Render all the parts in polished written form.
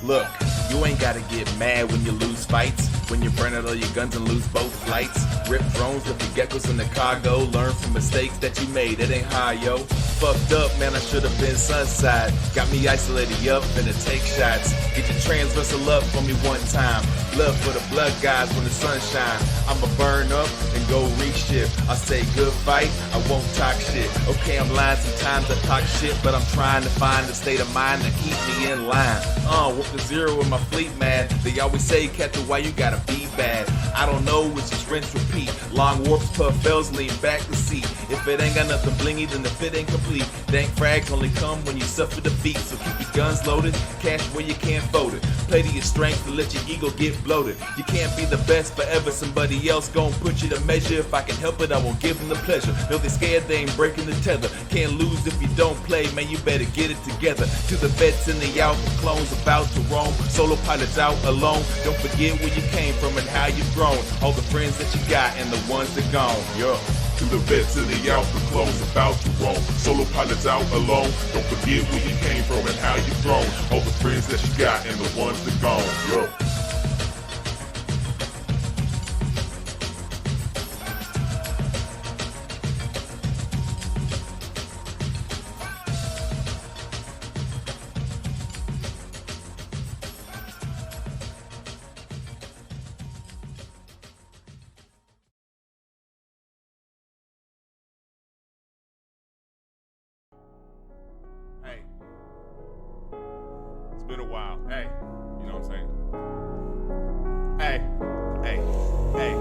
Look, you ain't gotta get mad when you lose fights, when you burn out all your guns and lose both flights. Rip drones with the geckos in the cargo, learn from mistakes that you made, it ain't high, yo. Fucked up, man, I should've been sunside. Got me isolated, yup, finna take shots. Get your transversal up for me one time. Blood for the blood guys when the sun shine. I'ma burn up and go reshift. I say good fight, I won't talk shit. Okay, I'm lying, sometimes I talk shit, but I'm trying to find a state of mind to keep me in line. Whoop the zero with my fleet, man. They always say, catch a why you gotta be bad. I don't know, it's just rinse, repeat. Long warps, puff fails, lean back the seat. If it ain't got nothing blingy, then the fit ain't complete. Dank frags only come when you suffer defeat. So keep your guns loaded, cash where you can't fold it. Play to your strength to let your ego get bloated. You can't be the best forever, somebody else gon' put you to measure. If I can help it, I won't give them the pleasure. Know they scared, they ain't breaking the tether. Can't lose if you don't play, man, you better get it together. To the vets in the alpha clones about to roam, solo pilots out alone. Don't forget where you came from and how you've grown. All the friends that you got and the ones that gone. Yeah. To the vets in the alpha clones about to roam, solo pilots out alone. Don't forget where you came from and how you've grown. All the friends that you got and the ones that gone. Yo. Hey, it's been a while. Hey, you know what I'm saying? Hey, hey, hey.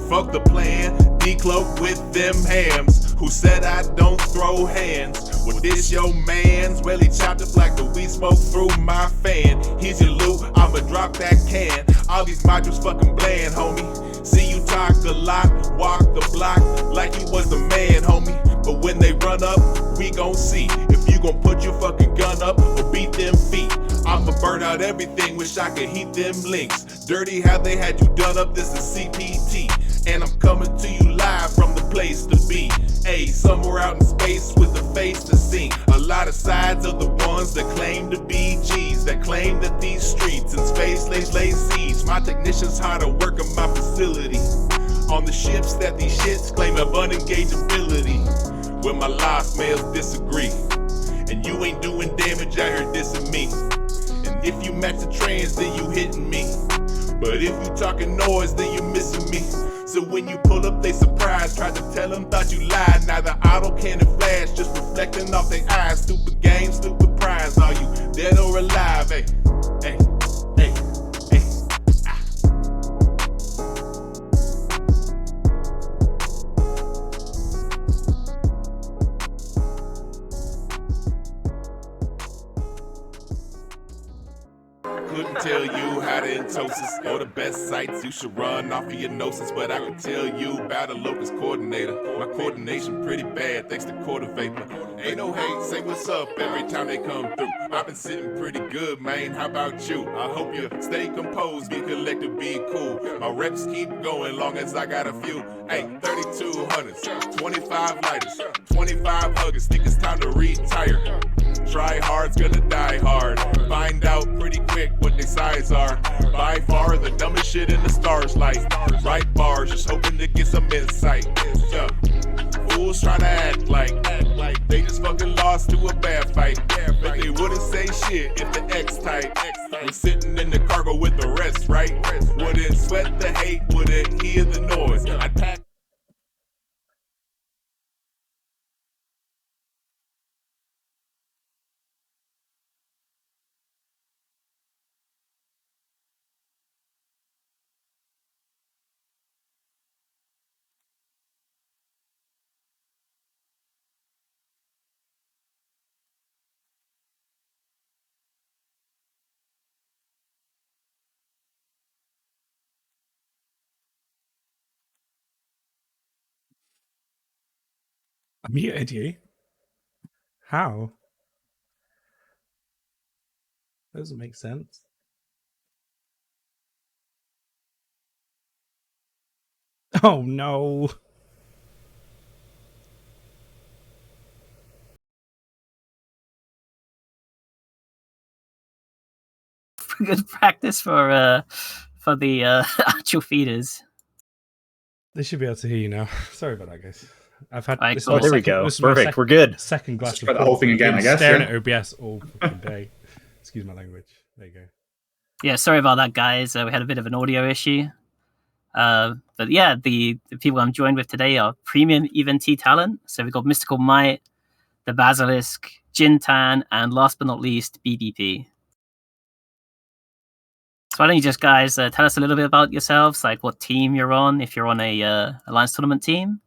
Fuck the plan, decloak with them hams. Who said I don't throw hands? Well, this your man's. Well, he chopped up like the weed smoke through my fan. Here's your loot, I'ma drop that can. All these modules fucking bland, homie. See you talk a lot, walk the block like you was the man, homie. But when they run up, we gon' see if you gon' put your fucking gun up or beat them feet. I'ma burn out everything, wish I could heat them links. Dirty how they had you done up, this is CPT. And I'm coming to you live from the place to be. Hey, somewhere out in space with a face to sing. A lot of sides of the ones that claim to be G's, that claim that these streets in space lay siege. My technicians hard at work in my facility. On the ships that these shits claim have unengageability. When my lost males disagree. And you ain't doing damage out here dissing me. And if you match the trends, then you hitting me. But if you talking noise, then you missing me. So when you pull up, they surprised. Tried to tell them, thought you lied. Now the auto cannon flash, just reflecting off their eyes. Stupid game, stupid prize. Are you dead or alive? Hey, hey, hey, hey. Couldn't tell you how to entosis or the best sites you should run off of your gnosis, but I can tell you about a locus coordinator. My coordination pretty bad thanks to quarter vapor. Ain't no hate, say what's up every time they come through. I've been sitting pretty good, man. How about you? I hope you stay composed, be collected, be cool. My reps keep going long as I got a few. Hey, 3200s, 25 lighters, 25 huggers. Think it's time to retire. Try hard's gonna die hard. Find out pretty quick what their size are. By far the dumbest shit in the stars like right bars, just hoping to get some insight. Yeah. Fools trying to act like they just fucking lost to a bad fight. But they wouldn't say shit if the X type was sitting in the cargo with the rest, right? Wouldn't sweat the hate, wouldn't hear the noise. I'd pack. I muted you. How? Doesn't make sense. Oh no. good practice for the actual feeders. They should be able to hear you now. Sorry about that, guys. I've had. Right, This is cool. my There we second- go. this is my Perfect. We're good. Second glass Let's of try the whole port. thing again, Been I guess, staring yeah. at OBS all fucking day. Excuse my language. There you go. Yeah, sorry about that, guys. We had a bit of an audio issue. But yeah, the people I'm joined with today are premium event talent. So we've got Mystical Might, the Basilisk, Jin'Taan, and last but not least, BBP. So why don't you just, guys, tell us a little bit about yourselves, like what team you're on, if you're on a Alliance Tournament team?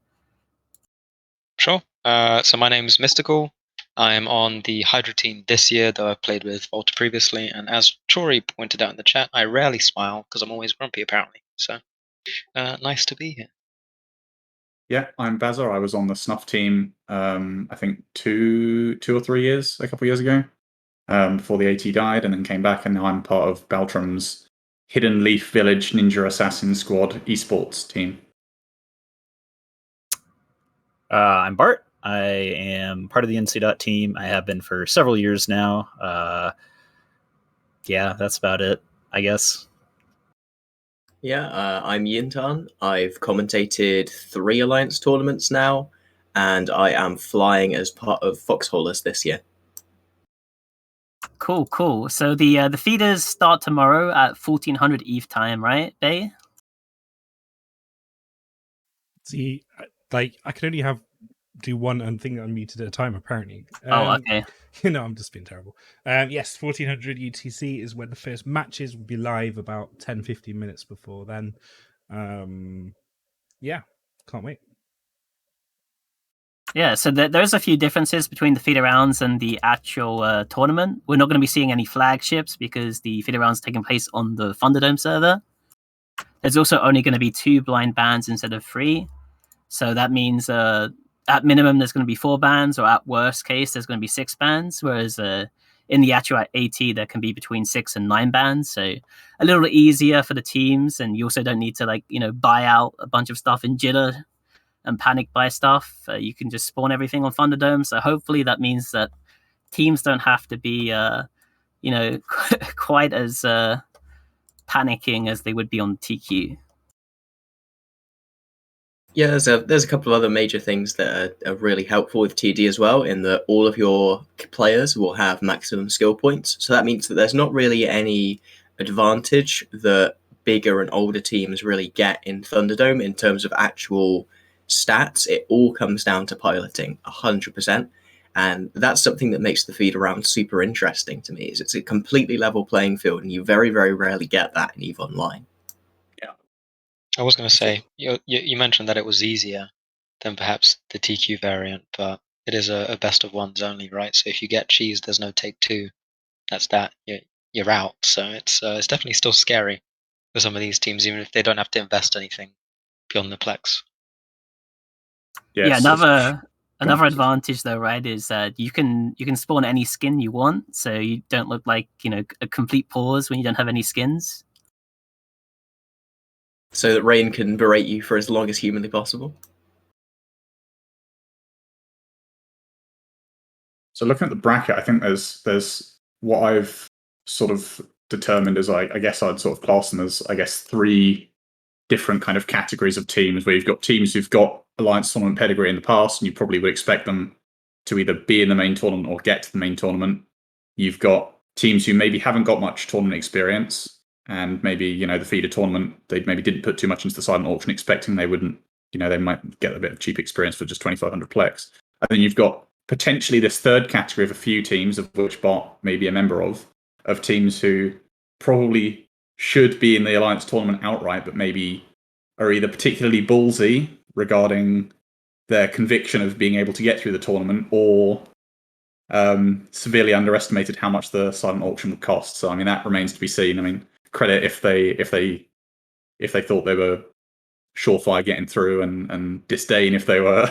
Sure. So my name is Mystical. I'm on the Hydra team this year, though I've played with Volta previously. And as Tori pointed out in the chat, I rarely smile because I'm always grumpy, apparently. So nice to be here. Yeah, I'm Bazza. I was on the Snuff team, I think two or 3 years, a couple of years ago, before the AT died, and then came back, and now I'm part of Baltram's Hidden Leaf Village Ninja Assassin Squad esports team. I'm Bart. I am part of the NC team. I have been for several years now. Yeah, that's about it, I guess. Yeah, I'm Jin'Taan. I've commentated 3 Alliance tournaments now, and I am flying as part of Foxholers this year. Cool. So the feeders start tomorrow at 1400 ETH time, right, Bay? See, I can only do one thing unmuted at a time, apparently. Okay. I'm just being terrible. Yes, 1400 UTC is when the first matches will be live about 10-15 minutes before then. Yeah, can't wait. Yeah, so there's a few differences between the feeder rounds and the actual tournament. We're not going to be seeing any flagships because the feeder rounds are taking place on the Thunderdome server. There's also only going to be 2 blind bans instead of 3. So that means at minimum there's going to be 4 bans, or at worst case there's going to be 6 bans, whereas in the actual AT there can be between 6 and 9 bans. So a little easier for the teams, and you also don't need to buy out a bunch of stuff in Jitter and panic buy stuff. You can just spawn everything on Thunderdome. So hopefully that means that teams don't have to be, quite as panicking as they would be on TQ. Yeah, there's a couple of other major things that are really helpful with TD as well, in that all of your players will have maximum skill points. So that means that there's not really any advantage that bigger and older teams really get in Thunderdome in terms of actual stats. It all comes down to piloting 100%, and that's something that makes the feed around super interesting to me. Is it's a completely level playing field, and you very, very rarely get that in EVE Online. I was going to say, you mentioned that it was easier than perhaps the TQ variant, but it is a best of ones only, right? So if you get cheese, there's no take 2. That's that. You're out. So it's definitely still scary for some of these teams, even if they don't have to invest anything beyond the Plex. Yeah, another advantage though, right, is that you can spawn any skin you want, so you don't look like a complete pause when you don't have any skins. So that Rain can berate you for as long as humanly possible. So looking at the bracket, I think there's what I've sort of determined as I guess I'd sort of class them as 3 different kind of categories of teams, where you've got teams who've got Alliance Tournament pedigree in the past, and you probably would expect them to either be in the main tournament or get to the main tournament. You've got teams who maybe haven't got much tournament experience, and maybe, the feeder tournament, they maybe didn't put too much into the silent auction, expecting they wouldn't, they might get a bit of cheap experience for just 2,500 plex. And then you've got potentially this third category of a few teams, of which Bart may be a member of teams who probably should be in the Alliance tournament outright, but maybe are either particularly ballsy regarding their conviction of being able to get through the tournament, or severely underestimated how much the silent auction would cost. So, that remains to be seen. Credit if they thought they were surefire getting through, and disdain if they were,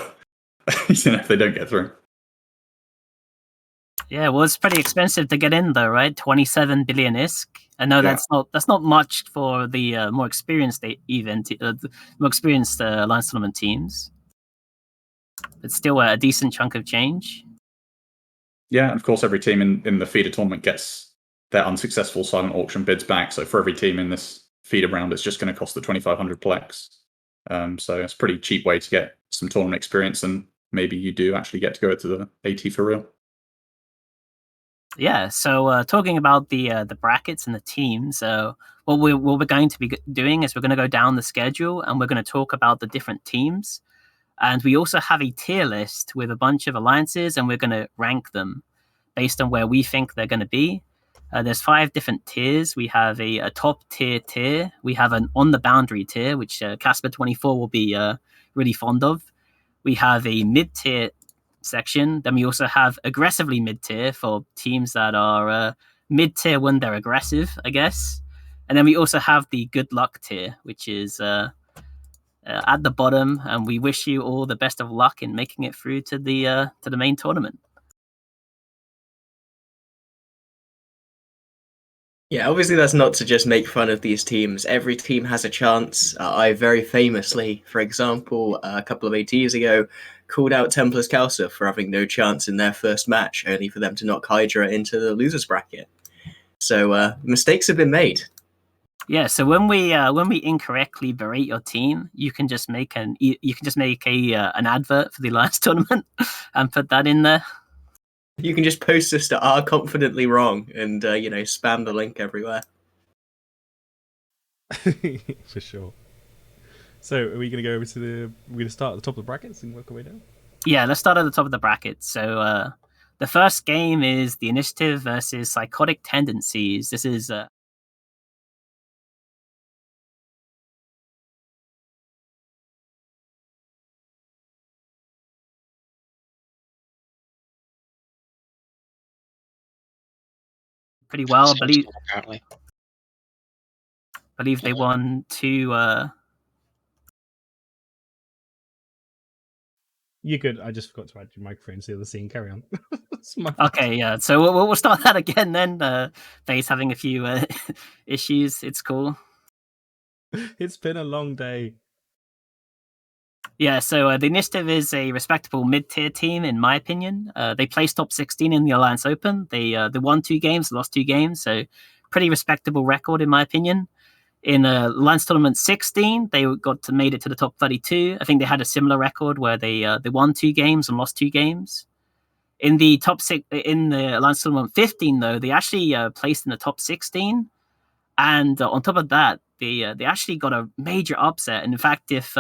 if they don't get through. Yeah, well, it's pretty expensive to get in, though, right? 27 billion ISK. I know that's not much for the more experienced Alliance Tournament teams. It's still a decent chunk of change. Yeah, and of course, every team in the feeder tournament gets their unsuccessful silent auction bids back. So for every team in this feeder round, it's just going to cost the 2,500 plex. So it's a pretty cheap way to get some tournament experience, and maybe you do actually get to go to the AT for real. Yeah, so talking about the brackets and the teams, what we're going to be doing is we're going to go down the schedule and we're going to talk about the different teams. And we also have a tier list with a bunch of alliances, and we're going to rank them based on where we think they're going to be. There's 5 different tiers. We have a top tier. We have an on the boundary tier, which Casper24 will be really fond of. We have a mid tier section. Then we also have aggressively mid tier for teams that are mid tier when they're aggressive, I guess. And then we also have the good luck tier, which is at the bottom. And we wish you all the best of luck in making it through to the main tournament. Yeah, obviously that's not to just make fun of these teams. Every team has a chance. I very famously, for example, a couple of ATs ago, called out Templar's Kalsa for having no chance in their first match, only for them to knock Hydra into the losers bracket. So mistakes have been made. Yeah, so when we incorrectly berate your team, you can just make an advert for the Alliance tournament and put that in there. You can just post us to "are confidently wrong" and spam the link everywhere. For sure. So are we going to go over to we're going to start at the top of the brackets and work our way down? Yeah, let's start at the top of the bracket. So the first game is the Initiative versus Psychotic Tendencies. This is pretty well. I believe they won 2. You could. I just forgot to add your microphone to the other scene. Carry on. Okay, yeah. So we'll start that again then. Faye's having a few issues. It's cool. It's been a long day. Yeah, so the Initiative is a respectable mid-tier team, in my opinion. They placed top 16 in the Alliance Open. They won 2 games, lost 2 games, so pretty respectable record, in my opinion. In Alliance Tournament 16, they made it to the top 32. I think they had a similar record where they won 2 games and lost 2 games. In the top 6, in the Alliance Tournament 15, though, they actually placed in the top 16. And on top of that, they actually got a major upset. And in fact, if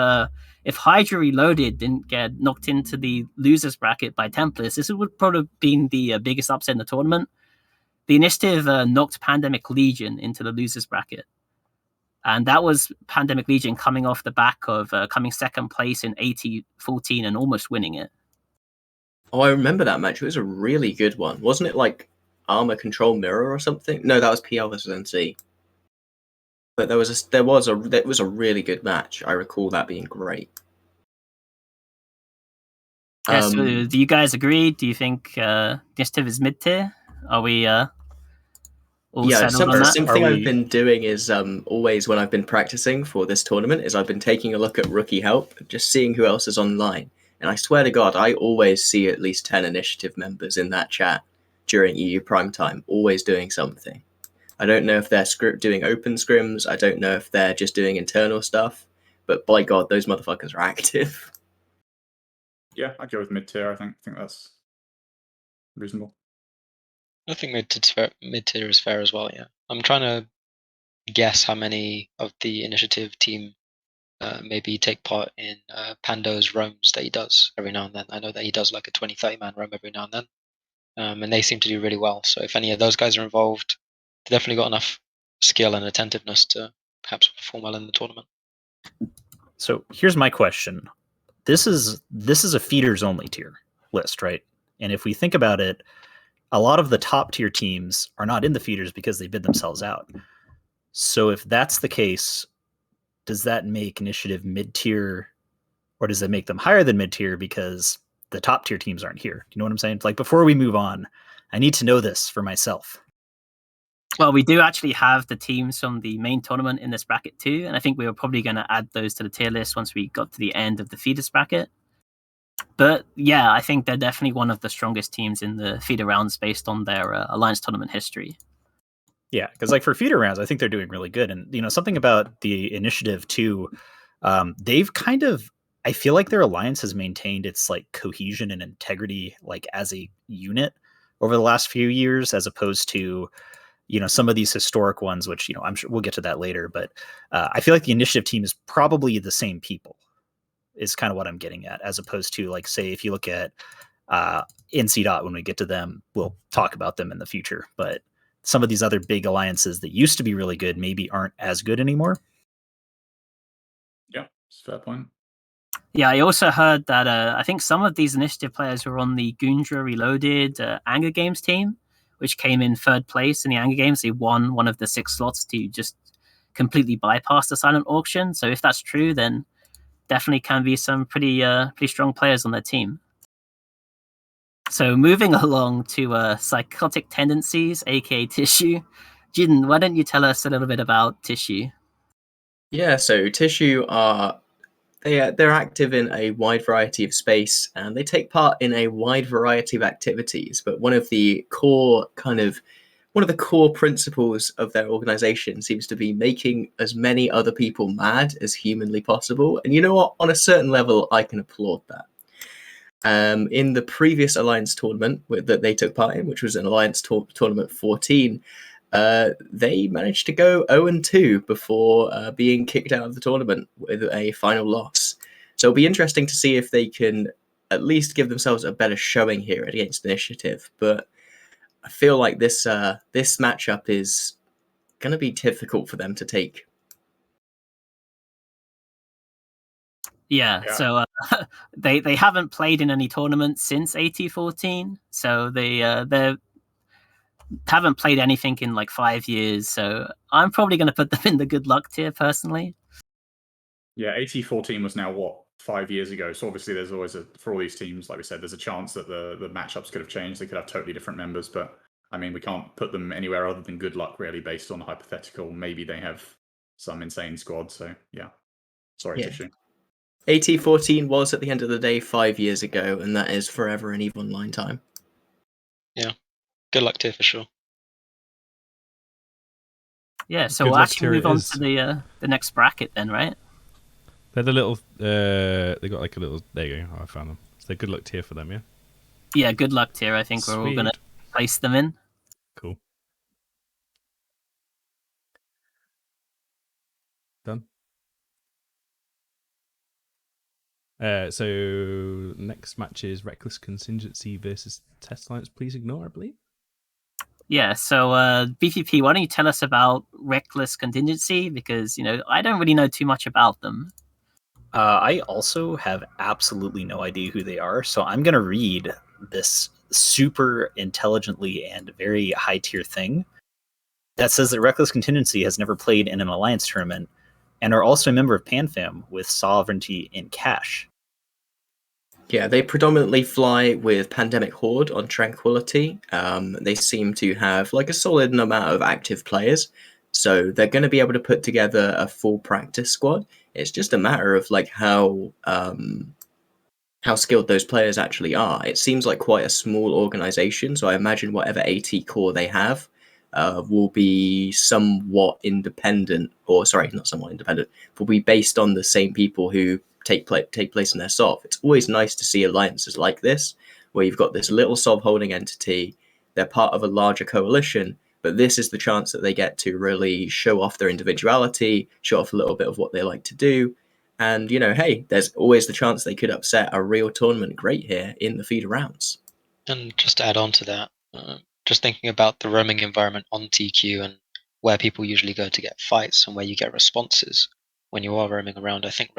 Hydra Reloaded didn't get knocked into the losers bracket by Templars, this would probably have been the biggest upset in the tournament. The Initiative knocked Pandemic Legion into the losers bracket. And that was Pandemic Legion coming off the back of coming second place in AT14 and almost winning it. Oh, I remember that match. It was a really good one. Wasn't it like Armor Control Mirror or something? No, that was PL versus NC. But there was a really good match. I recall that being great. Yeah, so do you guys agree? Do you think Initiative is mid-tier? Are we all settled on that? Something I've been doing is always when I've been practicing for this tournament is I've been taking a look at rookie help, just seeing who else is online. And I swear to God, I always see at least 10 Initiative members in that chat during EU Prime Time, always doing something. I don't know if they're doing open scrims. I don't know if they're just doing internal stuff. But by God, those motherfuckers are active. Yeah, I'd go with mid-tier. I think that's reasonable. I think mid-tier is fair as well, yeah. I'm trying to guess how many of the Initiative team maybe take part in Pando's roams that he does every now and then. I know that he does like a 20-30 man roam every now and then. And they seem to do really well. So if any of those guys are involved, they definitely got enough skill and attentiveness to perhaps perform well in the tournament. So here's my question. This is a feeders only tier list, right? And if we think about it, a lot of the top tier teams are not in the feeders because they bid themselves out. So if that's the case, does that make Initiative mid-tier, or does that make them higher than mid-tier because the top tier teams aren't here? You know what I'm saying? Like, before we move on, I need to know this for myself. Well, we do actually have the teams from the main tournament in this bracket too, and I think we were probably going to add those to the tier list once we got to the end of the feeders bracket. But yeah, I think they're definitely one of the strongest teams in the feeder rounds based on their Alliance tournament history. Yeah, because like for feeder rounds, I think they're doing really good. And something about the initiative too, they've kind of, I feel like their alliance has maintained its like cohesion and integrity like as a unit over the last few years, as opposed to some of these historic ones, which I'm sure we'll get to that later. But I feel like the initiative team is probably the same people, is kind of what I'm getting at, as opposed to like, say, if you look at NC Dot, when we get to them, we'll talk about them in the future. But some of these other big alliances that used to be really good maybe aren't as good anymore. Yeah, it's a fair point. Yeah, I also heard that I think some of these initiative players were on the Gundra Reloaded Anger Games team, which came in third place in the Anger Games. They won one of the 6 slots to just completely bypass the silent auction. So if that's true, then definitely can be some pretty strong players on their team. So moving along to psychotic tendencies, aka Tissue. Jin, why don't you tell us a little bit about Tissue? Yeah, so Tissue are they're active in a wide variety of space, and they take part in a wide variety of activities. But one of the core principles of their organization seems to be making as many other people mad as humanly possible. And you know what? On a certain level, I can applaud that. In the previous Alliance tournament that they took part in, which was an Alliance Tournament 14, they managed to go 0-2 before being kicked out of the tournament with a final loss. So it'll be interesting to see if they can at least give themselves a better showing here against Initiative. But I feel like this matchup is going to be difficult for them to take. Yeah. So they haven't played in any tournaments since AT14, so they haven't played anything in like 5 years. So I'm probably going to put them in the good luck tier personally. Yeah, AT14 was now 5 years ago. So obviously there's always for all these teams, like we said, there's a chance that the matchups could have changed. They could have totally different members, but I mean, we can't put them anywhere other than good luck, really, based on hypothetical. Maybe they have some insane squad. So yeah, sorry, Yeah. Tissue. AT14 was at the end of the day 5 years ago, and that is forever an EVE Online time. Yeah, good luck tier for sure. Yeah, so Good we'll luck actually tier move it on is. to the next bracket then, right? They're the little. They got like a little. There you go. Oh, I found them. So they're good luck tier for them. Yeah. Yeah, good luck tier. I think we're all going to Sweet. place them in. Cool. Done. So next match is Reckless Contingency versus Test Alliance. Please ignore, I believe. Yeah, so BPP, why don't you tell us about Reckless Contingency? Because, I don't really know too much about them. I also have absolutely no idea who they are, so I'm going to read this super intelligently and very high tier thing that says that Reckless Contingency has never played in an Alliance tournament and are also a member of PanFam with sovereignty in cash. Yeah, they predominantly fly with Pandemic Horde on Tranquility. They seem to have like a solid amount of active players, so they're going to be able to put together a full practice squad. It's just a matter of like how skilled those players actually are. It seems like quite a small organization, so I imagine whatever AT core they have will be somewhat independent, or sorry, not somewhat independent, will be based on the same people who take place in their SOV. It's always nice to see alliances like this, where you've got this little SOV holding entity, they're part of a larger coalition, but this is the chance that they get to really show off their individuality, show off a little bit of what they like to do. And, hey, there's always the chance they could upset a real tournament great here in the feeder rounds. And just to add on to that, just thinking about the roaming environment on TQ and where people usually go to get fights and where you get responses when you are roaming around, I think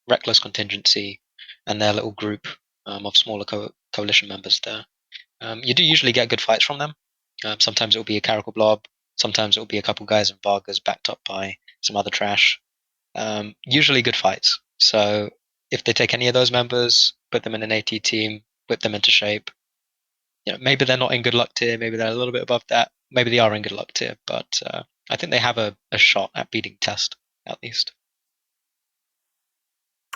Reckless Contingency and their little group of smaller coalition members there, you do usually get good fights from them. Sometimes it will be a Caracal Blob, sometimes it will be a couple guys in Vargas backed up by some other trash. Usually good fights. So if they take any of those members, put them in an AT team, whip them into shape, maybe they're not in good luck tier, maybe they're a little bit above that, maybe they are in good luck tier, but I think they have a shot at beating Test, at least.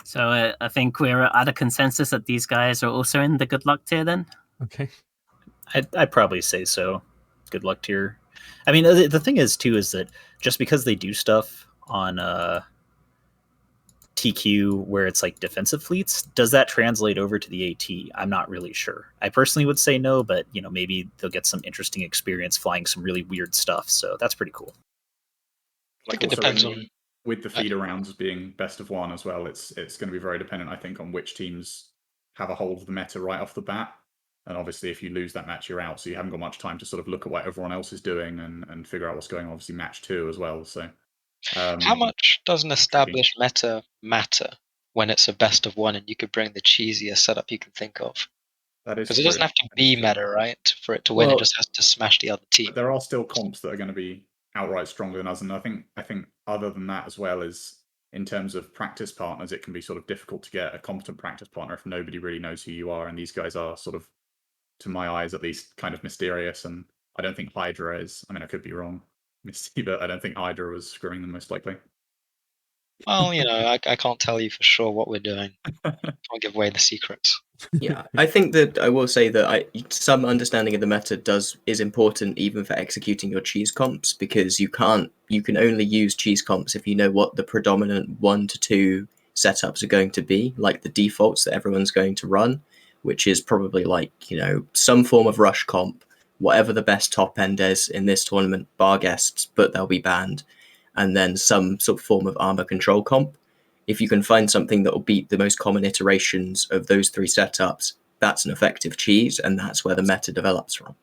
So I think we're at a consensus that these guys are also in the good luck tier then? Okay. I'd probably say so. Good luck tier. I mean, the thing is too is that just because they do stuff on TQ where it's like defensive fleets, does that translate over to the AT? I'm not really sure. I personally would say no, but maybe they'll get some interesting experience flying some really weird stuff. So that's pretty cool. I think it depends on with the feeder rounds being best of one as well. It's going to be very dependent, I think, on which teams have a hold of the meta right off the bat. And obviously, if you lose that match, you're out. So you haven't got much time to sort of look at what everyone else is doing and figure out what's going on. Obviously, match 2 as well. So, how much does an established meta matter when it's a best of one and you could bring the cheesiest setup you can think of? That is because it doesn't have to be meta, right, for it to win. It just has to smash the other team. There are still comps that are going to be outright stronger than us, and I think other than that as well is in terms of practice partners, it can be sort of difficult to get a competent practice partner if nobody really knows who you are, and these guys are sort of, to my eyes at least, kind of mysterious, and I don't think Hydra is. I mean, I could be wrong, Mysti, but I don't think Hydra was screwing them most likely. Well, I can't tell you for sure what we're doing. Can't give away the secrets. Yeah, I think that I will say that some understanding of the meta is important even for executing your cheese comps, because you can only use cheese comps if you know what the predominant 1 to 2 setups are going to be, like the defaults that everyone's going to run, which is probably like, some form of rush comp, whatever the best top end is in this tournament, bar guests, but they'll be banned, and then some sort of form of armor control comp. If you can find something that will beat the most common iterations of those 3 setups, that's an effective cheese, and that's where the meta develops from.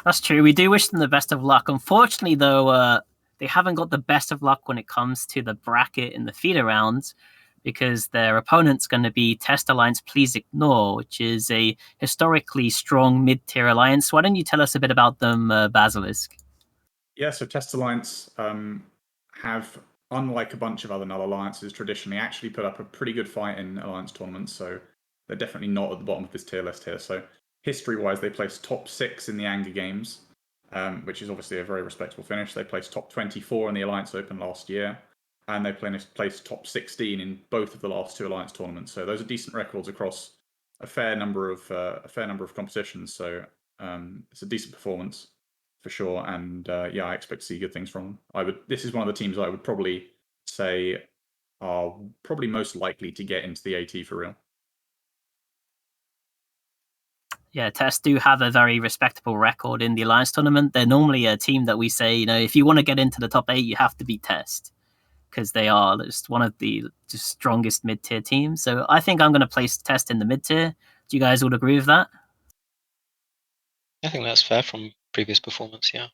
That's true. We do wish them the best of luck. Unfortunately, though, they haven't got the best of luck when it comes to the bracket in the feeder rounds, because their opponent's going to be Test Alliance Please Ignore, which is a historically strong mid-tier alliance. Why don't you tell us a bit about them, Basilisk? Yeah, so Test Alliance have, unlike a bunch of other null alliances, traditionally actually put up a pretty good fight in alliance tournaments, so they're definitely not at the bottom of this tier list here. So history-wise, they placed top 6 in the Anger Games, which is obviously a very respectable finish. They placed top 24 in the Alliance Open last year, and they placed top 16 in both of the last 2 alliance tournaments. So those are decent records across a fair number of competitions. So it's a decent performance for sure, and yeah, I expect to see good things from them. This is one of the teams I would probably say are probably most likely to get into the AT for real. Yeah, Test do have a very respectable record in the Alliance tournament. They're normally a team that we say, if you want to get into the top 8, you have to beat Test, because they are just one of the strongest mid-tier teams. So I think I'm going to place Test in the mid-tier. Do you guys all agree with that? I think that's fair from previous performance, yeah.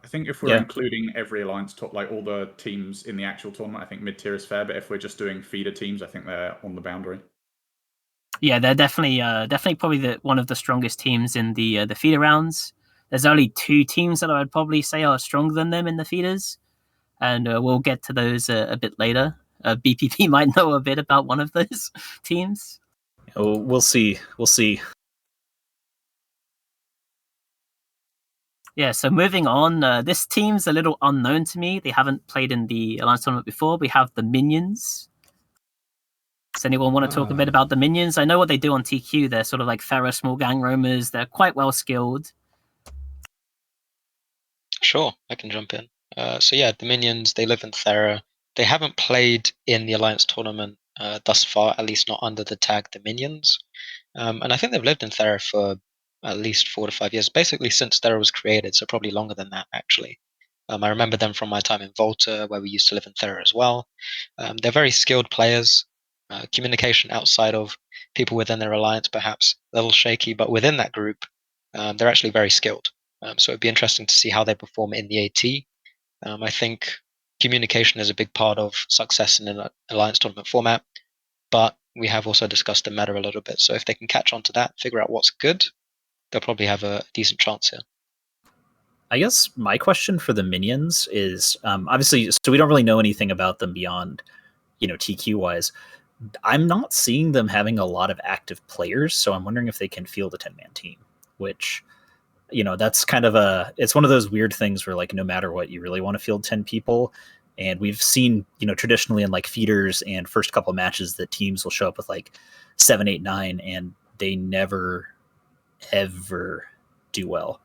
I think if we're including every alliance top, like all the teams in the actual tournament, I think mid-tier is fair, but if we're just doing feeder teams, I think they're on the boundary. Yeah, they're definitely probably one of the strongest teams in the feeder rounds. There's only 2 teams that I would probably say are stronger than them in the feeders, and we'll get to those a bit later. BPP might know a bit about one of those teams. Oh, we'll see. Yeah, so moving on, this team's a little unknown to me. They haven't played in the Alliance tournament before. We have the Minions. Does anyone want to talk a bit about the Minions? I know what they do on TQ. They're sort of like Thera small gang roamers. They're quite well skilled. Sure, I can jump in. So yeah, the Minions, they live in Thera. They haven't played in the Alliance tournament thus far, at least not under the tag the Minions. And I think they've lived in Thera for at least 4 to 5 years, basically since Thera was created, so probably longer than that, actually. I remember them from my time in Volta, where we used to live in Thera as well. They're very skilled players. Communication outside of people within their alliance, perhaps a little shaky, but within that group, they're actually very skilled. So it'd be interesting to see how they perform in the AT. I think communication is a big part of success in an alliance tournament format, but we have also discussed the meta a little bit. So if they can catch on to that, figure out what's good, they'll probably have a decent chance here. I guess my question for the Minions is, obviously, so we don't really know anything about them beyond, TQ wise. I'm not seeing them having a lot of active players, so I'm wondering if they can field a 10-man team, which, that's kind of it's one of those weird things where, like, no matter what, you really want to field 10 people. And we've seen, traditionally in like feeders and first couple of matches that teams will show up with like 7, 8, 9, and they never, ever do well.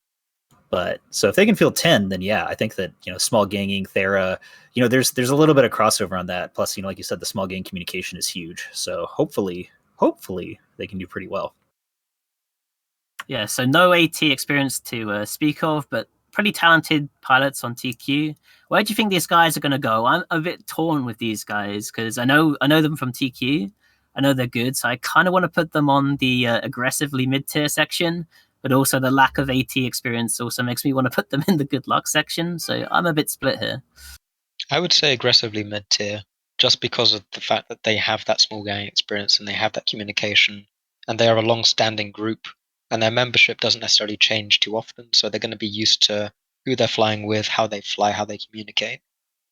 But so if they can field 10, then yeah, I think that, small ganging, Thera, there's a little bit of crossover on that. Plus, like you said, the small gang communication is huge. So hopefully they can do pretty well. Yeah, so no AT experience to speak of, but pretty talented pilots on TQ. Where do you think these guys are going to go? I'm a bit torn with these guys because I know them from TQ. I know they're good, so I kind of want to put them on the aggressively mid-tier section, but also the lack of AT experience also makes me want to put them in the good luck section, so I'm a bit split here. I would say aggressively mid-tier, just because of the fact that they have that small gang experience and they have that communication, and they are a long-standing group, and their membership doesn't necessarily change too often, so they're going to be used to who they're flying with, how they fly, how they communicate.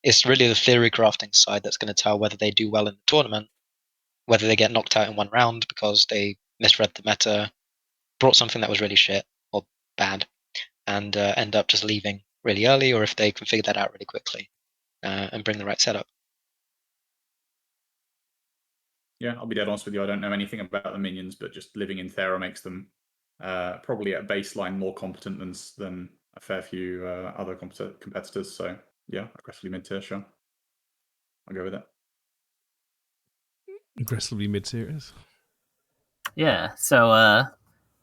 It's really the theory crafting side that's going to tell whether they do well in the tournament, whether they get knocked out in one round because they misread the meta, brought something that was really shit or bad, and end up just leaving really early, or if they can figure that out really quickly and bring the right setup. Yeah, I'll be dead honest with you. I don't know anything about the minions, but just living in Thera makes them probably at baseline more competent than a fair few other competitors. So yeah, aggressively mid-tier, sure. I'll go with it. Aggressively mid-series. Yeah, so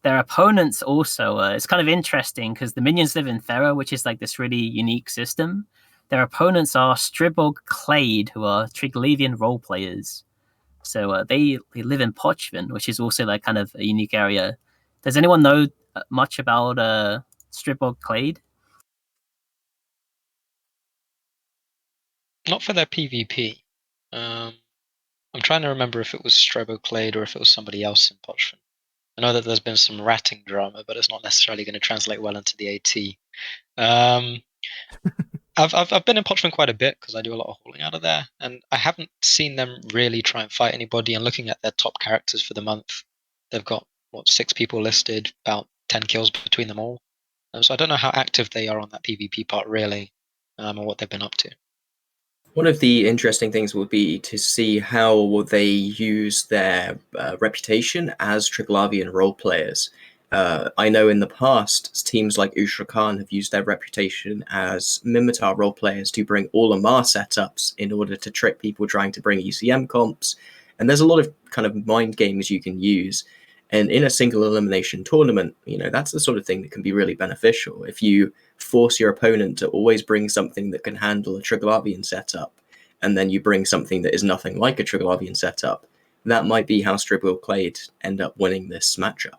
their opponents also, it's kind of interesting because the minions live in Thera, which is like this really unique system. Their opponents are Striborg Clade, who are Triglavian role players. So they live in Pochven, which is also like kind of a unique area. Does anyone know much about Striborg Clade? Not for their PvP. I'm trying to remember if it was Strobo Clade or if it was somebody else in Pochven. I know that there's been some ratting drama, but it's not necessarily going to translate well into the AT. I've been in Pochven quite a bit because I do a lot of hauling out of there, and I haven't seen them really try and fight anybody. And looking at their top characters for the month, they've got 6 people listed, about 10 kills between them all. So I don't know how active they are on that PvP part really, or what they've been up to. One of the interesting things would be to see how they use their reputation as Triglavian role players. I know in the past, teams like Ushra Khan have used their reputation as Mimitar role players to bring all Amar setups in order to trick people trying to bring UCM comps. And there's a lot of kind of mind games you can use. And in a single elimination tournament, that's the sort of thing that can be really beneficial. If you force your opponent to always bring something that can handle a Triglavian setup, and then you bring something that is nothing like a Triglavian setup, that might be how Striborg Clade end up winning this matchup.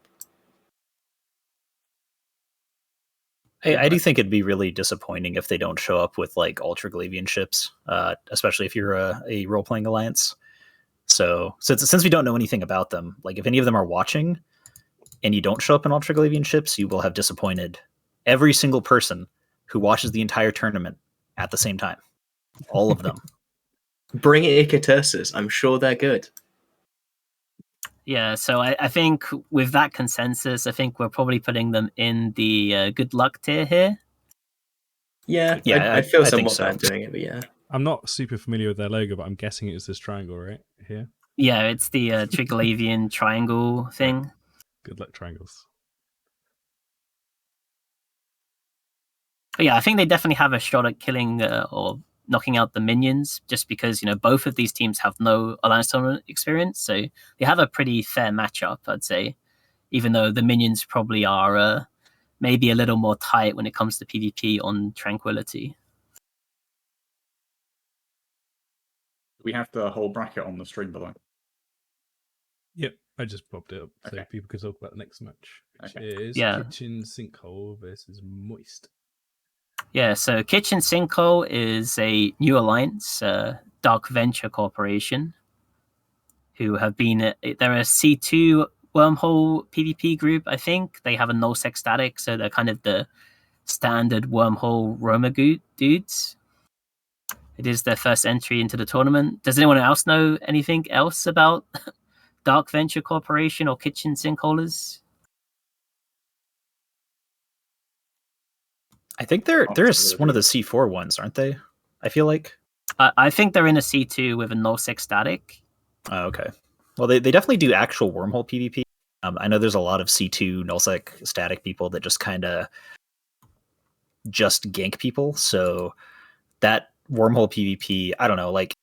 I do think it'd be really disappointing if they don't show up with like all Triglavian ships, especially if you're a role-playing alliance. So since we don't know anything about them, like if any of them are watching and you don't show up in all Triglavian ships, you will have disappointed every single person who watches the entire tournament at the same time. All of them. Bring Ikatursus. I'm sure they're good. Yeah, so I think with that consensus, I think we're probably putting them in the good luck tier here. Yeah, Yeah, I'd feel I think somewhat so. bad doing it, but yeah. I'm not super familiar with their logo, but I'm guessing it's this triangle right here. Yeah, it's the Triglavian triangle thing. Good luck triangles. But yeah, I think they definitely have a shot at killing or knocking out the minions, just because both of these teams have no Alliance tournament experience, so they have a pretty fair matchup, I'd say. Even though the minions probably are maybe a little more tight when it comes to PvP on Tranquility. We have the whole bracket on the stream below. Yep, I just popped it up so Okay. people can talk about the next match, which Okay. is Yeah. Kitchen Sinkhole versus Mysti. Yeah, so Kitchen Sinkhole is a new alliance, Dark Venture Corporation, who have been, they're a C2 wormhole PvP group, I think. They have a nullsec static, so they're kind of the standard wormhole Roma dudes. It is their first entry into the tournament. Does anyone else know anything else about Dark Venture Corporation or Kitchen Sinkholers? I think they're one of the C4 ones, aren't they? I feel like. I think they're in a C2 with a nullsec static. Oh, okay. Well, they definitely do actual wormhole PvP. I know there's a lot of C2 nullsec static people that just kind of just gank people. So that wormhole PvP, I don't know, like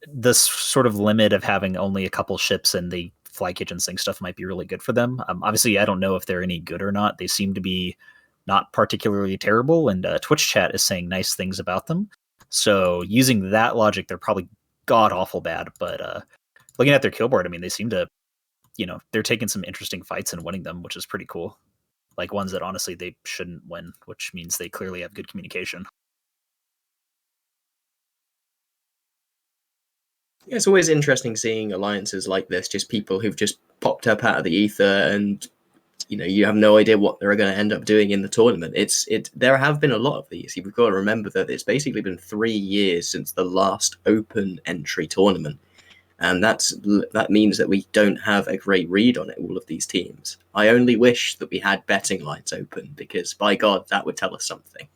this sort of limit of having only a couple ships and the fly kitchen sink stuff might be really good for them. Obviously, I don't know if they're any good or not. They seem to be not particularly terrible, and Twitch chat is saying nice things about them. So using that logic, they're probably god awful bad. But looking at their kill board, I mean, they seem to, they're taking some interesting fights and winning them, which is pretty cool. Like ones that honestly they shouldn't win, which means they clearly have good communication. Yeah, it's always interesting seeing alliances like this, just people who've just popped up out of the ether and you have no idea what they're going to end up doing in the tournament. There have been a lot of these. You've got to remember that it's basically been 3 years since the last open entry tournament. And that means that we don't have a great read on it, all of these teams. I only wish that we had betting lines open, because by God, that would tell us something.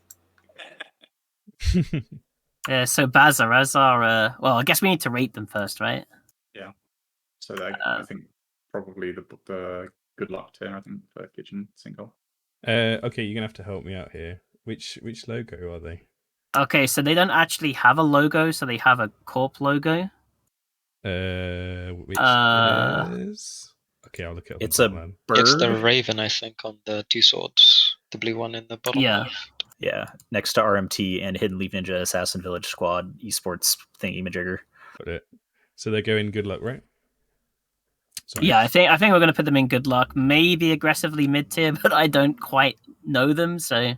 Yeah, so Bazza, as our well, I guess we need to rate them first, right? Yeah. So I think probably the good luck tier, I think, for kitchen sinkhole. Okay, you're gonna have to help me out here. Which logo are they? Okay, so they don't actually have a logo, so they have a corp logo. Which is okay. I'll look it up. It's a then. bird. It's the raven, I think, on the 2 swords. The blue one in the bottom left. Yeah, next to RMT and Hidden Leaf Ninja Assassin Village Squad esports thingy-majigger. Got it. So they're going good luck, right? Sorry. Yeah, I think we're going to put them in good luck. Maybe aggressively mid tier, but I don't quite know them, so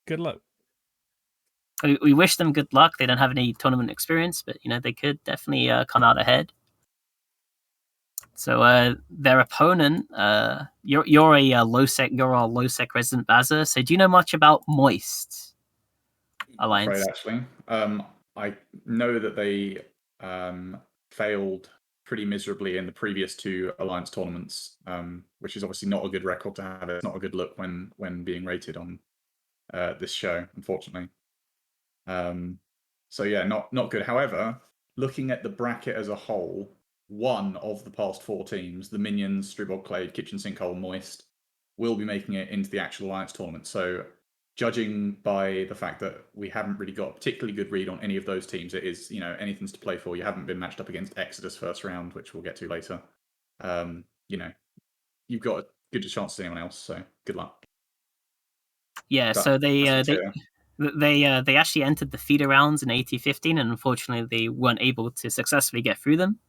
Good luck. we wish them good luck. They don't have any tournament experience, but they could definitely come out ahead. So their opponent, you're a low sec resident Bazza. So do you know much about Moist Alliance? Right, actually, I know that they failed pretty miserably in the previous 2 Alliance tournaments, which is obviously not a good record to have. It's not a good look when being rated on this show, unfortunately. So yeah, not good. However, looking at the bracket as a whole, one of the past 4 teams, the Minions, Strubog Clade, Kitchen Sinkhole, Moist, will be making it into the actual Alliance tournament. So judging by the fact that we haven't really got a particularly good read on any of those teams, it is, anything's to play for. You haven't been matched up against Exodus first round, which we'll get to later. You've got a good chance as anyone else, so good luck. Yeah, so they actually entered the feeder rounds in AT15, and unfortunately they weren't able to successfully get through them.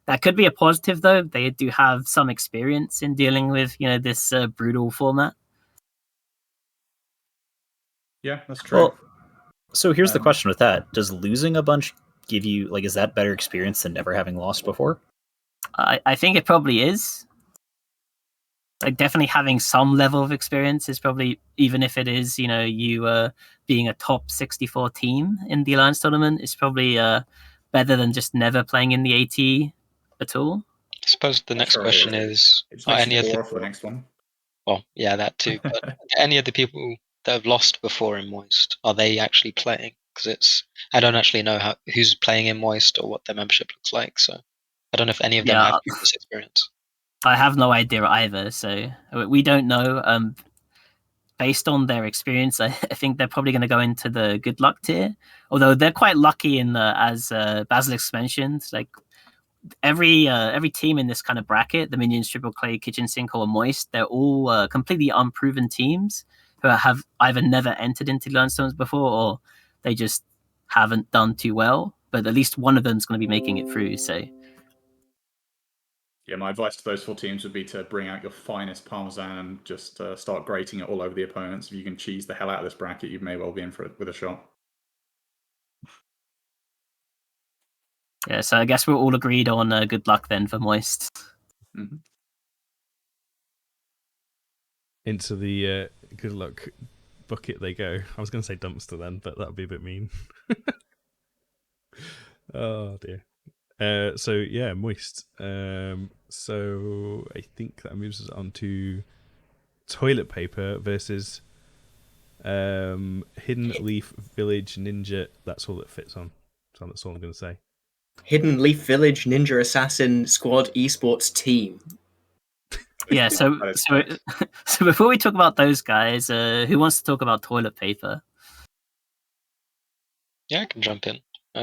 That could be a positive, though. They do have some experience in dealing with this brutal format. Yeah, that's true. Well, so here's the question with that: does losing a bunch give you is that better experience than never having lost before? I think it probably is. Like, definitely having some level of experience is probably, even if it is you being a top 64 team in the Alliance tournament, is probably better than just never playing in the AT at all. I suppose the next question is, are any of the next one? Well, yeah, that too. But any of the people that have lost before in Moist, are they actually playing? Because I don't actually know who's playing in Moist or what their membership looks like. So I don't know if any of them have this experience. I have no idea either. So we don't know. Based on their experience, I think they're probably going to go into the good luck tier. Although they're quite lucky in as Basilix mentioned, like every team in this kind of bracket, the Minions, Triple Clay, Kitchen Sinkhole, and Moist, they're all completely unproven teams who have either never entered into Landstones before, or they just haven't done too well. But at least one of them's going to be making it through. So yeah, my advice to those 4 teams would be to bring out your finest Parmesan and just start grating it all over the opponents. If you can cheese the hell out of this bracket, you may well be in for it with a shot. Yeah, so I guess we're all agreed on good luck then for Moist. Mm-hmm. Into the good luck bucket they go. I was going to say dumpster then, but that would be a bit mean. Oh dear. So yeah, Moist. So I think that moves us on to toilet paper versus Hidden Leaf Village Ninja. That's all that fits on. So that's all I'm going to say. Hidden Leaf Village Ninja Assassin Squad esports team. Yeah, so That is so correct. so before we talk about those guys, who wants to talk about toilet paper? Yeah, I can jump in.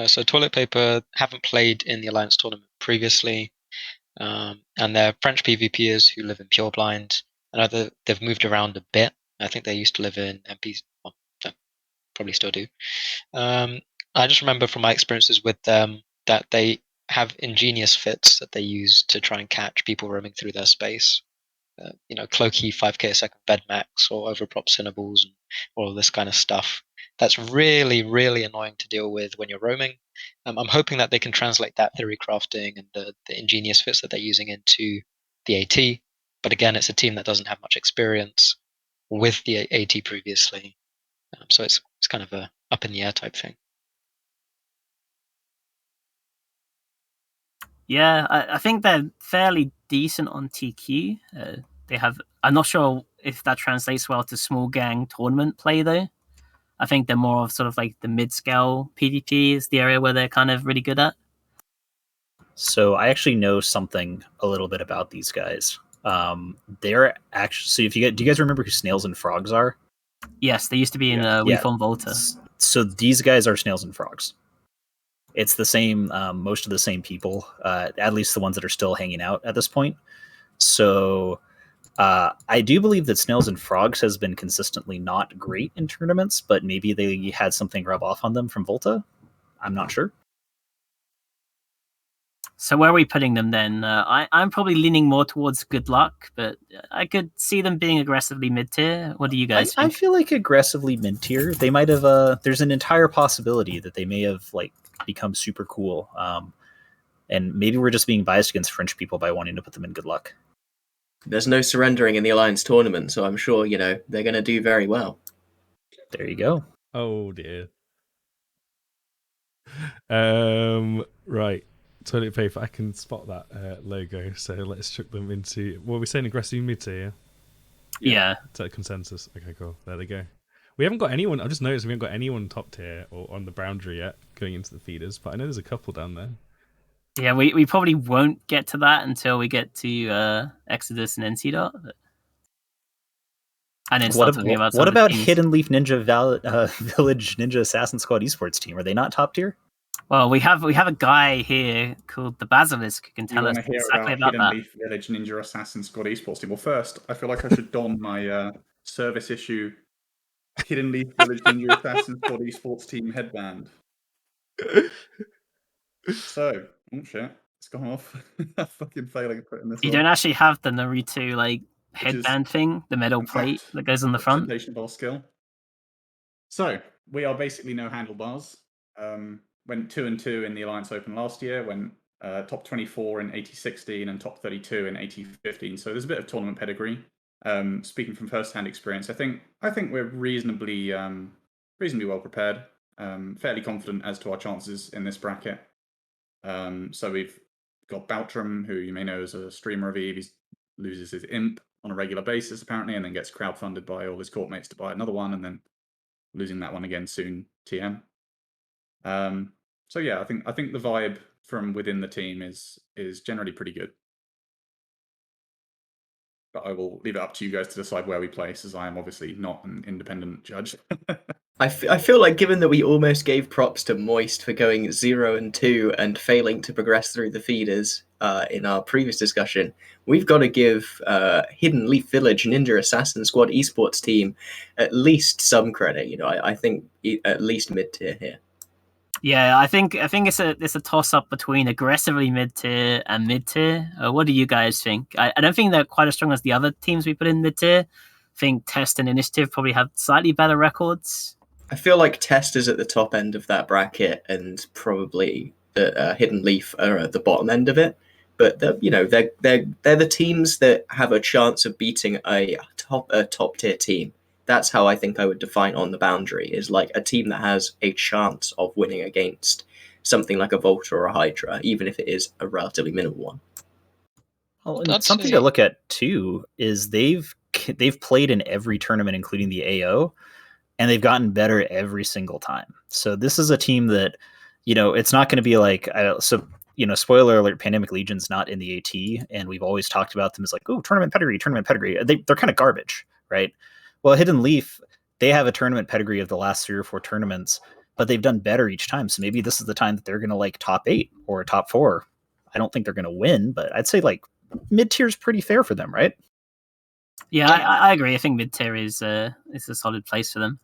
So Toilet Paper haven't played in the Alliance tournament previously, and they're French PvPers who live in Pure Blind. I know that they've moved around a bit. I think they used to live in MPs, well, no, probably still do. I just remember from my experiences with them that they have ingenious fits that they use to try and catch people roaming through their space. Cloaky 5k a second bed max or overprop cinnables and all of this kind of stuff. That's really, really annoying to deal with when you're roaming. I'm hoping that they can translate that theory crafting and the ingenious fits that they're using into the AT. But again, it's a team that doesn't have much experience with the AT previously. So it's kind of a up in the air type thing. Yeah, I think they're fairly decent on TQ. They have. I'm not sure if that translates well to small gang tournament play though. I think they're more of sort of like the mid-scale PvP is the area where they're kind of really good at. So I actually know something a little bit about these guys. They're actually. So do you guys remember who Snails and Frogs are? Yes, they used to be in Yeah. We Form Volta. So these guys are Snails and Frogs. It's the same, most of the same people, at least the ones that are still hanging out at this point. So I do believe that Snails and Frogs has been consistently not great in tournaments, but maybe they had something rub off on them from Volta. I'm not sure. So where are we putting them then? I'm probably leaning more towards good luck, but I could see them being aggressively mid-tier. What do you guys I think? feel like aggressively mid-tier. They might have. There's an entire possibility that they may have become super cool. And maybe we're just being biased against French people by wanting to put them in good luck. There's no surrendering in the Alliance tournament, so I'm sure they're going to do very well. There you go. Oh dear. Right. Toilet paper. I can spot that logo. So let's chuck them into. What are we saying? Aggressive mid-tier. Yeah. Is that consensus? Okay, cool. There they go. We haven't got anyone. I just noticed we haven't got anyone top tier or on the boundary yet going into the feeders, but I know there's a couple down there. Yeah, we probably won't get to that until we get to Exodus and NC Dot. And then start talking about what about teams. Hidden Leaf Ninja Village Ninja Assassin Squad esports team? Are they not top tier? Well, we have a guy here called the Basilisk who can tell us exactly about Hidden that. Leaf Village Ninja Assassin Squad esports team. Well, first, I feel like I should don my service issue Hidden Leaf Village Ninja Assassin Squad esports team headband. So, oh shit, it's gone off. I'm fucking failing at putting this You on. don't actually have the Naruto headband thing, the metal plate that goes on the front. Presentation of our skill. So we are basically no handlebars. Went 2-2 in the Alliance Open last year. Went top 24 in AT16 and top 32 in AT15. So there's a bit of tournament pedigree. Speaking from first-hand experience, I think we're reasonably well prepared. Fairly confident as to our chances in this bracket. So we've got Baltram, who you may know as a streamer of Eve. He loses his imp on a regular basis, apparently, and then gets crowdfunded by all his courtmates to buy another one, and then losing that one again soon, TM. So yeah, I think the vibe from within the team is generally pretty good. But I will leave it up to you guys to decide where we place, as I am obviously not an independent judge. I feel like, given that we almost gave props to Moist for going 0-2 and failing to progress through the feeders in our previous discussion, we've got to give Hidden Leaf Village Ninja Assassin Squad esports team at least some credit. I think at least mid-tier here. Yeah, I think it's a toss up between aggressively mid tier and mid tier. What do you guys think? I don't think they're quite as strong as the other teams we put in mid tier. I think Test and Initiative probably have slightly better records. I feel like Test is at the top end of that bracket, and probably the Hidden Leaf are at the bottom end of it. But they're the teams that have a chance of beating a top tier team. That's how I think I would define on the boundary, is like a team that has a chance of winning against something like a Volta or a Hydra, even if it is a relatively minimal one. Well, and something to look at too is they've played in every tournament, including the AO, and they've gotten better every single time. So this is a team that, it's not going to be like, so spoiler alert, Pandemic Legion's not in the AT, and we've always talked about them as like, oh, tournament pedigree. They're kind of garbage, right? Well, Hidden Leaf, they have a tournament pedigree of the last 3 or 4 tournaments, but they've done better each time. So maybe this is the time that they're going to like top 8 or top 4. I don't think they're going to win, but I'd say like mid-tier is pretty fair for them, right? Yeah, I agree. I think mid-tier is a solid place for them.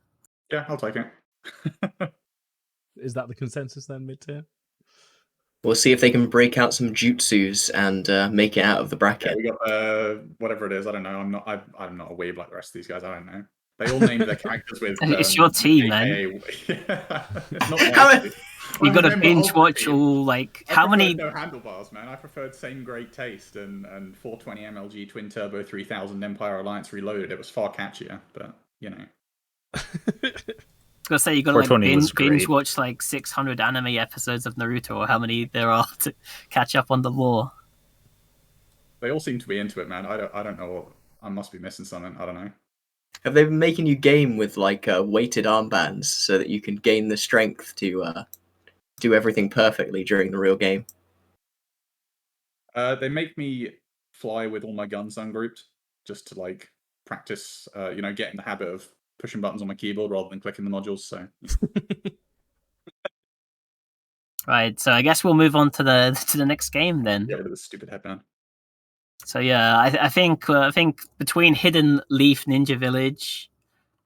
Yeah, I'll take it. Is that the consensus then, mid-tier? We'll see if they can break out some jutsus and make it out of the bracket. Yeah, we got whatever it is. I don't know. I'm not a weeb like the rest of these guys. I don't know. They all named their characters with. It's your team, man. It's not You got to binge watch all like how many? No handlebars, man. I preferred Same Great Taste and 420 MLG Twin Turbo 3000 Empire Alliance Reloaded. It was far catchier, but you know. I was gonna say you got to like binge watch like 600 anime episodes of Naruto or how many there are to catch up on the lore. They all seem to be into it, man. I don't know. I must be missing something. I don't know. Have they been making you game with like weighted armbands so that you can gain the strength to do everything perfectly during the real game? They make me fly with all my guns ungrouped just to like practice. Get in the habit of pushing buttons on my keyboard rather than clicking the modules. So. Right. So I guess we'll move on to the next game then. Get rid of this stupid headband. So yeah, I think between Hidden Leaf Ninja Village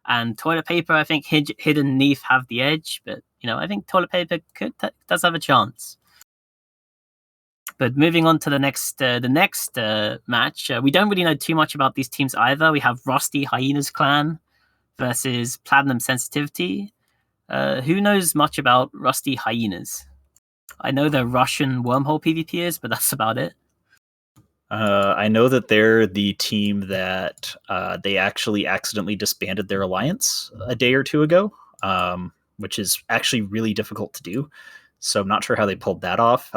and Toilet Paper, I think Hidden Leaf have the edge, but I think Toilet Paper does have a chance. But moving on to the next match, we don't really know too much about these teams either. We have Rusty Hyenas Clan versus Platinum Sensitivity. Who knows much about Rusty Hyenas? I know they're Russian wormhole PvPers, but that's about it. I know that they're the team that they actually accidentally disbanded their alliance a day or two ago, which is actually really difficult to do. So I'm not sure how they pulled that off.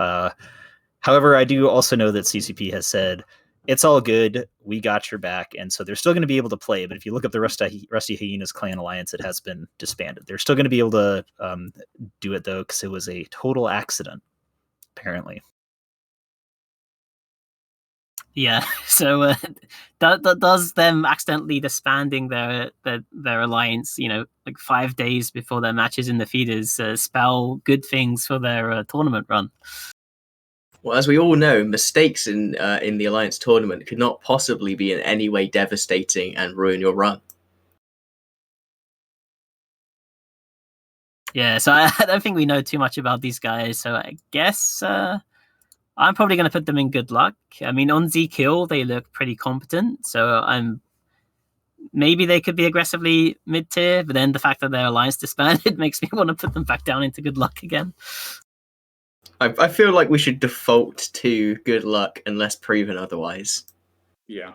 However, I do also know that CCP has said, it's all good, we got your back, and so they're still going to be able to play, but if you look up the Rusty Hyenas Clan Alliance, it has been disbanded. They're still going to be able to do it, though, because it was a total accident, apparently. Yeah, so does them accidentally disbanding their alliance, like 5 days before their matches in the feeders, spell good things for their tournament run? Well, as we all know, mistakes in the alliance tournament could not possibly be in any way devastating and ruin your run. Yeah, so I don't think we know too much about these guys. So I guess I'm probably going to put them in good luck. I mean, on Z-Kill, they look pretty competent. So maybe they could be aggressively mid-tier, but then the fact that their alliance disbanded makes me want to put them back down into good luck again. I feel like we should default to good luck unless proven otherwise. Yeah,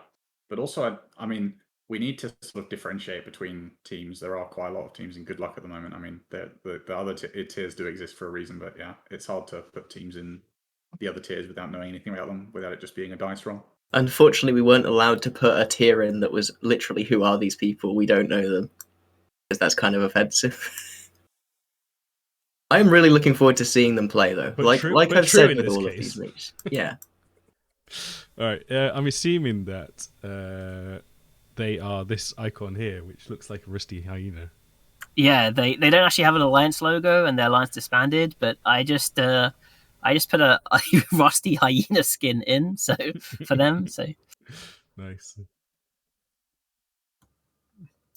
but also, I mean, we need to sort of differentiate between teams. There are quite a lot of teams in good luck at the moment. I mean, the other tiers do exist for a reason, but yeah, it's hard to put teams in the other tiers without knowing anything about them, without it just being a dice roll. Unfortunately, we weren't allowed to put a tier in that was literally, who are these people? We don't know them. Because that's kind of offensive. I'm really looking forward to seeing them play, though. But like I've said with all of these meets. Yeah. All right. I'm assuming that they are this icon here, which looks like a Rusty Hyena. Yeah, they don't actually have an alliance logo, and their alliance disbanded. But I just put a Rusty Hyena skin in, so for them. So nice.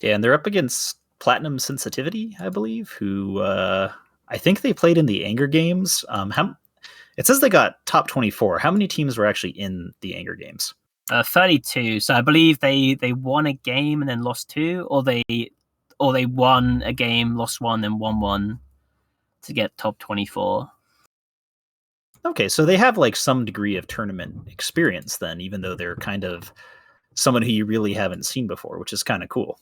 Yeah, and they're up against Platinum Sensitivity, I believe, who I think they played in the Anger Games. It says they got top 24. How many teams were actually in the Anger Games? 32. So I believe they won a game and then lost 2, or they won a game, lost 1, and won 1 to get top 24. Okay, so they have like some degree of tournament experience then, even though they're kind of someone who you really haven't seen before, which is kind of cool.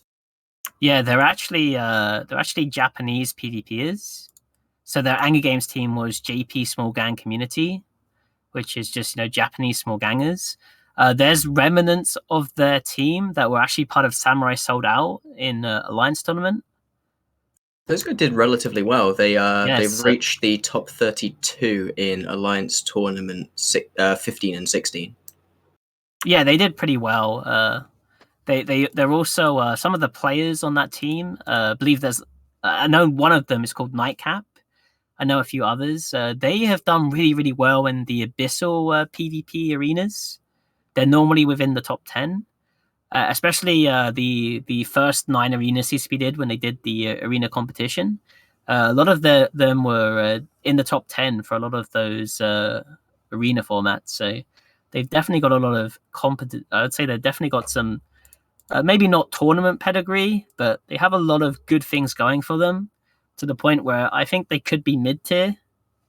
Yeah, they're actually Japanese PvPers. So their Anger Games team was JP Small Gang Community, which is just Japanese small gangers. There's remnants of their team that were actually part of Samurai Sold Out in Alliance Tournament. Those guys did relatively well. They Yes. they reached the top 32 in Alliance Tournament 15 and 16. Yeah, they did pretty well. They're also some of the players on that team. I believe there's. I know one of them is called Nightcap. I know a few others. They have done really, really well in the Abyssal PvP arenas. They're normally within the top 10. Especially the first 9 arenas CCP did when they did the arena competition. A lot of them were in the top 10 for a lot of those arena formats. So they've definitely got a lot of competent. I would say they've definitely got some, maybe not tournament pedigree, but they have a lot of good things going for them to the point where I think they could be mid tier,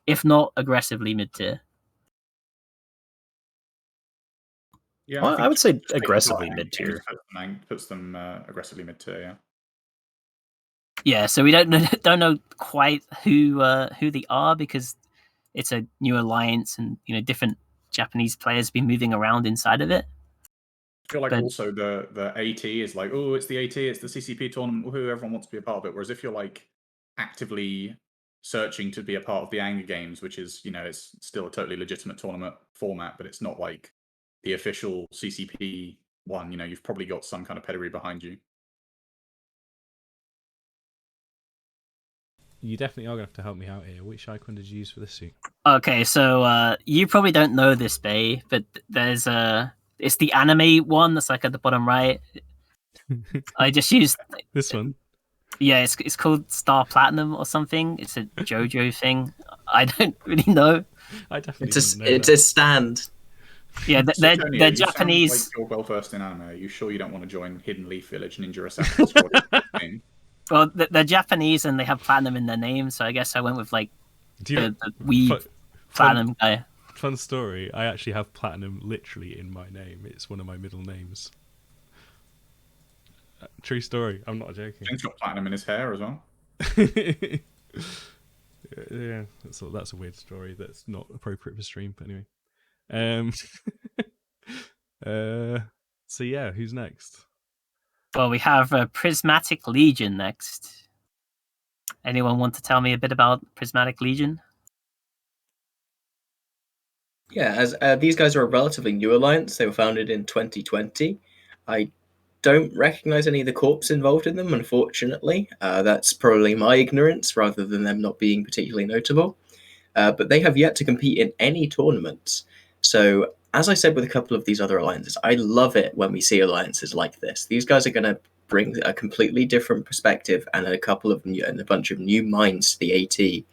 if not aggressively mid tier. Yeah, Well, I think would say just taking aggressively Blight mid-tier. puts them aggressively mid-tier. Yeah. Yeah, so we don't know quite who they are because it's a new alliance and different Japanese players be moving around inside of it. I feel like But- also the AT is like, oh, it's the AT, it's the CCP tournament, who everyone wants to be a part of it. Whereas if you're like actively searching to be a part of the Anger Games, which is it's still a totally legitimate tournament format, but it's not like the official CCP one. You've probably got some kind of pedigree behind you. You definitely are going to have to help me out here. Which icon did you use for this suit? Okay, so you probably don't know this, Bay, but there's it's the anime one that's like at the bottom right. I just used This one. Yeah, it's called Star Platinum or something. It's a JoJo thing. I don't really know. I definitely It's didn't know it's that. a stand. Yeah, they're Suitonia, they're you sound Japanese. like you're well versed in anime. Are you sure you don't want to join Hidden Leaf Village Ninja Assassin Squad? Well, they're Japanese and they have platinum in their name, so I guess I went with like Do you the weeb platinum guy. Fun story. I actually have platinum literally in my name. It's one of my middle names. True story. I'm not joking. James got platinum in his hair as well. Yeah, that's a weird story. That's not appropriate for stream. But anyway, so yeah, who's next? Well, we have Prismatic Legion next. Anyone want to tell me a bit about Prismatic Legion? Yeah, as these guys are a relatively new alliance. They were founded in 2020. I don't recognize any of the corps involved in them, unfortunately. That's probably my ignorance rather than them not being particularly notable. But they have yet to compete in any tournaments. So, as I said with a couple of these other alliances, I love it when we see alliances like this. These guys are going to bring a completely different perspective and a bunch of new minds to the AT.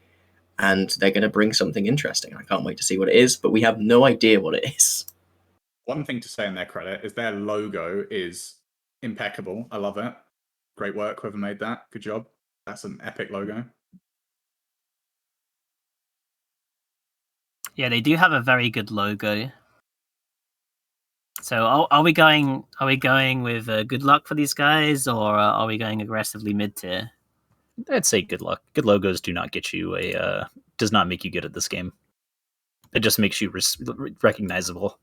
And they're going to bring something interesting. I can't wait to see what it is, but we have no idea what it is. One thing to say in their credit is their logo is impeccable. I love it. Great work, whoever made that. Good job. That's an epic logo. Yeah, they do have a very good logo. So are we going with good luck for these guys, or are we going aggressively mid tier? I'd say good luck. Good logos do not get you does not make you good at this game. It just makes you recognizable.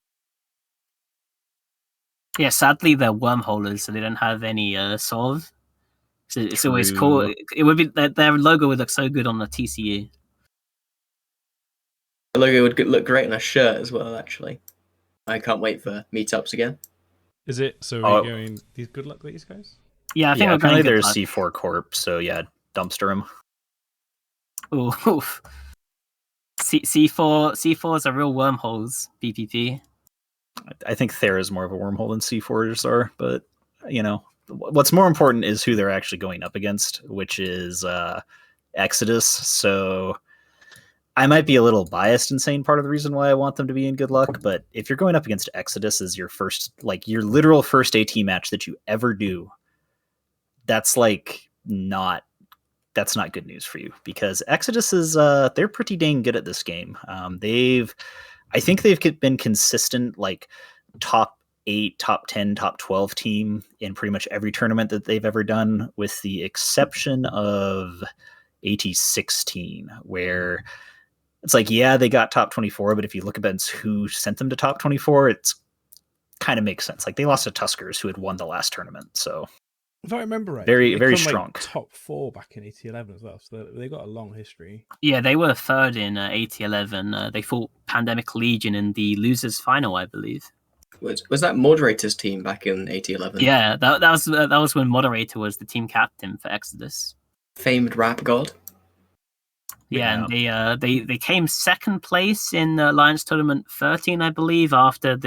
Yeah, sadly they're wormholers, so they don't have any solve. So it's always True. cool. It would be their logo would look so good on the TCU. The logo would look great on a shirt as well, actually. I can't wait for meetups again. Is it? So Oh. are you going these good luck with these guys? Yeah, I think Yeah, we're apparently going there's good C4 Corp, so yeah, dumpster him. luck. Oof. C4 is a real wormholes BPP. I think Thera is more of a wormhole than C4s are, but what's more important is who they're actually going up against, which is Exodus. So I might be a little biased in saying part of the reason why I want them to be in good luck, but if you're going up against Exodus as your first, like your literal first AT match that you ever do, that's not good news for you, because Exodus is they're pretty dang good at this game. I think they've been consistent, like top 8, top 10, top 12 team in pretty much every tournament that they've ever done, with the exception of AT16, where it's like, yeah, they got top 24, but if you look at who sent them to top 24, it's kind of makes sense. Like they lost to Tuskers, who had won the last tournament. So If I remember right, Very, they very come, strong. Like, top 4 back in AT11 as well, so they got a long history. Yeah, they were third in AT11. They fought Pandemic Legion in the losers final, I believe. Was that Moderator's team back in AT11? Yeah, that was when Moderator was the team captain for Exodus. Famed rap god. Yeah, and they came second place in Alliance Tournament 13, I believe, after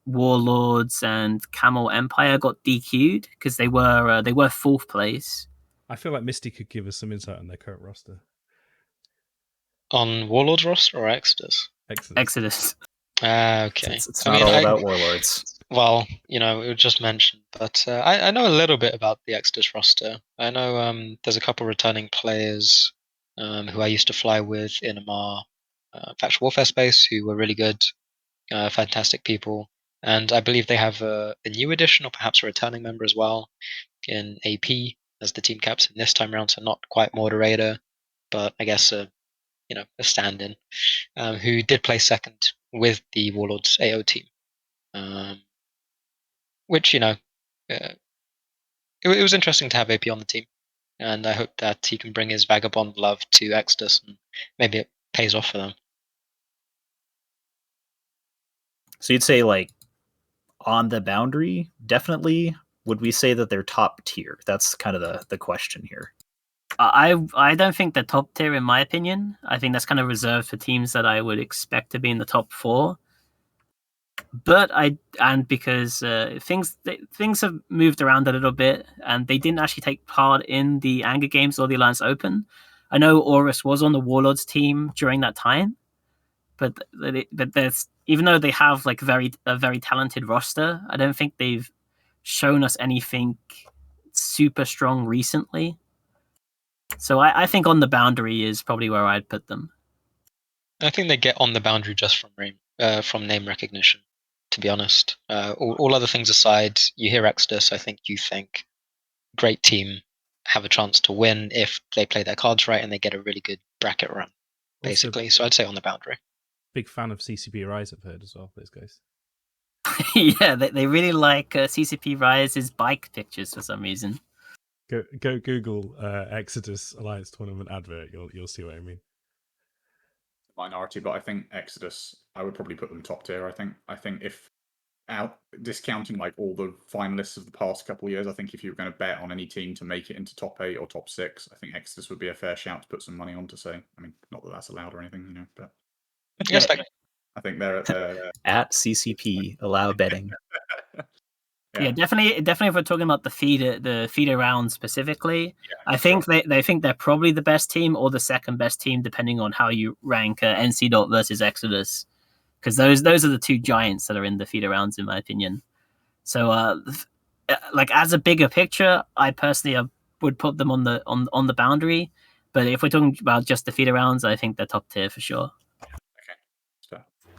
Warlords and Camel Empire got DQ'd because they were fourth place. I feel like Mysti could give us some insight on their current roster. On Warlords roster or Exodus? Exodus. Okay. It's not all about Warlords. Well, it was just mentioned, but I know a little bit about the Exodus roster. I know there's a couple returning players who I used to fly with in Amar Faction Warfare space who were really good, fantastic people. And I believe they have a new addition or perhaps a returning member as well in AP as the team captain this time around, so not quite moderator, but I guess a stand-in, who did play second with the Warlords AO team. Which, it was interesting to have AP on the team. And I hope that he can bring his vagabond love to Exodus and maybe it pays off for them. So you'd say, like, on the boundary, definitely. Would we say that they're top tier? That's kind of the question here. I don't think they're top tier in my opinion. I think that's kind of reserved for teams that I would expect to be in the top 4. But because things have moved around a little bit, and they didn't actually take part in the Anger Games or the Alliance Open. I know Aurus was on the Warlords team during that time, but there's, even though they have like a very talented roster, I don't think they've shown us anything super strong recently. So I think on the boundary is probably where I'd put them. I think they get on the boundary just from name recognition, to be honest. All other things aside, you hear Exodus, I think you think great team, have a chance to win if they play their cards right and they get a really good bracket run, basically. Also, so I'd say on the boundary. Big fan of CCP Rise, I've heard as well, those guys. Yeah, they really like CCP Rise's bike pictures for some reason. Go Google Exodus Alliance Tournament advert. You'll see what I mean. Minority, but I think Exodus, I would probably put them top tier. I think if out discounting like all the finalists of the past couple of years, I think if you were going to bet on any team to make it into top 8 or top 6, I think Exodus would be a fair shout to put some money on to say. I mean, not that that's allowed or anything, but yes, I think they're at CCP allow betting. Yeah, definitely. If we're talking about the feeder round specifically, I think they think they're probably the best team or the second best team, depending on how you rank NC Dot versus Exodus, because those are the two giants that are in the feeder rounds, in my opinion. So, like as a bigger picture, I personally would put them on the boundary. But if we're talking about just the feeder rounds, I think they're top tier for sure.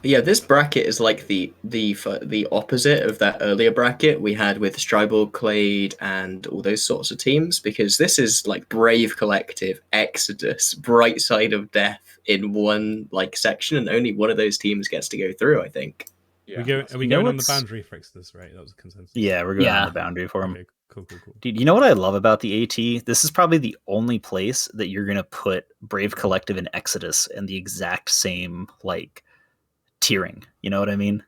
Yeah, this bracket is like the opposite of that earlier bracket we had with Stribal, Clade, and all those sorts of teams, because this is like Brave Collective, Exodus, Bright Side of Death in one like section, and only one of those teams gets to go through, I think. Yeah. Are we going on the boundary for Exodus, right? That was a consensus. Yeah, we're going on the boundary for them. Okay, cool. Dude, you know what I love about the AT? This is probably the only place that you're going to put Brave Collective and Exodus in the exact same like tiering, you know what I mean?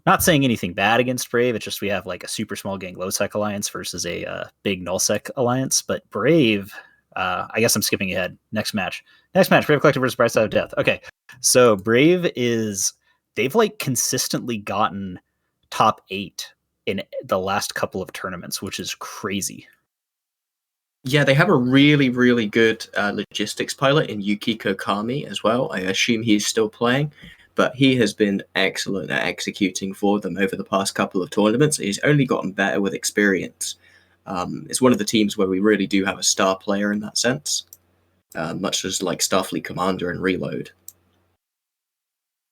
Not saying anything bad against Brave, it's just we have like a super small gang low sec alliance versus a big null sec alliance. But Brave, I guess I'm skipping ahead. Next match, Brave Collective versus Bright Side of Death. Okay, so Brave they've like consistently gotten top 8 in the last couple of tournaments, which is crazy. Yeah, they have a really, really good logistics pilot in Yukiko Kami as well. I assume he's still playing, but he has been excellent at executing for them over the past couple of tournaments. He's only gotten better with experience. It's one of the teams where we really do have a star player in that sense, much as like Starfleet Commander and Reload.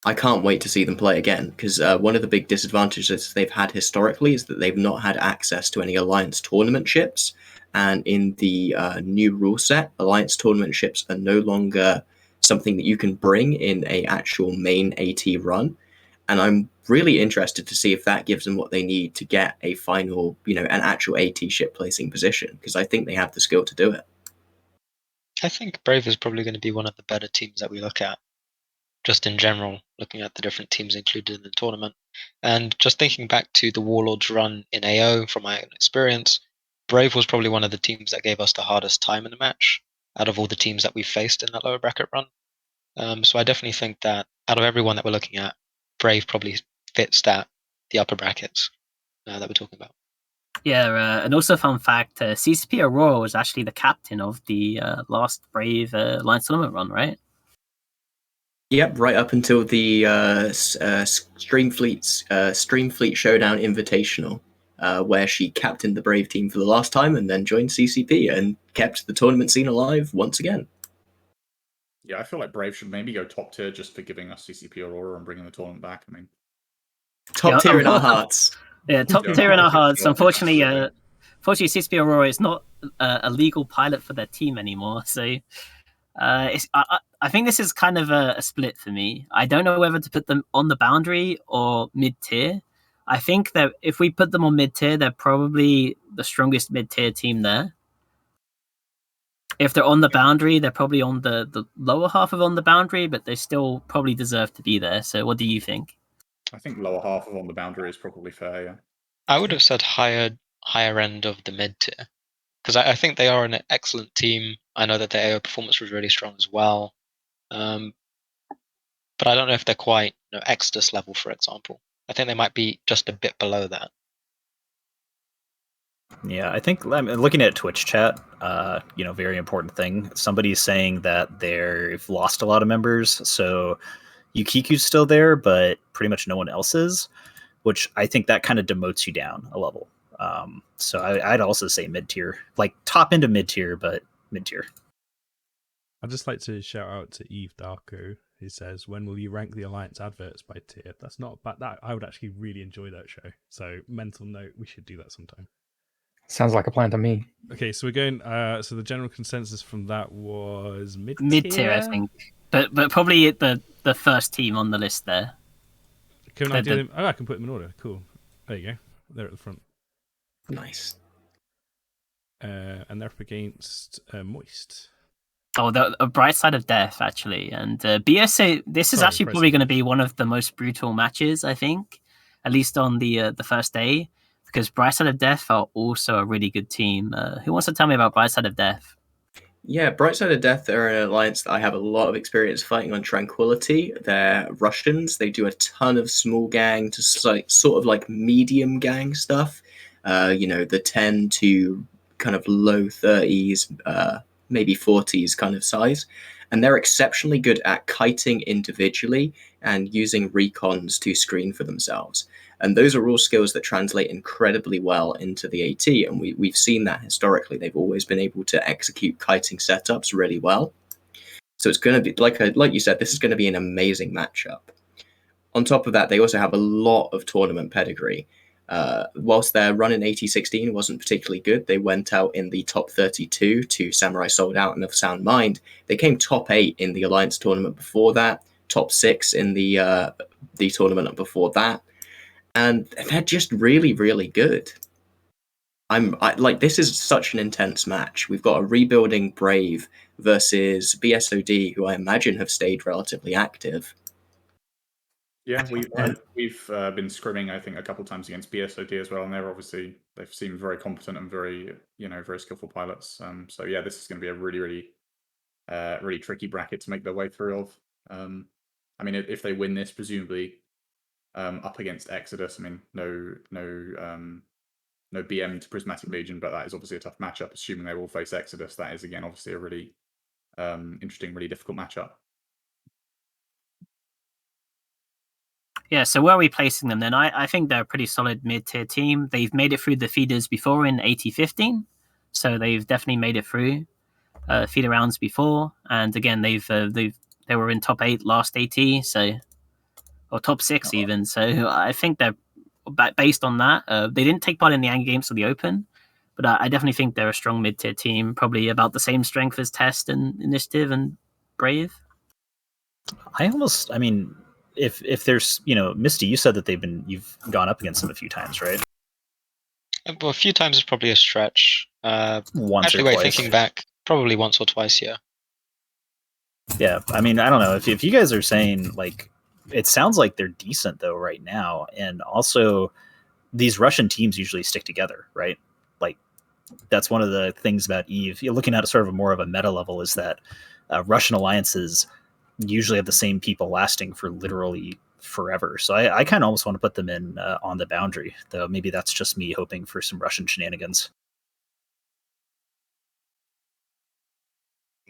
I can't wait to see them play again, because one of the big disadvantages they've had historically is that they've not had access to any Alliance tournament ships. And in the new rule set, Alliance tournament ships are no longer something that you can bring in a actual main AT run. And I'm really interested to see if that gives them what they need to get a final, an actual AT ship placing position, because I think they have the skill to do it. I think Brave is probably going to be one of the better teams that we look at, just in general, looking at the different teams included in the tournament. And just thinking back to the Warlords run in AO from my own experience, Brave was probably one of the teams that gave us the hardest time in the match out of all the teams that we faced in that lower bracket run. So I definitely think that out of everyone that we're looking at, Brave probably fits the upper brackets that we're talking about. Yeah, and also fun fact, CCP Aurora was actually the captain of the last Brave Alliance Tournament run, right? Yep, right up until the Streamfleet Showdown Invitational, where she captained the Brave team for the last time and then joined CCP and kept the tournament scene alive once again. Yeah, I feel like Brave should maybe go top tier just for giving us CCP Aurora and bringing the tournament back. I mean, top tier in our hearts. Yeah, top tier in our hearts. Unfortunately, CCP Aurora is not a legal pilot for their team anymore, so I think this is kind of a split for me. I don't know whether to put them on the boundary or mid-tier. I think that if we put them on mid-tier, they're probably the strongest mid-tier team there. If they're on the boundary, they're probably on the lower half of on the boundary, but they still probably deserve to be there. So what do you think? I think lower half of on the boundary is probably fair, yeah. I would have said higher end of the mid-tier, because I think they are an excellent team. I know that their AO performance was really strong as well. But I don't know if they're quite Exodus level, for example. I think they might be just a bit below that. Yeah, I think looking at Twitch chat, very important thing. Somebody's saying that they've lost a lot of members, so Yukiku's still there, but pretty much no one else is, which I think that kind of demotes you down a level. So I'd also say mid-tier, like top end of mid-tier, but mid-tier. I'd just like to shout out to Eve Darko, who says, "When will you rank the Alliance adverts by tier?" That's not bad. That I would actually really enjoy that show. So mental note, we should do that sometime. Sounds like a plan to me. Okay, so we're going. So the general consensus from that was mid-tier. Mid-tier, I think, but probably the first team on the list there. Can I do them? Oh, I can put them in order. Cool. There you go. They're at the front. Nice. And they're up against Moist. Oh, a Bright Side of Death, actually. And BSA, this is actually probably going to be one of the most brutal matches, I think, at least on the first day, because Bright Side of Death are also a really good team. Who wants to tell me about Bright Side of Death? Yeah, Bright Side of Death are an alliance that I have a lot of experience fighting on Tranquility. They're Russians. They do a ton of small gang to sort of like medium gang stuff. The 10 to kind of low 30s, maybe 40s kind of size. And they're exceptionally good at kiting individually and using recons to screen for themselves. And those are all skills that translate incredibly well into the AT. And we've seen that historically. They've always been able to execute kiting setups really well. So it's going to be, like you said, this is going to be an amazing matchup. On top of that, they also have a lot of tournament pedigree. Whilst their run in AT16 wasn't particularly good, they went out in the top 32 to Samurai Sold Out and Of Sound Mind. They came top 8 in the Alliance tournament before that, top 6 in the tournament before that. And they're just really, really good. This is such an intense match. We've got a rebuilding Brave versus BSOD, who I imagine have stayed relatively active. Yeah, we've been scrimming, I think, a couple of times against BSOD as well, and they've seemed very competent and very skillful pilots. So yeah, this is going to be a really, really, really tricky bracket to make their way through of. I mean, if they win this, presumably up against Exodus. I mean, no BM to Prismatic Legion, but that is obviously a tough matchup. Assuming they will face Exodus, that is again obviously a really interesting, really difficult matchup. Yeah, so where are we placing them then? I think they're a pretty solid mid-tier team. They've made it through the feeders before in AT15, so they've definitely made it through feeder rounds before. And again, they were in top 8 last AT, or top 6 even. So I think they're based on that. They didn't take part in the Anger Games or the Open, but I definitely think they're a strong mid-tier team, probably about the same strength as Test and Initiative and Brave. if there's, Mysti, you said that you've gone up against them a few times, right? Well, a few times is probably a stretch. Once Actually, or wait, twice. thinking back, probably once or twice, yeah. Yeah, I mean, I don't know if you guys are saying like, it sounds like they're decent though right now, and also these Russian teams usually stick together, right? Like that's one of the things about Eve. You're looking at it sort of more of a meta level, is that Russian alliances usually have the same people lasting for literally forever. So I kind of almost want to put them in on the boundary, though maybe that's just me hoping for some Russian shenanigans.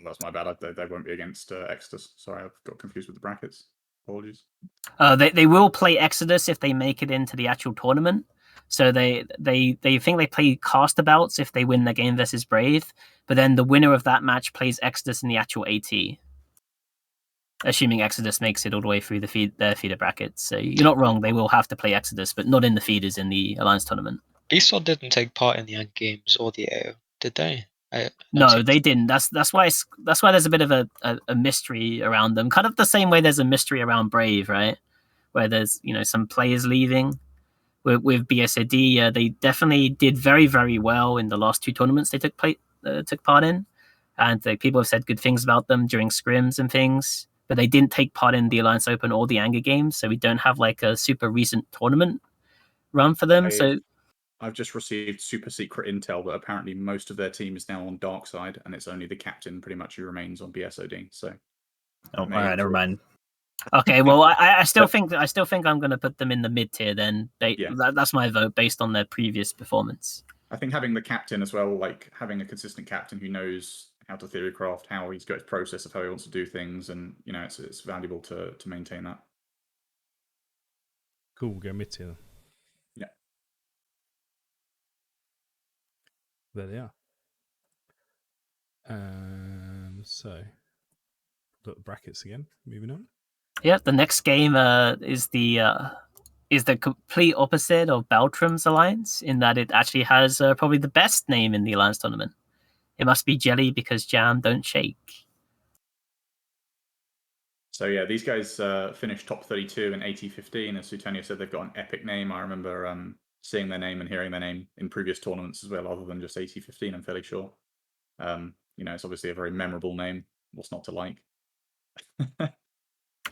That's my bad. They won't be against Exodus. Sorry, I've got confused with the brackets. Apologies. They will play Exodus if they make it into the actual tournament. So they think they play caster bouts if they win their game versus Brave, but then the winner of that match plays Exodus in the actual AT. Assuming Exodus makes it all the way through their feeder brackets. So you're not wrong, they will have to play Exodus, but not in the feeders in the Alliance tournament. BSOD didn't take part in the end games or the AO, did they? No, they didn't. That's why there's a bit of a mystery around them. Kind of the same way there's a mystery around Brave, right? Where there's some players leaving. With BSOD, they definitely did very, very well in the last two tournaments they took part in, and people have said good things about them during scrims and things. But they didn't take part in the Alliance Open or the Anger Games, so we don't have like a super recent tournament run for them. I've just received super secret intel that apparently most of their team is now on Dark Side, and it's only the captain pretty much who remains on BSOD. So, all right, never mind. Okay, well, I still think I'm going to put them in the mid tier. Then that's my vote based on their previous performance. I think having the captain as well, like having a consistent captain who knows how to theorycraft, how he's got his process of how he wants to do things, and it's valuable to maintain that. Cool, we'll go mid tier. Yeah. There they are. So look, brackets again. Moving on. Yeah, the next game is the complete opposite of Beltram's Alliance in that it actually has probably the best name in the Alliance tournament. It must be Jelly because jam don't shake. So yeah, these guys finished top 32 in AT15. As Suitonia said, they've got an epic name. I remember seeing their name and hearing their name in previous tournaments as well, other than just AT15, I'm fairly sure. It's obviously a very memorable name. What's not to like?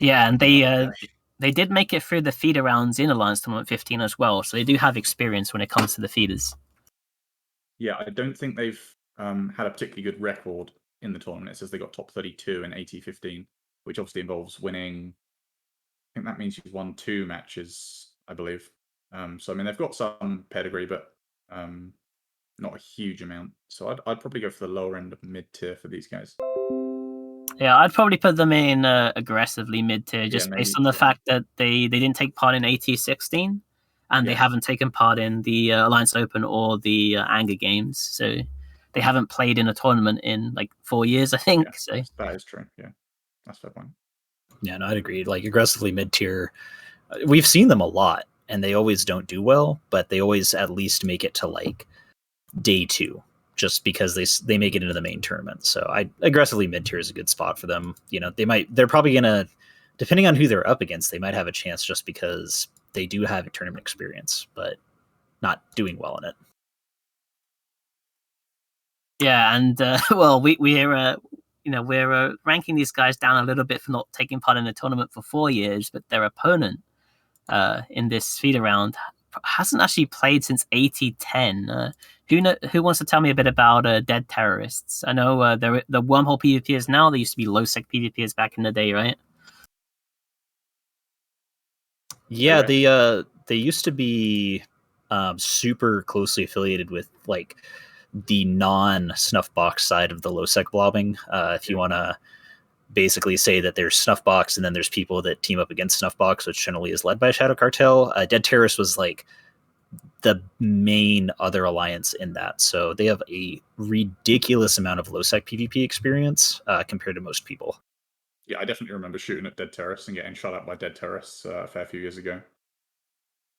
Yeah, and they did make it through the feeder rounds in Alliance Tournament 15 as well, so they do have experience when it comes to the feeders. Yeah, I don't think they've had a particularly good record in the tournament. It says they got top 32 in AT15, which obviously involves winning. I think that means you've won 2 matches, I believe. So I mean, they've got some pedigree, but not a huge amount. So I'd probably go for the lower end of mid tier for these guys. Yeah, I'd probably put them in aggressively mid tier, just based on the fact that they didn't take part in AT16, and they haven't taken part in the Alliance Open or the Anger Games. So they haven't played in a tournament in like 4 years, I think. Yeah, so that is true. Yeah, that's a fair point. Yeah, no, I'd agree. Like aggressively mid tier, we've seen them a lot, and they always don't do well, but they always at least make it to like day 2. Just because they make it into the main tournament. So aggressively mid tier is a good spot for them. They're probably gonna, depending on who they're up against, they might have a chance just because they do have a tournament experience, but not doing well in it. Yeah, and well, we're ranking these guys down a little bit for not taking part in a tournament for 4 years, but their opponent in this feeder round hasn't actually played since AT10. Who wants to tell me a bit about Dead Terrorists? I know they're the wormhole PvPers now. They used to be low sec PvPers back in the day, right? Yeah, they used to be super closely affiliated with like the non-Snuffbox side of the low sec blobbing. If you want to basically say that there's Snuffbox and then there's people that team up against Snuffbox, which generally is led by Shadow Cartel. Dead Terrorist was like the main other alliance in that. So they have a ridiculous amount of low sec PvP experience compared to most people. Yeah, I definitely remember shooting at Dead Terrorists and getting shot at by Dead Terrorists a fair few years ago.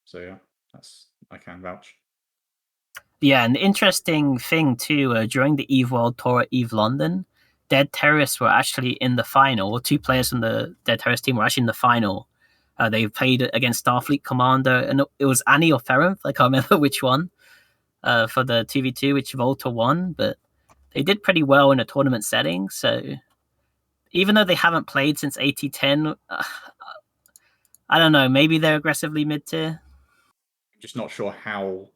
So yeah, I can vouch. Yeah, an interesting thing too, during the Eve World Tour at Eve London, Dead Terrorists were actually in the final, or 2 players from the Dead Terrorist team were actually in the final They played against Starfleet Commander, and it was Annie or Ferenth. I can't remember which one for the 2v2, which Volta won, but they did pretty well in a tournament setting. So even though they haven't played since AT10, I don't know, maybe they're aggressively mid-tier. I'm just not sure how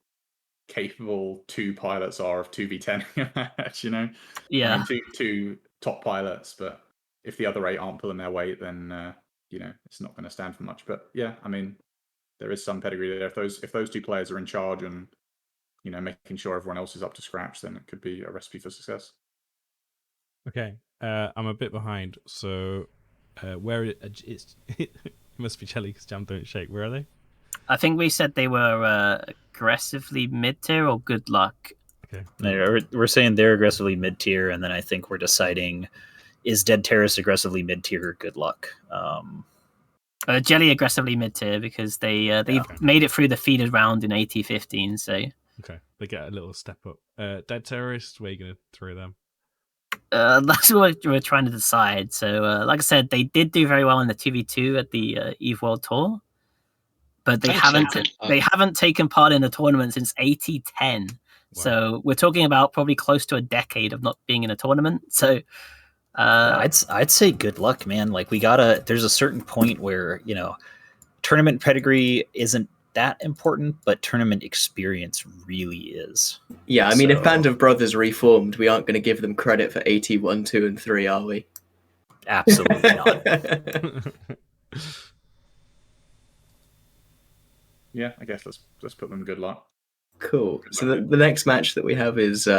capable 2 pilots are of 2v10 match, you know? Yeah. I mean, two top pilots, but if the other 8 aren't pulling their weight, then, you know, it's not going to stand for much. But yeah, I mean, there is some pedigree there. If those 2 players are in charge and, you know, making sure everyone else is up to scratch, then it could be a recipe for success. Okay, I'm a bit behind. So where it must be jelly because jam don't shake. Where are they? I think we said they were aggressively mid-tier or good luck. Okay. No, we're saying they're aggressively mid-tier, and then I think we're deciding, is Dead Terrorist aggressively mid-tier or good luck? Jelly aggressively mid-tier because they made it through the feeder round in AT15, so... Okay, they get a little step up. Dead Terrorist, where are you going to throw them? That's what we're trying to decide. So, like I said, they did do very well in the 2v2 at the EVE World Tour, but they haven't taken part in a tournament since AT10. Wow. So we're talking about probably close to a decade of not being in a tournament. So I'd say good luck, man. Like there's a certain point where, you know, tournament pedigree isn't that important, but tournament experience really is. Yeah, I mean, if Band of Brothers reformed, we aren't going to give them credit for AT1, 2, and 3, are we? Absolutely not. Yeah, I guess let's put them good luck. Cool. So the next match that we have is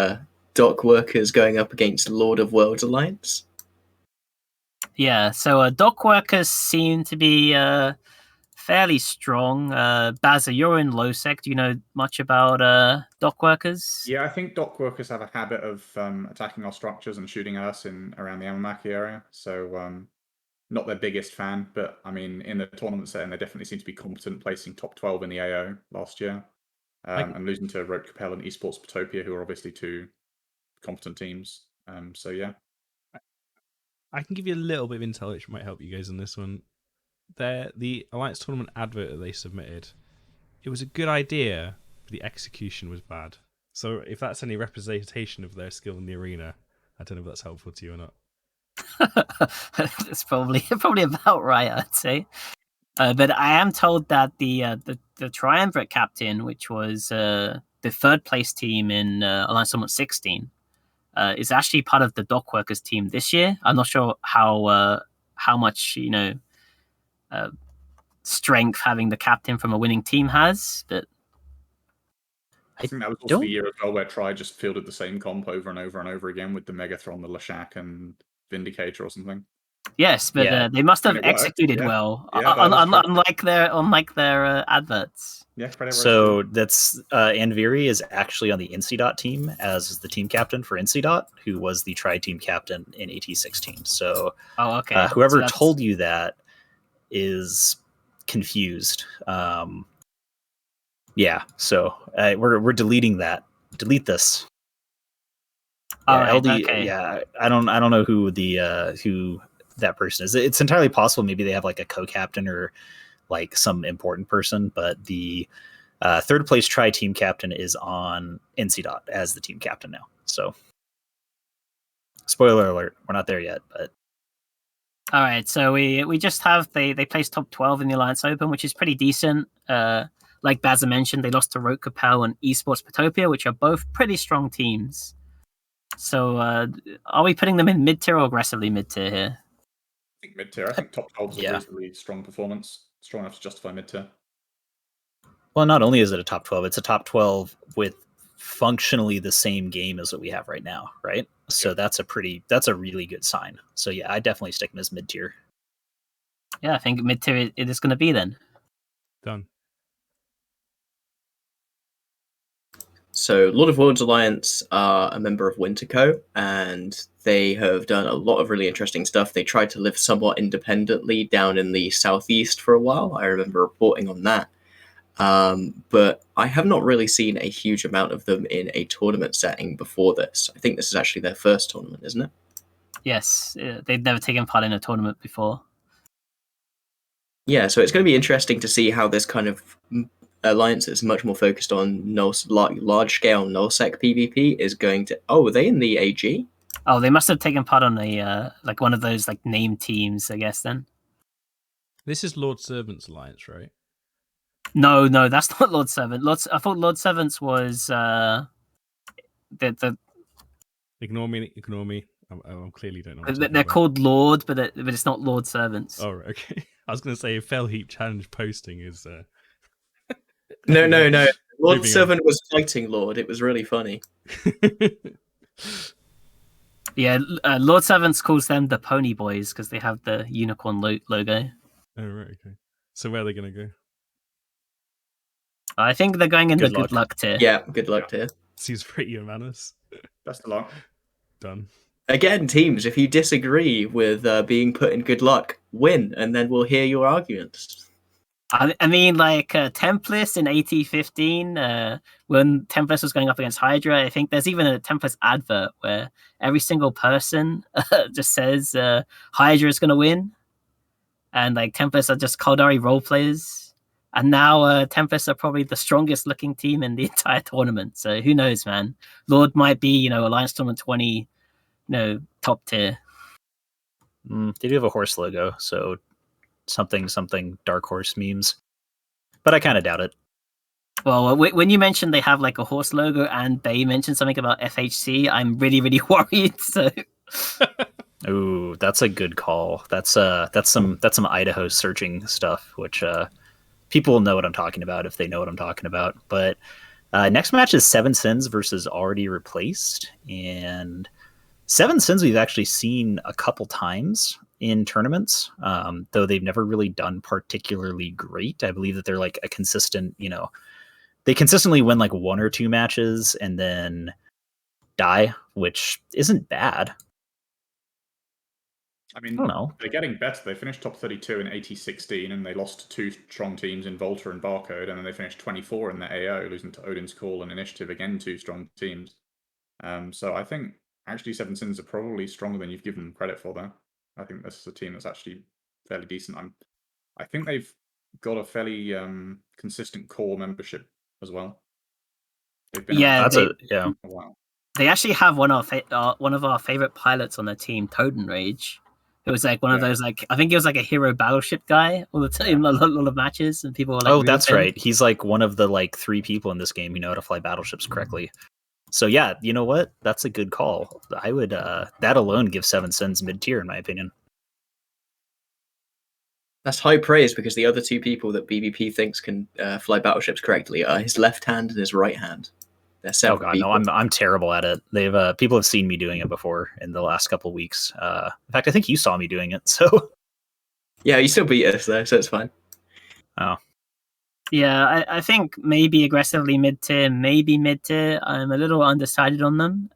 Dock Workers going up against Lord of Worlds Alliance. Yeah, so Dock Workers seem to be fairly strong. Bazza, you're in low sec. Do you know much about Dock Workers? Yeah, I think Dock Workers have a habit of attacking our structures and shooting at us around the Amamaki area. So not their biggest fan, but I mean, in the tournament setting, they definitely seem to be competent, placing top 12 in the AO last year. And losing to Rope Capel and Esports Potopia, who are obviously 2 competent teams. So yeah. I can give you a little bit of intel which might help you guys on this one. The Alliance Tournament advert that they submitted, it was a good idea, but the execution was bad. So if that's any representation of their skill in the arena, I don't know if that's helpful to you or not. That's probably about right, I'd say. But I am told that the Triumvirate captain, which was the 3rd place team in Alliance Tournament 16, is actually part of the Dock Workers team this year. I'm not sure how much, you know, strength having the captain from a winning team has, but I think that was also the year as well where Tri just fielded the same comp over and over and over again with the Megathron, the Lashak, and Vindicator or something. Yes, but they must have executed well, unlike their adverts. Yeah, so that's Anviri is actually on the NCDOT team as the team captain for NCDOT, who was the tri-team captain in AT16. So whoever told you that is confused. Yeah, so we're deleting that. Delete this. Right, LD. Okay. Yeah, I don't know who who that person is. It's entirely possible. Maybe they have like a co-captain or like some important person, but the 3rd place tri-team captain is on NCDOT as the team captain now. So, spoiler alert, we're not there yet, but. All right, so we just have they placed top 12 in the Alliance Open, which is pretty decent. Like Bazza mentioned, they lost to Rote Capel and Esports Potopia, which are both pretty strong teams. So are we putting them in mid-tier or aggressively mid-tier here? I think mid-tier. I think top 12 is a reasonably strong performance. Strong enough to justify mid-tier. Well, not only is it a top 12, it's a top 12 with functionally the same game as what we have right now, right? So that's a really good sign. So yeah, I definitely stick them as mid-tier. Yeah, I think mid-tier it is going to be then. Done. So Lord of Worlds Alliance are a member of Winterco, and they have done a lot of really interesting stuff. They tried to live somewhat independently down in the southeast for a while. I remember reporting on that. But I have not really seen a huge amount of them in a tournament setting before this. I think this is actually their first tournament, isn't it? Yes, they've never taken part in a tournament before. Yeah, so it's going to be interesting to see how this kind of alliance that's much more focused on large-scale nullsec PvP is going to... Oh, were they in the AG? Oh, they must have taken part on a like one of those like named teams, I guess. Then This is Lord Servant's alliance, right? no, that's not Lord Servant. I thought Lord Servant's was the Ignore me. I clearly don't know. What I'm talking they're about. called Lord, but it's not Lord Servants. Oh, right, okay. I was going to say Fell Heap Challenge posting is. No. Lord Moving Servant was fighting Lord. It was really funny. Yeah, Lord Servants calls them the Pony Boys because they have the unicorn logo. Oh, right, okay. So where are they going to go? I think they're going in Good the good luck tier. Yeah, good luck to you. Seems pretty unanimous. Best of luck. Done. Again, teams, if you disagree with being put in good luck, win, and then we'll hear your arguments. I mean, like Tempest in AT15, when Tempest was going up against Hydra, I think there's even a Tempest advert where every single person just says Hydra is going to win, and like Tempest are just Kaldari role players, and now Tempest are probably the strongest looking team in the entire tournament. So who knows, man? Lord might be, Alliance Tournament 20, top tier. They do have a horse logo, so something dark horse memes, but I kind of doubt it. Well, when you mentioned they have like a horse logo and they mentioned something about FHC, I'm really, really worried. So, Ooh, that's a good call. That's some Idaho searching stuff, which people will know what I'm talking about if they know what I'm talking about. But next match is Seven Sins versus Already Replaced, and Seven Sins we've actually seen a couple times in tournaments, though they've never really done particularly great. I believe that they're like a consistent, they consistently win like one or two matches and then die, which isn't bad. I mean, I don't know. They're getting better. They finished top 32 in AT16, and they lost to two strong teams in Volta and Barcode, and then they finished 24 in the AO, losing to Odin's Call and Initiative, again, two strong teams. So I think actually Seven Sins are probably stronger than you've given them credit for there. I think this is a team that's actually fairly decent. I think they've got a fairly consistent core membership as well. They've been around for a while. They actually have one of our favorite pilots on their team, Toden Rage. It was like one of those, like, I think he was like a hero battleship guy all the time, a lot of matches, and people were like, oh, that's right. He's like one of the like three people in this game who know how to fly battleships correctly. So yeah, you know what? That's a good call. I would that alone gives Seven Sins mid tier in my opinion. That's high praise because the other two people that BBP thinks can fly battleships correctly are his left hand and his right hand. They're separate. Oh god, no, I'm terrible at it. They've people have seen me doing it before in the last couple of weeks. In fact, I think you saw me doing it. So yeah, you still beat us though, so it's fine. Oh. Yeah, I think maybe aggressively mid-tier, maybe mid-tier. I'm a little undecided on them.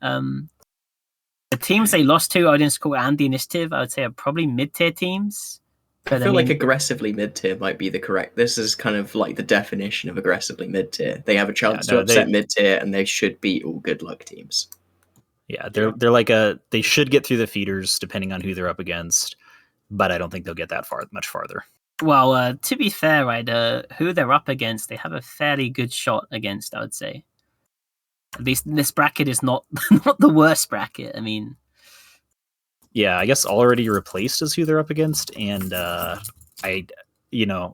The teams they lost to, Odin's Call and the Initiative, I would say are probably mid-tier teams. I feel like aggressively mid-tier might be the correct... This is kind of like the definition of aggressively mid-tier. They have a chance to upset mid-tier, and they should beat all good luck teams. Yeah, they're like they should get through the feeders depending on who they're up against, but I don't think they'll get that much farther. Well, to be fair, right, who they're up against, they have a fairly good shot against, I would say. At least this bracket is not not the worst bracket. I mean, yeah, I guess Already Replaced is who they're up against, and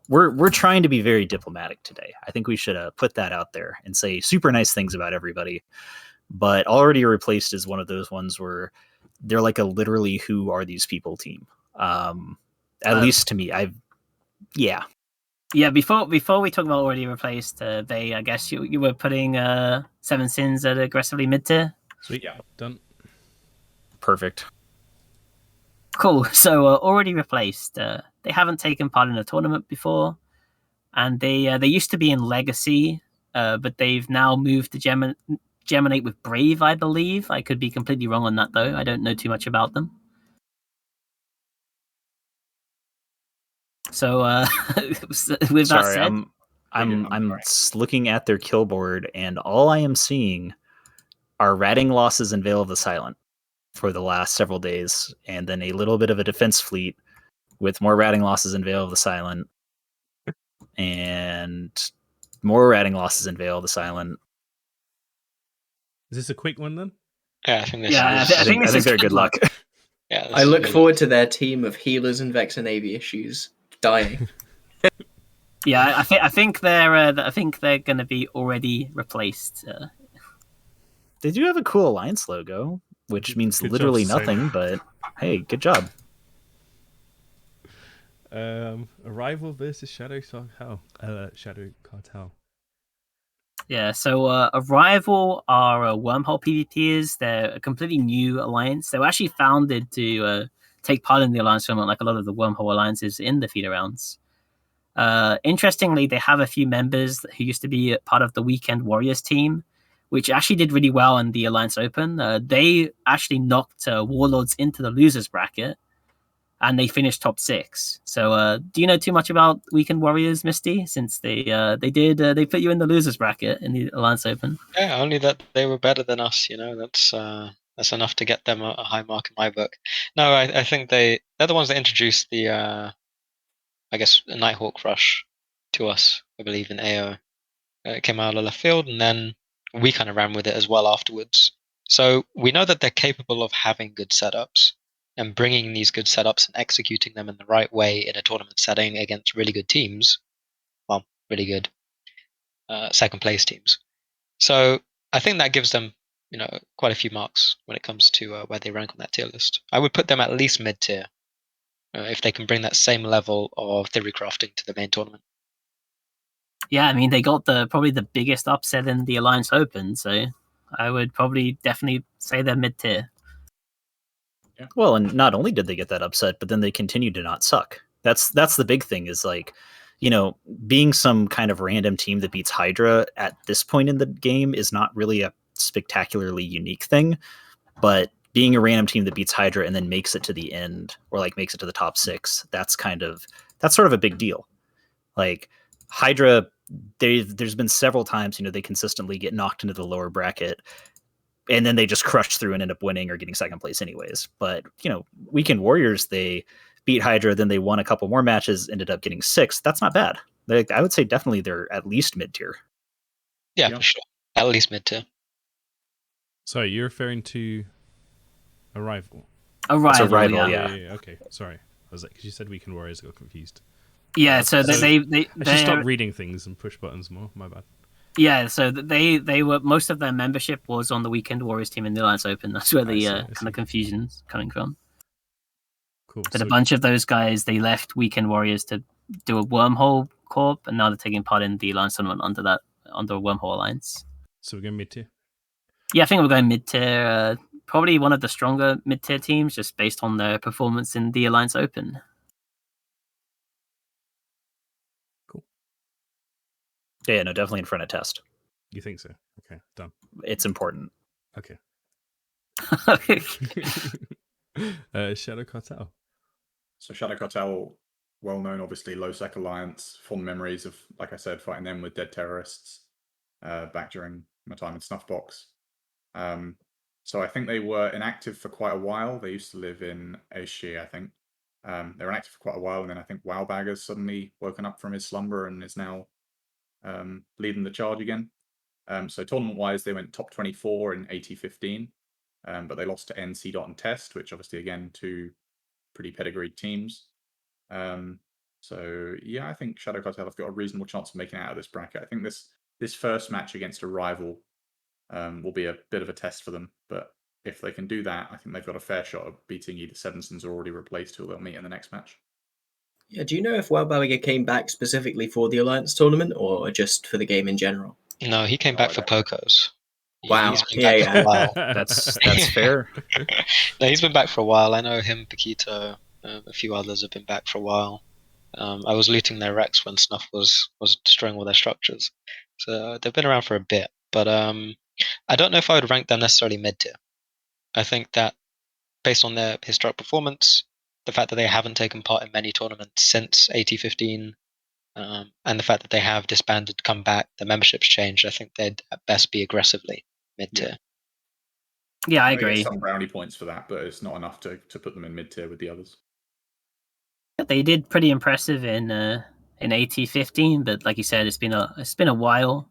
we're trying to be very diplomatic today. I think we should put that out there and say super nice things about everybody. But Already Replaced is one of those ones where they're like a literally who are these people team. At least to me, yeah. Before we talk about Already Replaced, I guess you were putting Seven Sins at aggressively mid tier. Sweet, yeah, done. Perfect. Cool. So Already Replaced. They haven't taken part in a tournament before, and they used to be in Legacy, but they've now moved to Geminate with Brave, I believe. I could be completely wrong on that though. I don't know too much about them. So with that said, I'm looking at their kill board, and all I am seeing are ratting losses in Veil of the Silent for the last several days, and then a little bit of a defense fleet with more ratting losses in Veil of the Silent, and more ratting losses in Veil the Silent. Is this a quick one then? Yeah, I think this Yeah, is. I think this is they're good luck. Yeah, this I is look good forward luck. to their team of healers and Vexen Navy issues dying. Yeah, I think they're going to be already replaced. They do have a cool Alliance logo, which means Good job, literally Simon. nothing, but hey, good job. Arrival versus Shadow Cartel. Yeah, so Arrival are wormhole PvPers. They're a completely new alliance. They were actually founded to take part in the alliance tournament, like a lot of the wormhole alliances in the feeder rounds. Interestingly, they have a few members who used to be part of the Weekend Warriors team, which actually did really well in the Alliance Open. They actually knocked Warlords into the losers bracket, and they finished top 6. So, do you know too much about Weekend Warriors, Mysti? Since they put you in the losers bracket in the Alliance Open. Yeah, only that they were better than us. That's enough to get them a high mark in my book. No, I think they're the ones that introduced the I guess a Nighthawk Rush to us. I believe in AO. It came out of left field, and then we kind of ran with it as well afterwards. So we know that they're capable of having good setups and bringing these good setups and executing them in the right way in a tournament setting against really good teams. Well, really good second place teams. So I think that gives them, quite a few marks when it comes to where they rank on that tier list. I would put them at least mid tier if they can bring that same level of theory crafting to the main tournament. Yeah, I mean, they got probably the biggest upset in the Alliance Open, so I would probably definitely say they're mid tier. Well, and not only did they get that upset, but then they continued to not suck. That's the big thing is like, being some kind of random team that beats Hydra at this point in the game is not really a spectacularly unique thing, but being a random team that beats Hydra and then makes it to the end or like makes it to the top 6, that's sort of a big deal. Like Hydra, there's been several times, they consistently get knocked into the lower bracket and then they just crushed through and end up winning or getting second place anyways. But, Weekend Warriors, they beat Hydra, then they won a couple more matches, ended up getting 6th. That's not bad. I would say definitely they're at least mid-tier. Yeah, for sure. At least mid-tier. Sorry, you're referring to Arrival? Arrival, Yeah. Okay, sorry. I was like, because you said Weekend Warriors, I got confused. Yeah, so they I should stop reading things and push buttons more. My bad. Yeah, so they were, most of their membership was on the Weekend Warriors team in the Alliance Open. That's where the kind of confusion's coming from. Cool. But a bunch of those guys, they left Weekend Warriors to do a Wormhole Corp, and now they're taking part in the Alliance tournament under a Wormhole Alliance. So we're going mid-tier? Yeah, I think we're going mid-tier. Probably one of the stronger mid-tier teams, just based on their performance in the Alliance Open. Cool. Yeah, no, definitely in front of test. You think so? Okay, done. It's important. Okay. Shadow Cartel. So Shadow Cartel, well known, obviously, low sec alliance. Fond memories of, like I said, fighting them with dead terrorists back during my time in Snuffbox. So I think they were inactive for quite a while. They used to live in Asia, I think. They were inactive for quite a while, and then I think Wowbag has suddenly woken up from his slumber and is now leading the charge again. So tournament-wise, they went top 24 in AT15, but they lost to NC Dot and Test, which obviously, again, two pretty pedigreed teams. So yeah, I think Shadow Cartel have got a reasonable chance of making it out of this bracket. I think this first match against a rival will be a bit of a test for them, but if they can do that, I think they've got a fair shot of beating either Sevensons or already replaced, who they'll meet in the next match. Yeah, do you know if Wildbalaga came back specifically for the Alliance tournament or just for the game in general? No, he came back for Pocos. Wow. He's been back for a while. That's fair. No, he's been back for a while. I know him, Paquito, a few others have been back for a while. I was looting their Rex when Snuff was destroying all their structures. So they've been around for a bit. But I don't know if I would rank them necessarily mid-tier. I think that based on their historic performance, the fact that they haven't taken part in many tournaments since AT15, and the fact that they have disbanded, come back, the membership's changed, I think they'd at best be aggressively mid-tier. Yeah, I They get agree. some brownie points for that, but it's not enough to put them in mid-tier with the others. They did pretty impressive in in AT15, but like you said, it's been a while,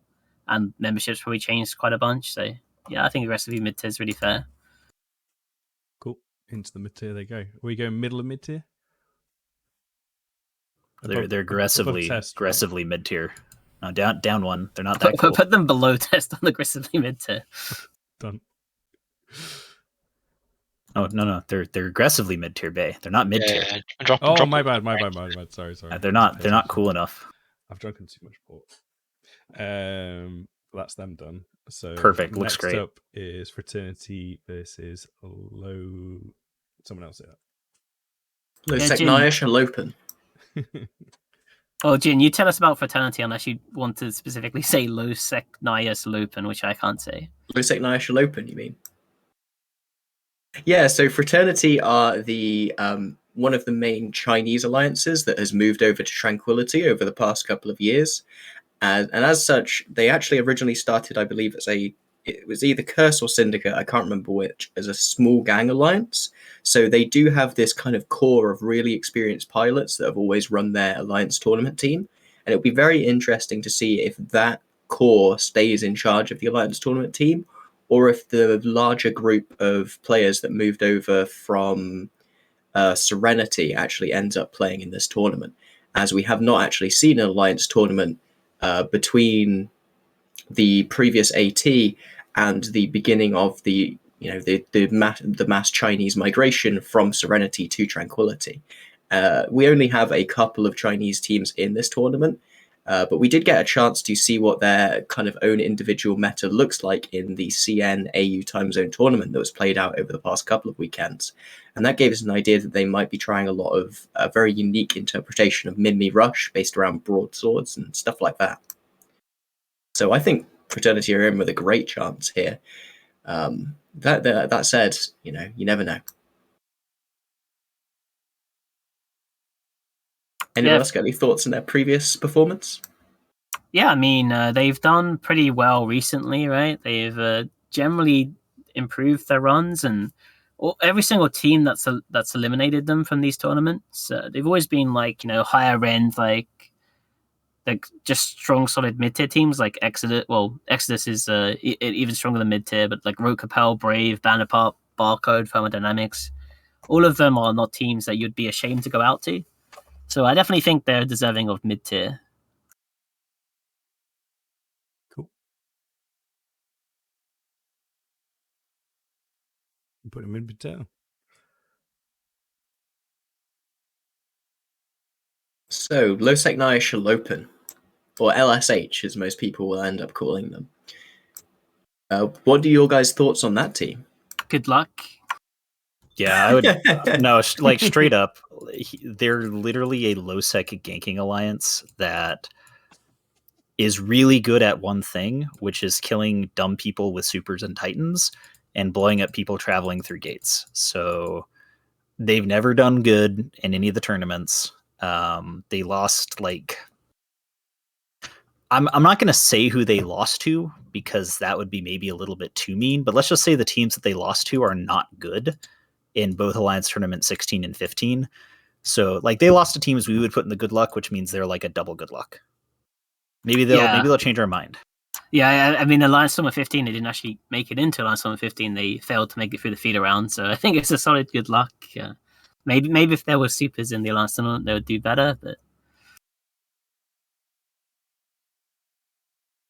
and membership's probably changed quite a bunch. So yeah, I think aggressively mid tier is really fair. Cool. Into the mid tier they go. Are we going middle of mid tier? They're aggressively test, right? mid tier. No, down one. They're not that cool. Put them below test on aggressively mid tier. Done. Oh no, they're aggressively mid tier Bay. They're not mid tier. Yeah. Drop My bad. Sorry. They're not cool enough. I've drunken too much port. That's them done. So Perfect. Looks next great. up is Fraternity versus Low. Someone else say that. Low Yeah, Sec Jin. Naish and Lopen. Oh, Jin, you tell us about Fraternity unless you want to specifically say Low Sec Naias Lupin, which I can't say. Low Sec Naish and Lopen, you mean? Yeah, so Fraternity are the one of the main Chinese alliances that has moved over to Tranquility over the past couple of years. And as such, they actually originally started, I believe, it was either Curse or Syndicate, I can't remember which, as a small gang alliance. So they do have this kind of core of really experienced pilots that have always run their alliance tournament team. And it'll be very interesting to see if that core stays in charge of the alliance tournament team, or if the larger group of players that moved over from Serenity actually ends up playing in this tournament, as we have not actually seen an alliance tournament between the previous AT and the beginning of the mass Chinese migration from Serenity to Tranquility. We only have a couple of Chinese teams in this tournament, but we did get a chance to see what their kind of own individual meta looks like in the CN AU time zone tournament that was played out over the past couple of weekends. And that gave us an idea that they might be trying a lot of very unique interpretation of Mimi Rush based around broadswords and stuff like that. So I think Fraternity are in with a great chance here. That said, you never know. Anyone else got any thoughts on their previous performance? Yeah, I mean, they've done pretty well recently, right? They've generally improved their runs, and every single team that's eliminated them from these tournaments, they've always been like higher end, like just strong, solid mid tier teams like Exodus. Well, Exodus is even stronger than mid tier, but like Rote Capel, Brave, Bannerpart, Barcode, Thermodynamics, all of them are not teams that you'd be ashamed to go out to. So I definitely think they're deserving of mid tier. Cool. Put him in mid tier. So Low Sec Naish and Lopen, or LSH as most people will end up calling them. What are your guys' thoughts on that team? Good luck. Yeah, I would no, like straight up, they're literally a low sec ganking alliance that is really good at one thing, which is killing dumb people with supers and titans and blowing up people traveling through gates. So they've never done good in any of the tournaments. They lost I'm not going to say who they lost to because that would be maybe a little bit too mean, but let's just say the teams that they lost to are not good in both Alliance Tournament 16 and 15. So they lost to teams we would put in the good luck, which means they're like a double good luck. Maybe they'll change our mind. Yeah, I mean, Alliance Summer 15, they didn't actually make it into Alliance Summer 15. They failed to make it through the feeder round. So I think it's a solid good luck. Maybe if there were supers in the Alliance Tournament, they would do better. But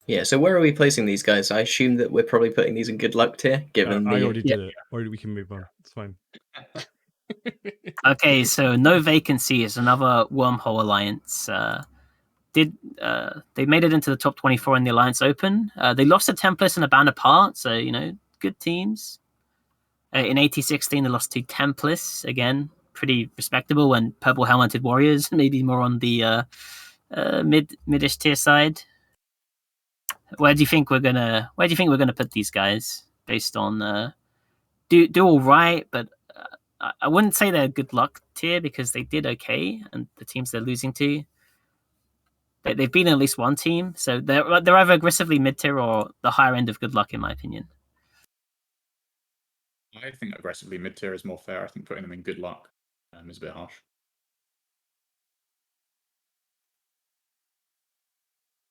yeah, so where are we placing these guys? I assume that we're probably putting these in good luck tier, given I already did it. Or we can move on. It's fine. Okay, so No Vacancy is another Wormhole Alliance. They made it into the top 24 in the Alliance Open. They lost to Templars and a Bannerpart, so good teams. In AT16, they lost to Templars, again, pretty respectable. And Purple Helmeted Warriors, maybe more on the mid-ish tier side. Where do you think we're gonna put these guys based on do all right, but I wouldn't say they're good luck tier because they did okay, and the teams they're losing to, they've beaten at least one team, so they're either aggressively mid tier or the higher end of good luck, in my opinion. I think aggressively mid tier is more fair. I think putting them in good luck is a bit harsh.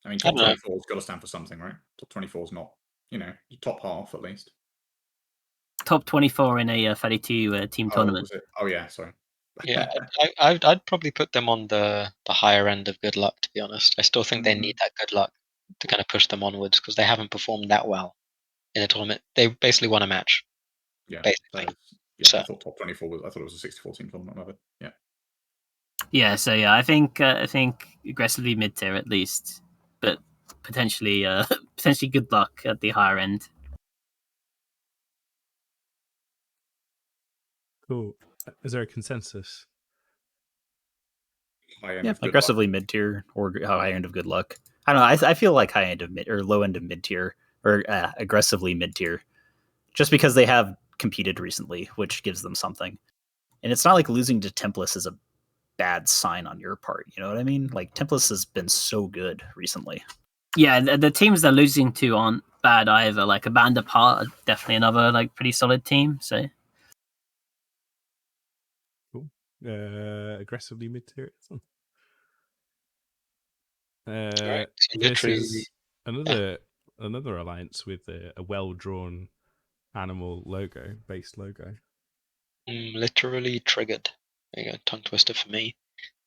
I mean, I top don't know. 24's got to stand for something, right? Top 24's not, top half at least. Top 24 in a 32 team tournament. Was it? Oh yeah, sorry. Yeah, I'd probably put them on the higher end of good luck, to be honest. I still think they need that good luck to kind of push them onwards because they haven't performed that well in a tournament. They basically won a match. Yeah, basically. I thought top 24 was. I thought it was a 64 team tournament. Rather. Yeah. Yeah, so yeah, I think aggressively mid tier at least, but potentially potentially good luck at the higher end. Cool. Is there a consensus? Yeah, aggressively mid tier or high end of good luck. I don't know. I feel like high end of mid or low end of mid tier or aggressively mid tier, just because they have competed recently, which gives them something. And it's not like losing to Templars is a bad sign on your part. You know what I mean? Like Templars has been so good recently. Yeah, the teams they're losing to aren't bad either. Like a Band Apart are definitely another like pretty solid team. So cool. Aggressively mid tier. Right, so Versus another alliance with a well drawn animal logo, based logo. Literally triggered. There you go, tongue twister for me.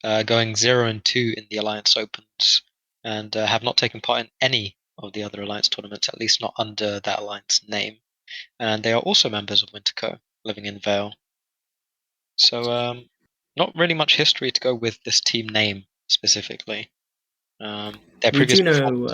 Going 0-2 in the Alliance Opens, and have not taken part in any of the other Alliance tournaments, at least not under that Alliance name. And they are also members of Winterco, living in Vale. So not really much history to go with this team name specifically. We do know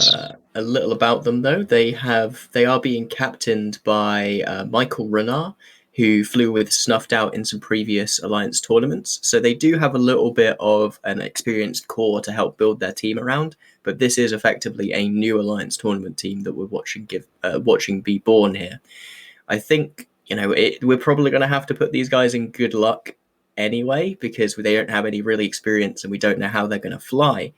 a little about them, though. They are being captained by Michael Renard, who flew with Snuffed Out in some previous Alliance tournaments. So they do have a little bit of an experienced core to help build their team around. But this is effectively a new Alliance tournament team that we're watching be born here. I think we're probably going to have to put these guys in good luck anyway, because they don't have any really experience and we don't know how they're going to fly.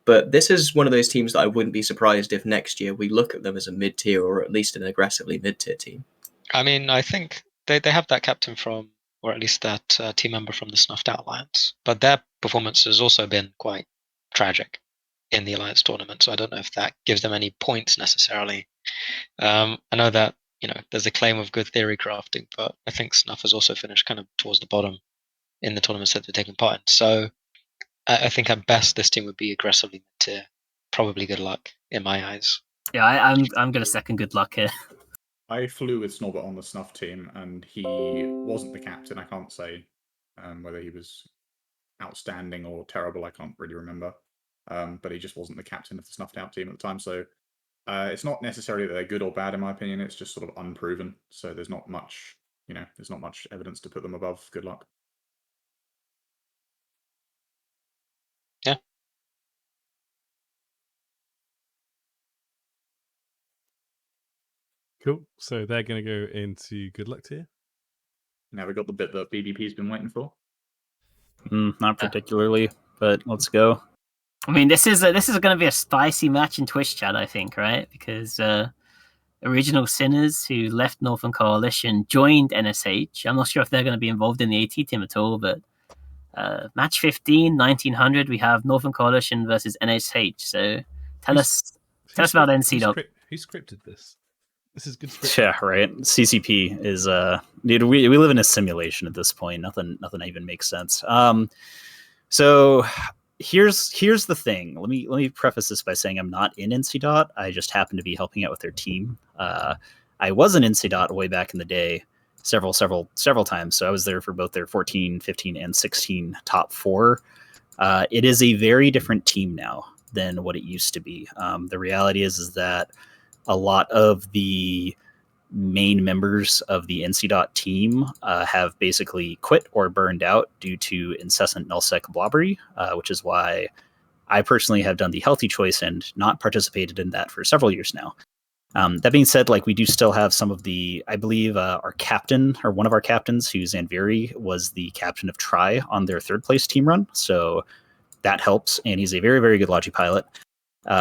But this is one of those teams that I wouldn't be surprised if next year we look at them as a mid-tier or at least an aggressively mid-tier team. I mean, I think they have that captain from, or at least that team member from the Snuffed Out Alliance. But their performance has also been quite tragic in the Alliance tournament. So I don't know if that gives them any points necessarily. I know that, there's a claim of good theory crafting, but I think Snuff has also finished kind of towards the bottom in the tournaments that they're taking part in. So I think at best this team would be aggressively mid-tier. Probably good luck in my eyes. Yeah, I'm going to second good luck here. I flew with Snorbert on the Snuff team, and he wasn't the captain. I can't say whether he was outstanding or terrible. I can't really remember. But he just wasn't the captain of the Snuffed Out team at the time. So it's not necessarily that they're good or bad, in my opinion. It's just sort of unproven. So there's not much, there's not much evidence to put them above good luck. Yeah. Cool. So they're going to go into good luck tier. Now we got the bit that BBP's been waiting for. Not particularly, but let's go. I mean, this is going to be a spicy match in Twitch chat, I think, right? Because Original Sinners, who left Northern Coalition, joined NSH. I'm not sure if they're going to be involved in the AT team at all, but match 15, 1900, we have Northern Coalition versus NSH. So tell us about NC Dog. Who scripted this? This is good script. Yeah, right. CCP is dude. We live in a simulation at this point. Nothing even makes sense. So here's the thing. Let me preface this by saying I'm not in NC. I just happen to be helping out with their team. I was in NC. Way back in the day, several times. So I was there for both their 14, 15, and 16 top four. It is a very different team now than what it used to be. The reality is that a lot of the main members of the NC team have basically quit or burned out due to incessant nullsec blobbery, which is why I personally have done the healthy choice and not participated in that for several years now. That being said, we do still have some of the, I believe our captain, or one of our captains, who's Zanveri, was the captain of Tri on their third place team run. So that helps. And he's a very, very good Logi pilot.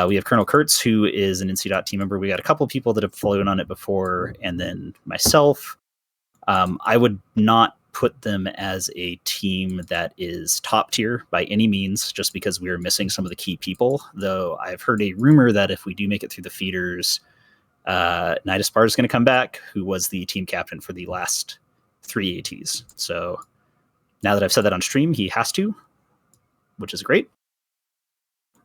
We have Colonel Kurtz, who is an NC team member. We got a couple of people that have flown on it before, and then myself. I would not put them as a team that is top tier by any means, just because we are missing some of the key people. Though I've heard a rumor that if we do make it through the feeders, Nidus Bar is going to come back, who was the team captain for the last 3 ATs. So now that I've said that on stream, he has to, which is great.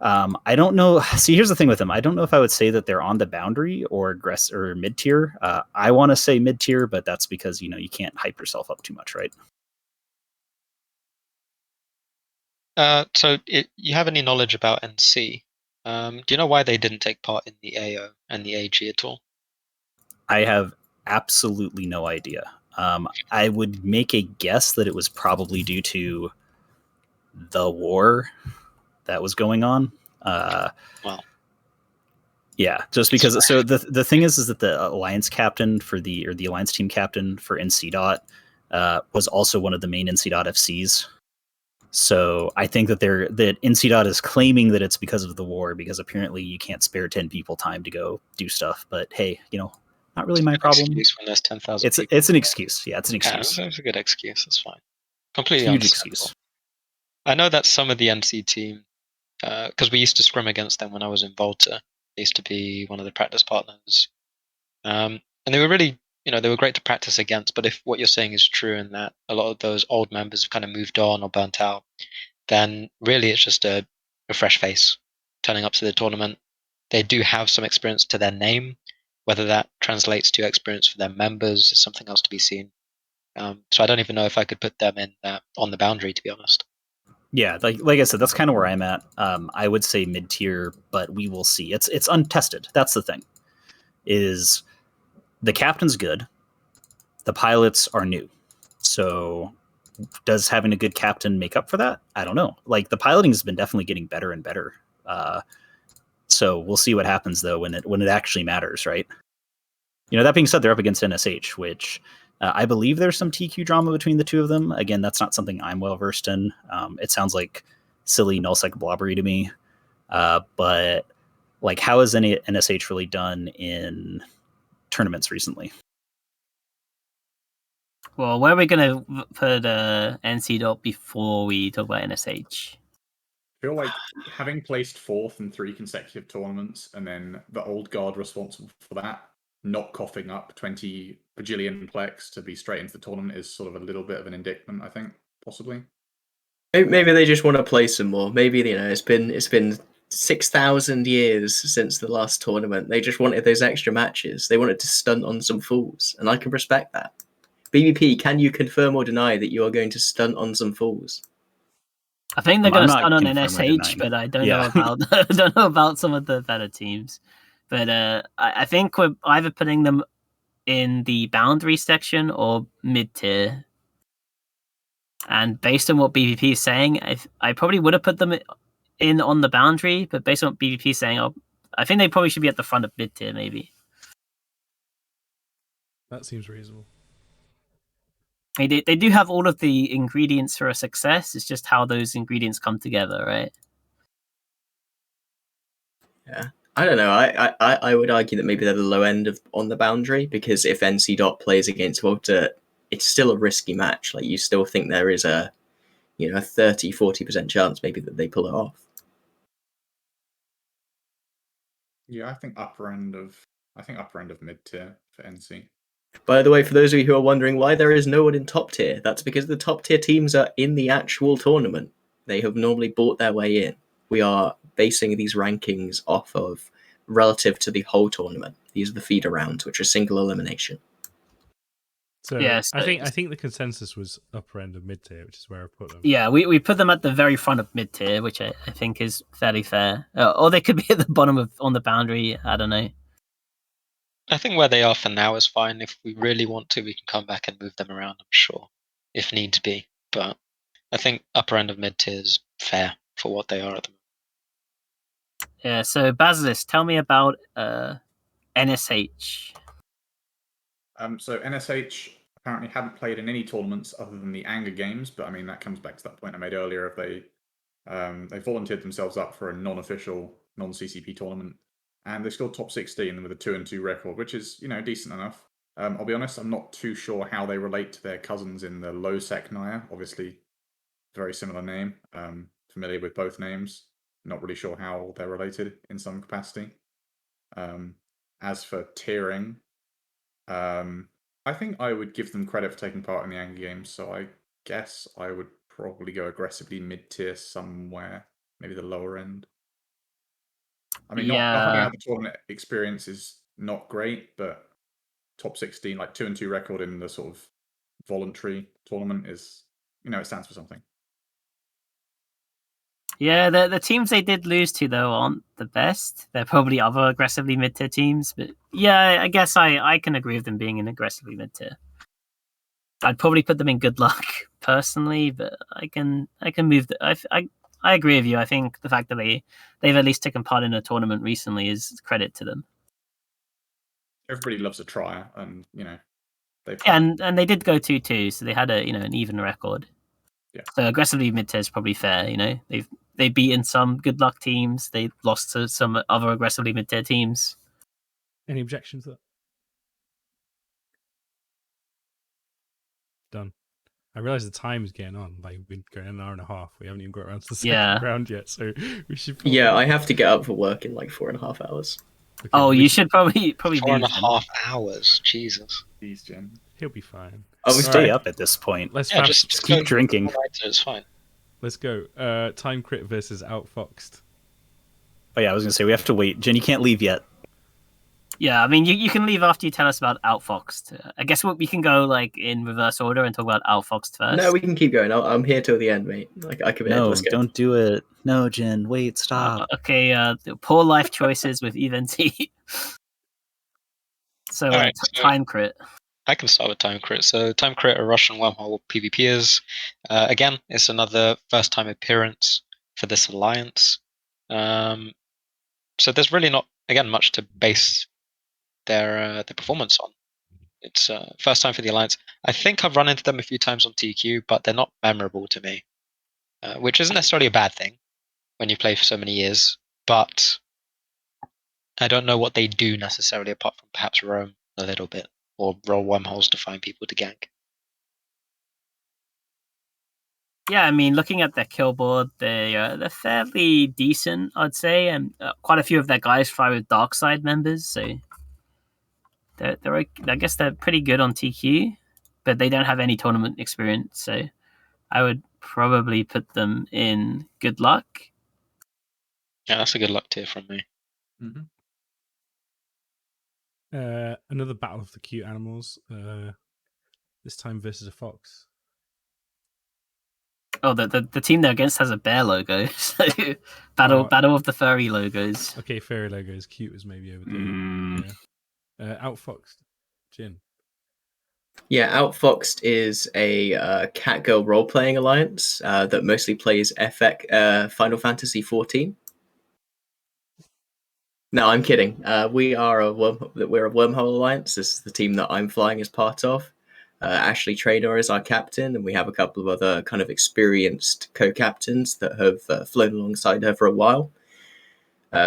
I don't know. See, here's the thing with them. I don't know if I would say that they're on the boundary or mid tier. I want to say mid tier, but that's because you can't hype yourself up too much, right? So you have any knowledge about NC? Do you know why they didn't take part in the AO and the AG at all? I have absolutely no idea. I would make a guess that it was probably due to the war that was going on. Well, yeah, just because. So the thing is that the alliance captain for the alliance team captain for NC Dot was also one of the main NC Dot FCs. So I think that NC Dot is claiming that it's because of the war, because apparently you can't spare 10 people time to go do stuff. But hey, not really my problem. Excuse when there's 10,000. It's an excuse. Yeah, it's an excuse. Yeah, it's a good excuse. That's fine. Completely Huge understandable. excuse. I know that some of the NC team, because we used to scrim against them when I was in Volta. They used to be one of the practice partners, and they were really, they were great to practice against. But if what you're saying is true, and that a lot of those old members have kind of moved on or burnt out, then really it's just a fresh face turning up to the tournament. They do have some experience to their name. Whether that translates to experience for their members is something else to be seen. So I don't even know if I could put them in on the boundary, to be honest. Yeah, like I said, that's kind of where I'm at. I would say mid tier, but we will see. It's untested. That's the thing. Is the captain's good, the pilots are new. So does having a good captain make up for that? I don't know. Like the piloting has been definitely getting better and better. So we'll see what happens though when it actually matters, right? That being said, they're up against NSH, which I believe there's some TQ drama between the two of them. Again, that's not something I'm well versed in. It sounds like silly nullsec blobbery to me. But like, how has any NSH really done in tournaments recently? Well, where are we going to put NC Dot before we talk about NSH? I feel like having placed 4th in 3 consecutive tournaments, and then the old guard responsible for that not coughing up 20 bajillion plex to be straight into the tournament is sort of a little bit of an indictment, I think, possibly. Maybe they just want to play some more. Maybe it's been 6,000 years since the last tournament. They just wanted those extra matches. They wanted to stunt on some fools, and I can respect that. BBP, can you confirm or deny that you are going to stunt on some fools? I think they're going to stunt on NSH, but I don't know about I don't know about some of the better teams. But I think we're either putting them in the boundary section or mid tier. And based on what BVP is saying, I probably would have put them in on the boundary, but based on what BVP is saying, I think they probably should be at the front of mid tier, maybe. That seems reasonable. They do have all of the ingredients for a success. It's just how those ingredients come together, right? Yeah. I don't know. I would argue that maybe they're the low end on the boundary, because if NC Dot plays against Volta, it's still a risky match. Like, you still think there is a 30-40% chance maybe that they pull it off. Yeah, I think upper end of mid tier for NC. By the way, for those of you who are wondering why there is no one in top tier, that's because the top tier teams are in the actual tournament. They have normally bought their way in. We are basing these rankings off of relative to the whole tournament. These are the feeder rounds, which are single elimination. So yes, I think the consensus was upper end of mid tier, which is where I put them. Yeah, we put them at the very front of mid tier, which I think is fairly fair. Or they could be at the bottom on the boundary. I don't know. I think where they are for now is fine. If we really want to, we can come back and move them around, I'm sure, if need be. But I think upper end of mid tier is fair for what they are at the moment. Yeah, so Bazza, tell me about NSH. So NSH apparently haven't played in any tournaments other than the Anger Games, but I mean that comes back to that point I made earlier. If they volunteered themselves up for a non-official, non-CCP tournament, and they scored top 16 with a 2-2 record, which is decent enough. I'll be honest, I'm not too sure how they relate to their cousins in the low sec Naya. Obviously, very similar name. Familiar with both names. Not really sure how they're related in some capacity. As for tiering, I think I would give them credit for taking part in the Angry Games, so I guess I would probably go aggressively mid-tier somewhere, maybe the lower end. I mean, not having had the tournament experience is not great, but top 16, like 2-2 record in the sort of voluntary tournament is, it stands for something. Yeah, the teams they did lose to, though, aren't the best. They're probably other aggressively mid-tier teams, but yeah, I guess I can agree with them being an aggressively mid-tier. I'd probably put them in good luck, personally, but I can move... I agree with you. I think the fact that they've at least taken part in a tournament recently is credit to them. Everybody loves a try, and, and they did go 2-2, so they had an even record. Yeah. So aggressively mid-tier is probably fair. They've beaten some good luck teams. They lost to some other aggressively mid-tier teams. Any objections to that? Done. I realise the time is getting on. Like, we've been going an hour and a half. We haven't even got around to the second round yet, so we should. Probably... Yeah, I have to get up for work in like 4.5 hours. Okay, you should probably 4.5 hours. Jesus. Jeez, Jen. He'll be fine. Oh, we stay up at this point. Let's just keep drinking. It's fine. Let's go. Time Crit versus Outfoxed. Oh yeah, I was gonna say we have to wait. Jen, you can't leave yet. Yeah, I mean you can leave after you tell us about Outfoxed. I guess we can go like in reverse order and talk about Outfoxed first. No, we can keep going. I'm here till the end, mate. I commit. No, Let's go. don't do it. No, Jen, wait, stop. Okay, poor life choices with Event T. So, Right, Time Crit. I can start with Time Crit. So Time Crit are Russian wormhole PvPers. Again, it's another first time appearance for this alliance. So there's really not, again, much to base their performance on. It's first time for the alliance. I think I've run into them a few times on TQ, but they're not memorable to me, which isn't necessarily a bad thing when you play for so many years. But I don't know what they do necessarily, apart from perhaps roam a little bit or roll wormholes to find people to gank. Yeah, I mean, looking at their kill board, they're fairly decent, I'd say, and quite a few of their guys fly with Dark Side members, so I guess they're pretty good on TQ, but they don't have any tournament experience, so I would probably put them in good luck. Yeah, that's a good luck tier from me. Mm-hmm. Another battle of the cute animals. This time versus a fox. Oh, the team they're against has a bear logo. So battle of the furry logos. Okay, furry logos. Cute was maybe over there. Yeah. Outfoxed. Jin. Yeah, Outfoxed is a catgirl role-playing alliance that mostly plays Final Fantasy XIV. No, I'm kidding. We're a wormhole alliance. This is the team that I'm flying as part of. Ashley Traynor is our captain, and we have a couple of other kind of experienced co-captains that have flown alongside her for a while.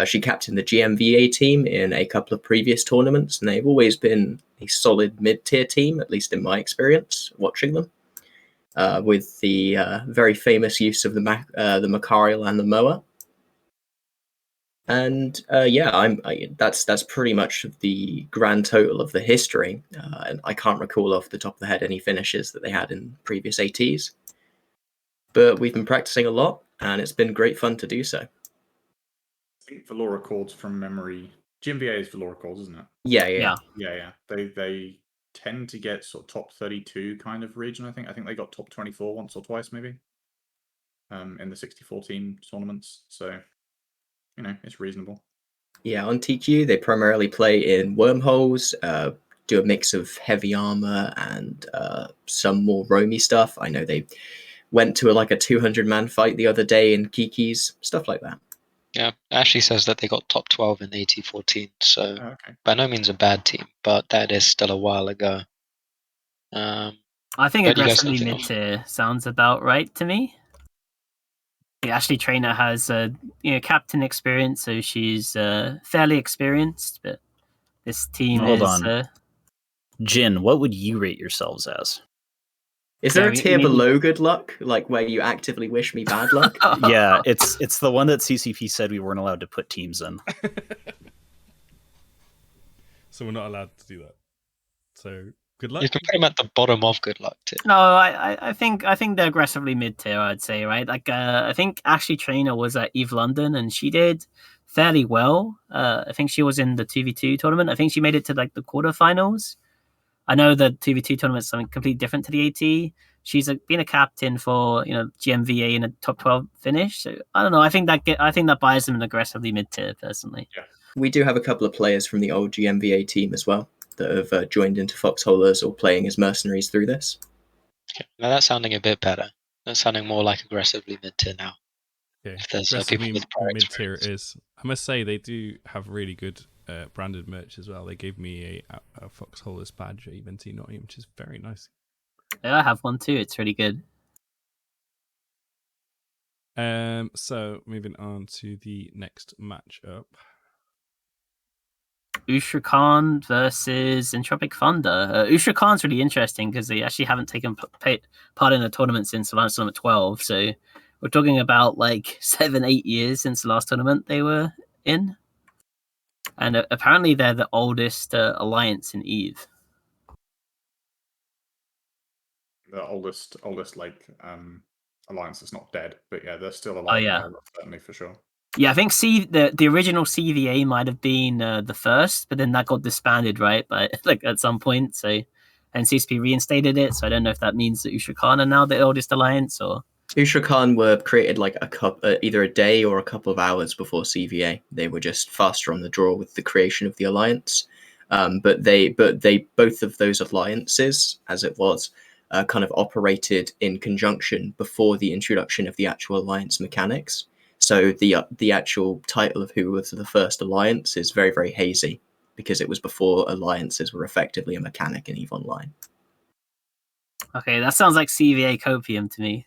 She captained the GMVA team in a couple of previous tournaments, and they've always been a solid mid-tier team, at least in my experience watching them, with the very famous use of the Macarial and the Moa. And that's pretty much the grand total of the history. And I can't recall off the top of the head any finishes that they had in previous ATs. But we've been practicing a lot, and it's been great fun to do so. I think Valora Chords from memory. GMVA is Valora Chords, isn't it? Yeah. They tend to get sort of top 32 kind of region, I think. I think they got top 24 once or twice, maybe. In the 60-14 tournaments. So it's reasonable. Yeah, on TQ, they primarily play in wormholes, do a mix of heavy armor and some more roamy stuff. I know they went to a 200-man fight the other day in Kiki's, stuff like that. Yeah, Ashley says that they got top 12 in AT14, so by no means a bad team, but that is still a while ago. I think aggressively mid-tier sounds about right to me. Ashley Traynor has captain experience, so she's fairly experienced. But this team Hold on. Jin, what would you rate yourselves as? Is there a Yeah, tier you mean- below good luck, like where you actively wish me bad luck? Yeah, it's the one that CCP said we weren't allowed to put teams in. So we're not allowed to do that. So good luck. You can put him at the bottom of good luck too. No, I think they're aggressively mid tier. I'd say, right? Like, I think Ashley Trainer was at Eve London, and she did fairly well. I think she was in the 2v2 tournament. I think she made it to like the quarterfinals. I know the 2v2 tournament is something completely different to the AT. She's been a captain for GMVA in a top 12 finish. So I don't know. I think that buys them an aggressively mid tier personally. We do have a couple of players from the old GMVA team as well that have joined into Foxholers or playing as mercenaries through this. Okay. Now that's sounding a bit better. That's sounding more like aggressively mid tier now. Okay. If there's people Aggressively with prior mid tier experience. it is. I must say they do have really good branded merch as well. They gave me a Foxholer's badge at Event Nottingham, which is very nice. Yeah, I have one too. It's really good. So moving on to the next matchup. Ushra Khan versus Entropic Thunder. Ushra Khan's really interesting because they actually haven't taken part in a tournament since the last tournament 12. So we're talking about like 7-8 years since the last tournament they were in. And apparently they're the oldest alliance in Eve. The oldest like alliance is not dead, but yeah, they're still alive. Oh, yeah. Certainly for sure. Yeah, I think the original CVA might have been the first, but then that got disbanded, right? But like at some point, so and CSP reinstated it. So I don't know if that means that Ushra Khan are now the oldest alliance, or Ushra Khan were created like either a day or a couple of hours before CVA. They were just faster on the draw with the creation of the alliance. But they both of those alliances, as it was, kind of operated in conjunction before the introduction of the actual alliance mechanics. So the actual title of who was the first alliance is very, very hazy because it was before alliances were effectively a mechanic in EVE Online. okay, that sounds like CVA copium to me.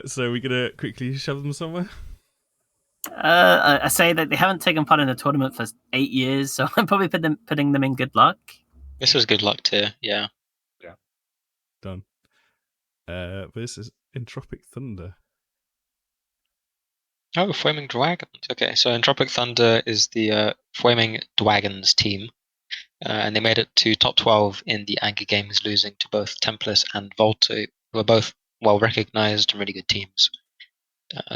So we're gonna quickly shove them somewhere. I say that they haven't taken part in a tournament for 8 years, so I'm probably putting them in good luck. This was good luck tier, yeah. Done. Versus Entropic Thunder. Oh, Flaming Dragons. Okay, so Entropic Thunder is the Flaming Dragons team. And they made it to top 12 in the Anger Games, losing to both Tempest and Volta, who are both well recognized and really good teams.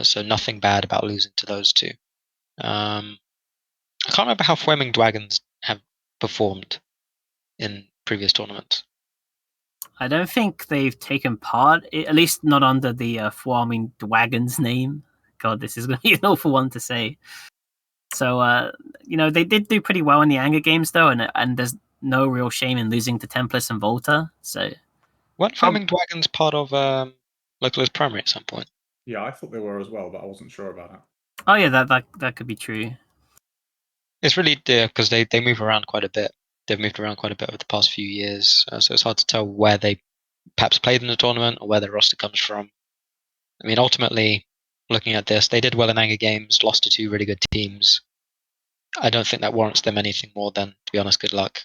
So nothing bad about losing to those two. I can't remember how Flaming Dragons have performed in previous tournaments. I don't think they've taken part, at least not under the Flaming Dragons name. God, this is going to be an awful one to say. So, they did do pretty well in the Anger Games, though, and there's no real shame in losing to Tempest and Volta. So, Weren't Flaming Dragons part of Localist Primary at some point? Yeah, I thought they were as well, but I wasn't sure about that. oh yeah, that could be true. It's really because they move around quite a bit. They've moved around quite a bit over the past few years, so it's hard to tell where they perhaps played in the tournament or where their roster comes from. I mean, ultimately, looking at this, they did well in Anger Games, lost to two really good teams. I don't think that warrants them anything more than, to be honest, good luck.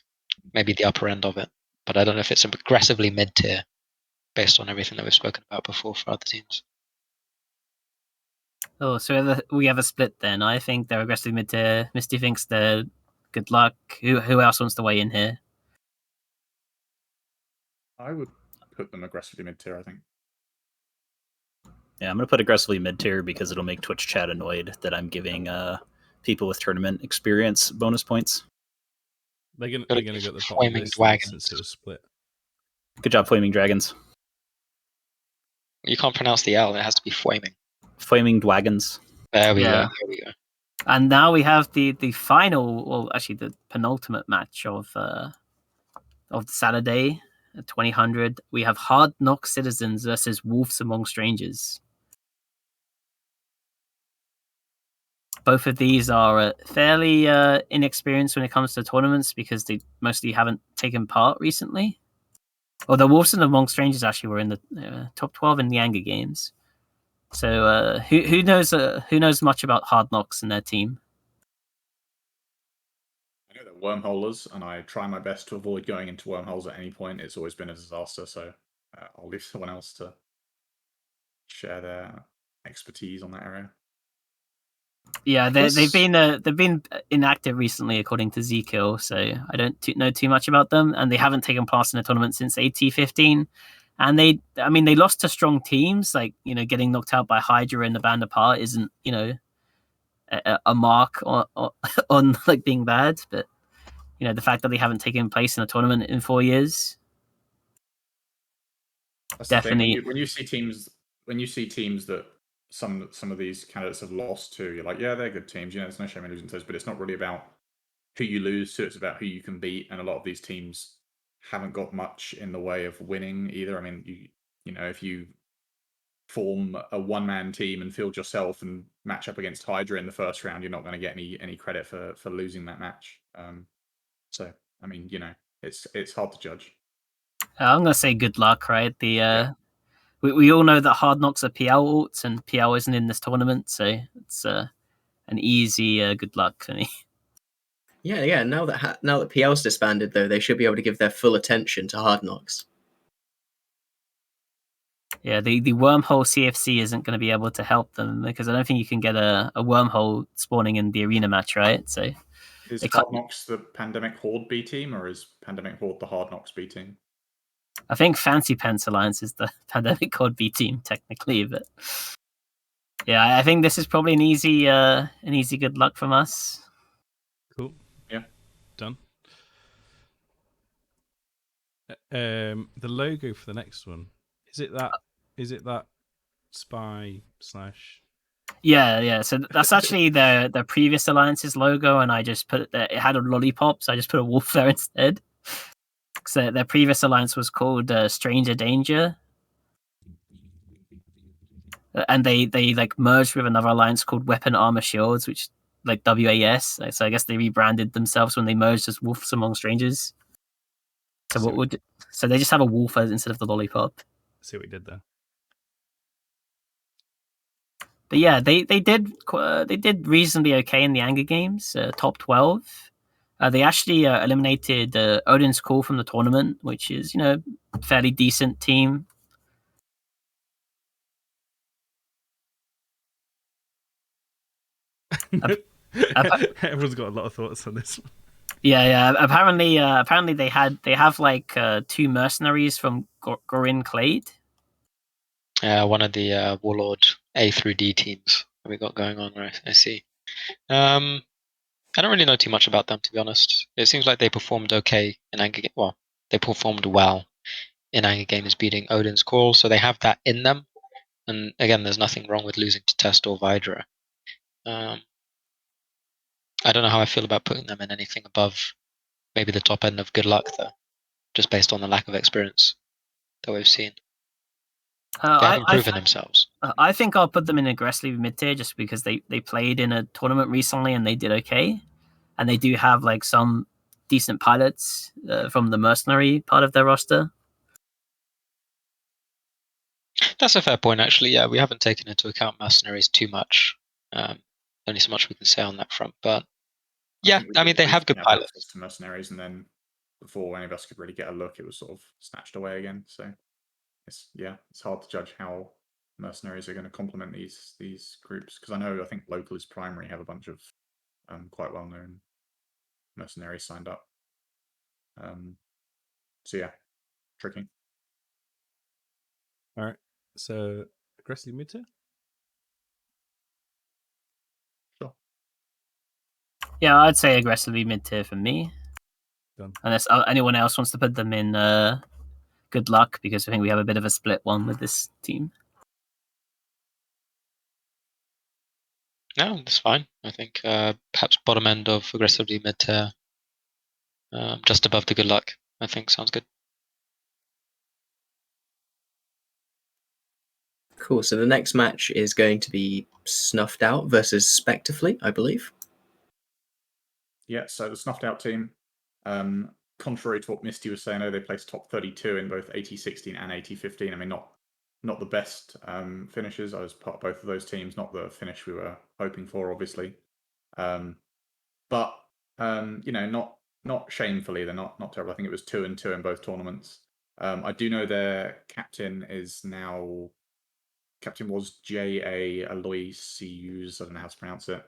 Maybe the upper end of it, but I don't know if it's aggressively mid-tier based on everything that we've spoken about before for other teams. Oh, so we have a split then. I think they're aggressively mid-tier. Mysti thinks they're good luck. Who else wants to weigh in here? I would put them aggressively mid-tier, I think. Yeah, I'm going to put aggressively mid-tier because it'll make Twitch chat annoyed that I'm giving people with tournament experience bonus points. They're gonna get the bottom Flaming list Dragons. since it was split. Good job, Flaming Dragons. You can't pronounce the L, it has to be Flaming. Flaming Dragons. There we Yeah. go. There we go. And now we have the final, well, actually the penultimate match of Saturday at 2000. We have Hard Knock Citizens versus Wolves Among Strangers. Both of these are fairly inexperienced when it comes to tournaments because they mostly haven't taken part recently. Although Wolves Among Strangers actually were in the top 12 in the Anger Games. So who knows much about Hard Knocks and their team? I know they're wormholers, and I try my best to avoid going into wormholes at any point. It's always been a disaster, so I'll leave someone else to share their expertise on that area. Yeah, they've been inactive recently, according to Zkill. So I don't know too much about them, and they haven't taken part in a tournament since AT15. And they lost to strong teams. Like, getting knocked out by Hydra and the band apart isn't a mark on like being bad, but the fact that they haven't taken place in a tournament in 4 years. That's Definitely. the thing. When you see teams that some of these candidates have lost to, you're like, yeah, they're good teams. There's no shame in losing to those, but it's not really about who you lose to. It's about who you can beat, and a lot of these teams haven't got much in the way of winning either. I mean, if you form a one-man team and field yourself and match up against Hydra in the first round, you're not going to get any credit for losing that match. So I mean, it's hard to judge. I'm gonna say good luck, right? We all know that Hard Knocks are PL alts, and PL isn't in this tournament, so it's an easy good luck for me. Yeah. Now that PL's disbanded, though, they should be able to give their full attention to Hard Knocks. Yeah, the wormhole CFC isn't going to be able to help them, because I don't think you can get a wormhole spawning in the arena match, right? So is Hard Knocks the Pandemic Horde B team, or is Pandemic Horde the Hard Knocks B team? I think Fancy Pants Alliance is the Pandemic Horde B team technically, but yeah, I think this is probably an easy good luck from us. Cool. Yeah. Done. The logo for the next one, is it that spy / Yeah. So that's actually their previous alliance's logo, and I just put it had a lollipop, so I just put a wolf there instead. So their previous alliance was called Stranger Danger, and they like merged with another alliance called Weapon Armor Shields, which like WAS. So I guess they rebranded themselves when they merged as Wolves Among Strangers. So they just have a wolf instead of the lollipop. See what we did there. But yeah, they did reasonably okay in the Anger Games, top 12. They actually eliminated Odin's Call from the tournament, which is fairly decent team. Everyone's got a lot of thoughts on this one. Yeah. Apparently they have like 2 mercenaries from Gorin Clade. One of the Warlord A through D teams that we got going on, right? I see. I don't really know too much about them, to be honest. It seems like they performed okay in Anger Games. Well, they performed well in Anger Games, beating Odin's Call, so they have that in them. And again, there's nothing wrong with losing to Test or Vidra. I don't know how I feel about putting them in anything above maybe the top end of Good Luck, though, just based on the lack of experience that we've seen. They haven't proven themselves. I think I'll put them in aggressively mid-tier just because they played in a tournament recently and they did okay. And they do have like some decent pilots from the mercenary part of their roster. That's a fair point, actually. Yeah, we haven't taken into account mercenaries too much. Only so much we can say on that front. But yeah, I mean, they have good pilots. To mercenaries, and then before any of us could really get a look, it was sort of snatched away again. So it's hard to judge how mercenaries are going to complement these groups, because I think local is primary have a bunch of quite well known mercenaries signed up. So yeah, tricky. All right, so aggressively mid-tier. Sure. Yeah, I'd say aggressively mid-tier for me. Done. Unless anyone else wants to put them in Good Luck, because I think we have a bit of a split one with this team. No, that's fine. I think perhaps bottom end of aggressively mid-tier, just above the Good Luck, I think sounds good. Cool. So the next match is going to be Snuffed Out versus Spectrefleet, I believe. Yeah, so the Snuffed Out team, contrary to what Mysti was saying, they placed top 32 in both AT16 and AT15. I mean, not not the best finishes. I was part of both of those teams, not the finish we were hoping for, obviously. But not shamefully. They're not terrible. I think it was 2-2 in both tournaments. I do know their captain was J.A. Aloysius. I don't know how to pronounce it.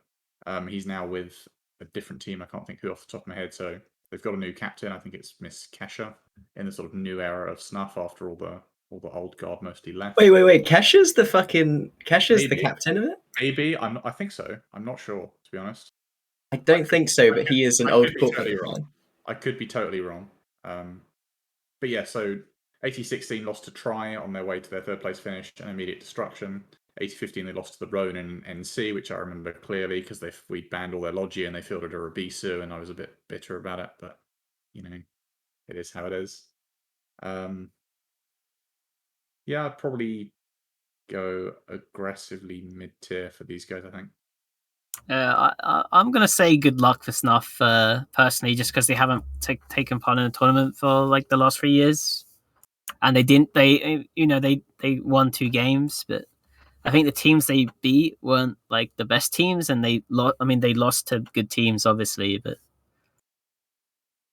He's now with a different team. I can't think who off the top of my head. So they've got a new captain. I think it's Miss Kesha in the sort of new era of Snuff after all the old guard mostly left. Wait. Kesha's the Maybe. captain of it? Maybe. I think so. I'm not sure, to be honest. I don't think so, but he is an old corporate totally fan. wrong. I could be totally wrong. But yeah, so AT16 lost to Try on their way to their third place finish and immediate destruction. AT15 they lost to the Ronin and NC, which I remember clearly because we banned all their Logia and they fielded a Rabisu, and I was a bit bitter about it, but it is how it is. Yeah, I'd probably go aggressively mid-tier for these guys, I think. I'm going to say good luck for Snuff, personally, just because they haven't taken part in a tournament for like the last 3 years. And they won 2 games, but I think the teams they beat weren't like the best teams, and they lost to good teams, obviously, but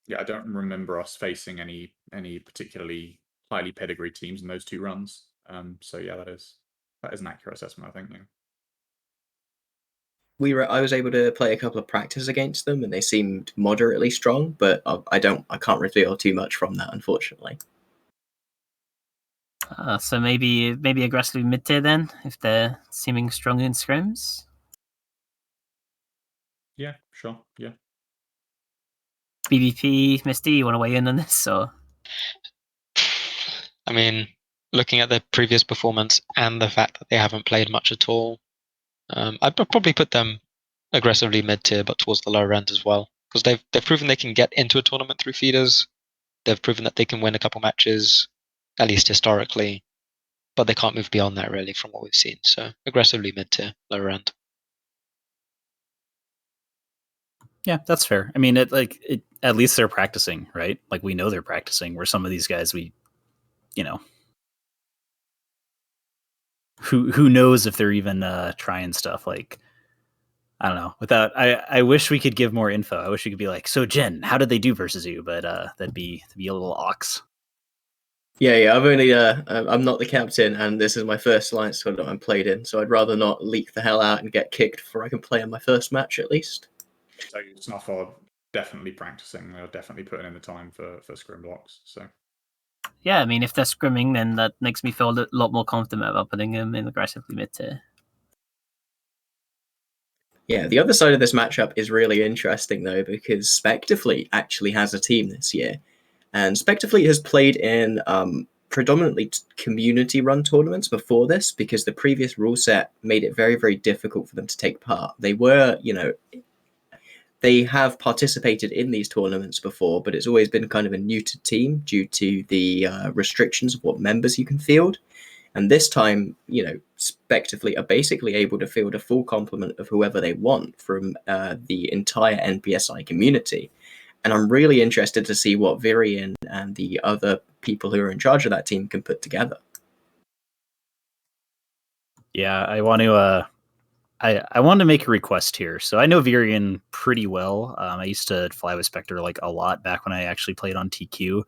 yeah, I don't remember us facing any particularly highly pedigreed teams in those 2 runs. So yeah, that is an accurate assessment, I think. Yeah. I was able to play a couple of practice against them, and they seemed moderately strong, but I can't reveal too much from that, unfortunately. So maybe aggressively mid-tier then, if they're seeming strong in scrims. Yeah, sure. Yeah. BBP, Mysti, you want to weigh in on this, or? I mean, looking at their previous performance and the fact that they haven't played much at all, I'd probably put them aggressively mid-tier, but towards the lower end as well, because they've proven they can get into a tournament through feeders. They've proven that they can win a couple matches, at least historically, but they can't move beyond that really from what we've seen. So aggressively mid-tier, lower end. Yeah, that's fair. I mean, at least they're practicing, right? Like, we know they're practicing. Where some of these guys, who knows if they're even trying stuff. Like, I don't know. I wish we could give more info. I wish we could be like, so Jin, how did they do versus you? But that'd be a little ox. Yeah. I've only I'm not the captain, and this is my first Alliance tournament I'm played in, so I'd rather not leak the hell out and get kicked before I can play in my first match, at least. So Snuff are definitely practicing. They're definitely putting in the time for scrim blocks. So yeah, I mean, if they're scrimming, then that makes me feel a lot more confident about putting them in aggressively mid-tier. Yeah, the other side of this matchup is really interesting, though, because Spectre Fleet actually has a team this year. And Spectre Fleet has played in predominantly community-run tournaments before this, because the previous rule set made it very, very difficult for them to take part. They have participated in these tournaments before, but it's always been kind of a neutered team due to the restrictions of what members you can field. And this time, Spectre Fleet are basically able to field a full complement of whoever they want from the entire NPSI community. And I'm really interested to see what Virian and the other people who are in charge of that team can put together. Yeah, I want to. I wanted to make a request here. So I know Virian pretty well. I used to fly with Spectre like a lot back when I actually played on TQ.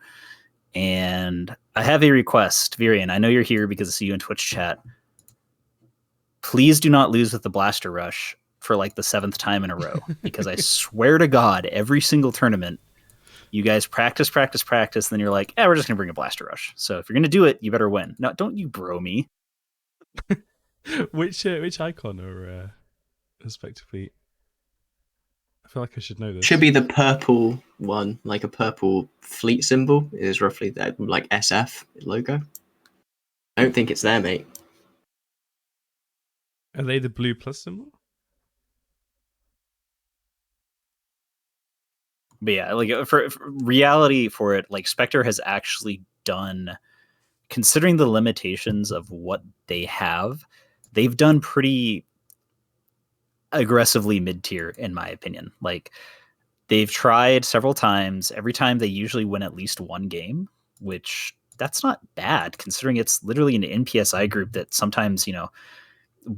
And I have a request, Virian. I know you're here because I see you in Twitch chat. Please do not lose with the Blaster Rush for like the 7th time in a row, because I swear to God, every single tournament, you guys practice, then you're like, we're just gonna bring a Blaster Rush. So if you're gonna do it, you better win. No, don't you bro me. Which icon are respectively? I feel like I should know this. Should be the purple one, like a purple fleet symbol is roughly that, like SF logo. I don't think it's there, mate. Are they the blue plus symbol? But yeah, like for reality for it, like Spectre has actually done, considering the limitations of what they have, they've done pretty aggressively mid-tier, in my opinion. Like, they've tried several times. Every time they usually win at least one game, which that's not bad considering it's literally an NPSI group that sometimes,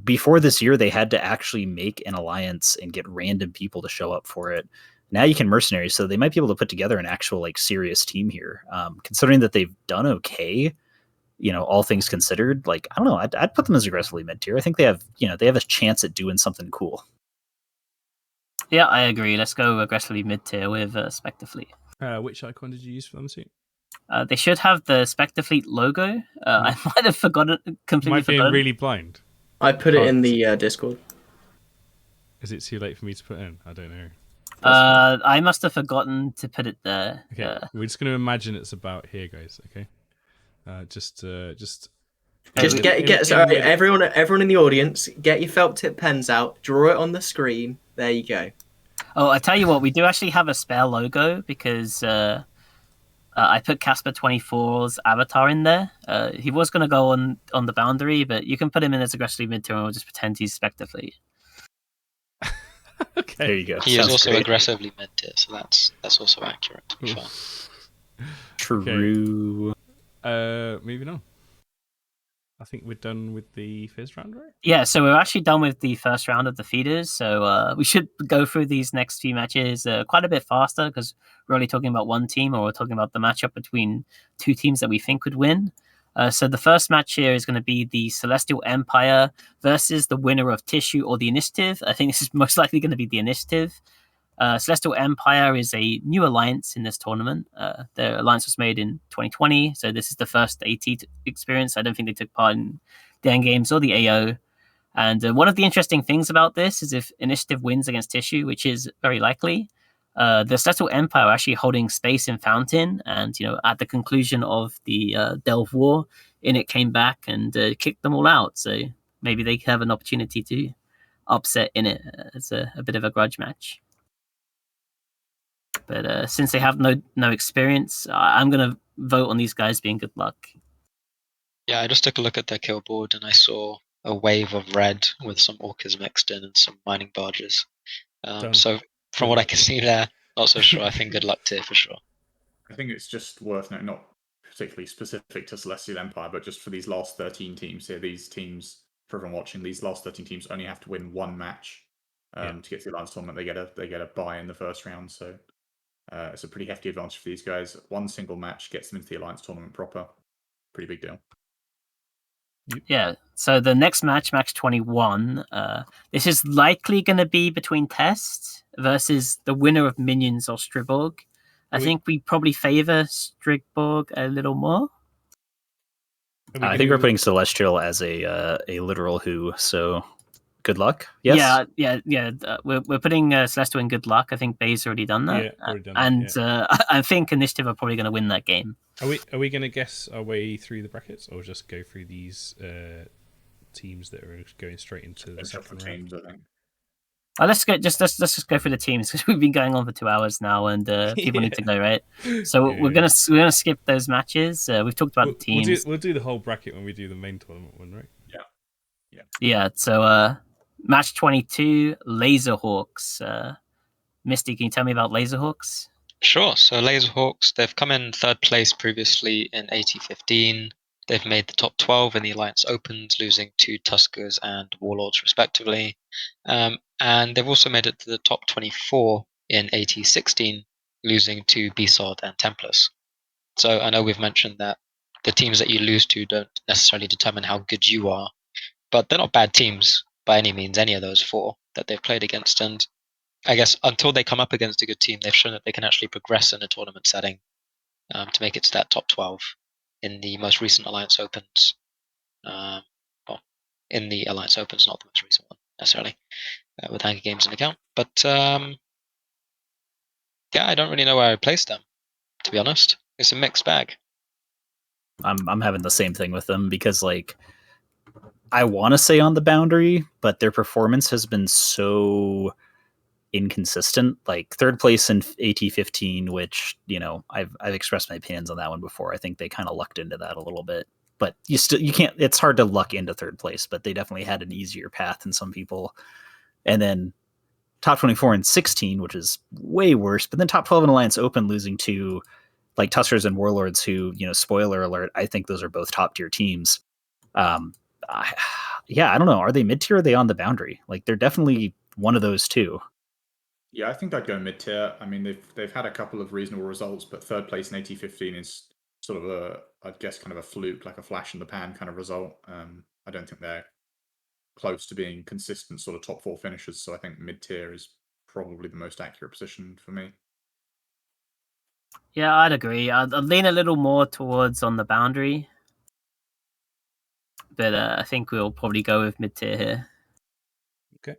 before this year, they had to actually make an alliance and get random people to show up for it. Now you can mercenaries, so they might be able to put together an actual like serious team here. Considering that they've done okay, all things considered, like I don't know, I'd put them as aggressively mid tier. I think they have a chance at doing something cool. Yeah, I agree. Let's go aggressively mid tier with Spectre Fleet. Which icon did you use for them too? They should have the Spectre Fleet logo. I might have completely Might be forgotten. really blind. I put it in the Discord. Is it too late for me to put in? I don't know. I must have forgotten to put it there. Okay, we're just going to imagine it's about here, guys. Okay, just everyone in the audience, get your felt tip pens out, draw it on the screen. There you go. Oh, I tell you what, we do actually have a spare logo because I put Casper 24's avatar in there. He was going to go on the boundary, but you can put him in as aggressively mid tier, and we'll just pretend he's Spectre Fleet. Okay, there you go. He is also aggressively mid tier, so that's also accurate. To be fair. True. Moving on. I think we're done with the first round, right? Yeah, so we're actually done with the first round of the feeders. So we should go through these next few matches quite a bit faster because we're only talking about one team, or we're talking about the matchup between two teams that we think could win. So the first match here is going to be the Celestial Empire versus the winner of Tissue or the Initiative. I think this is most likely going to be the Initiative. Celestial Empire is a new alliance in this tournament. Their alliance was made in 2020, so this is the first AT experience. I don't think they took part in the end games or the AO. And one of the interesting things about this is if Initiative wins against Tissue, which is very likely, the Celestial Empire are actually holding space in Fountain, and at the conclusion of the Delve War, Init came back and kicked them all out. So maybe they have an opportunity to upset Init as a bit of a grudge match. But since they have no experience, I'm going to vote on these guys being good luck. Yeah, I just took a look at their kill board and I saw a wave of red with some orcas mixed in and some mining barges. So from what I can see there, not so sure. I think good luck tier for sure. I think it's just worth noting, not particularly specific to Celestial Empire, but just for these last 13 teams here, these teams, for everyone watching, these last 13 teams only have to win one match to get to the Alliance tournament. They get a bye in the first round, so it's a pretty hefty advantage for these guys. One single match gets them into the Alliance tournament proper. Pretty big deal. Yeah, so the next match 21, this is likely going to be between Test versus the winner of Minions or Striborg. I think we probably favor Striborg a little more. I think we're putting Celestial as a literal who, so good luck. Yes. Yeah. We're putting Celestial in good luck. I think Bay's already done that. Yeah, already done that. I think Initiative are probably going to win that game. Are we going to guess our way through the brackets, or just go through these teams that are going straight into the second round? I think. Let's just go through the teams because we've been going on for 2 hours now, and people need to go, right? So we're gonna skip those matches. We've talked about the teams. We'll do the whole bracket when we do the main tournament one, right? Yeah. So match 22, Laserhawks. Mysti, can you tell me about Laserhawks? Sure. So Laserhawks, they've come in third place previously in AT15. They've made the top 12 in the Alliance Opens, losing to Tuskers and Warlords respectively. And they've also made it to the top 24 in AT16, losing to BSOD and Templars. So I know we've mentioned that the teams that you lose to don't necessarily determine how good you are, but they're not bad teams by any means, any of those four that they've played against. And I guess until they come up against a good team, they've shown that they can actually progress in a tournament setting to make it to that top 12 in the most recent Alliance Opens. In the Alliance Opens, not the most recent one necessarily, with Hunger Games in account. But yeah, I don't really know where I place them, to be honest. It's a mixed bag. I'm having the same thing with them because, like, I want to say on the boundary, but their performance has been so inconsistent. Like third place in AT15, which I've expressed my opinions on that one before. I think they kind of lucked into that a little bit, but you can't. It's hard to luck into third place, but they definitely had an easier path than some people. And then top 24 in 16, which is way worse. But then top 12 in Alliance Open, losing to like Tuskers and Warlords, who, spoiler alert, I think those are both top tier teams. Yeah, I don't know. Are they mid tier? Or are they on the boundary? Like, they're definitely one of those two. Yeah, I think I'd go mid tier. I mean, they've had a couple of reasonable results, but third place in AT15 is sort of I'd guess kind of a fluke, like a flash in the pan kind of result. I don't think they're close to being consistent sort of top 4 finishers, so I think mid tier is probably the most accurate position for me. Yeah, I'd agree. I'd lean a little more towards on the boundary, but I think we'll probably go with mid tier here. Okay.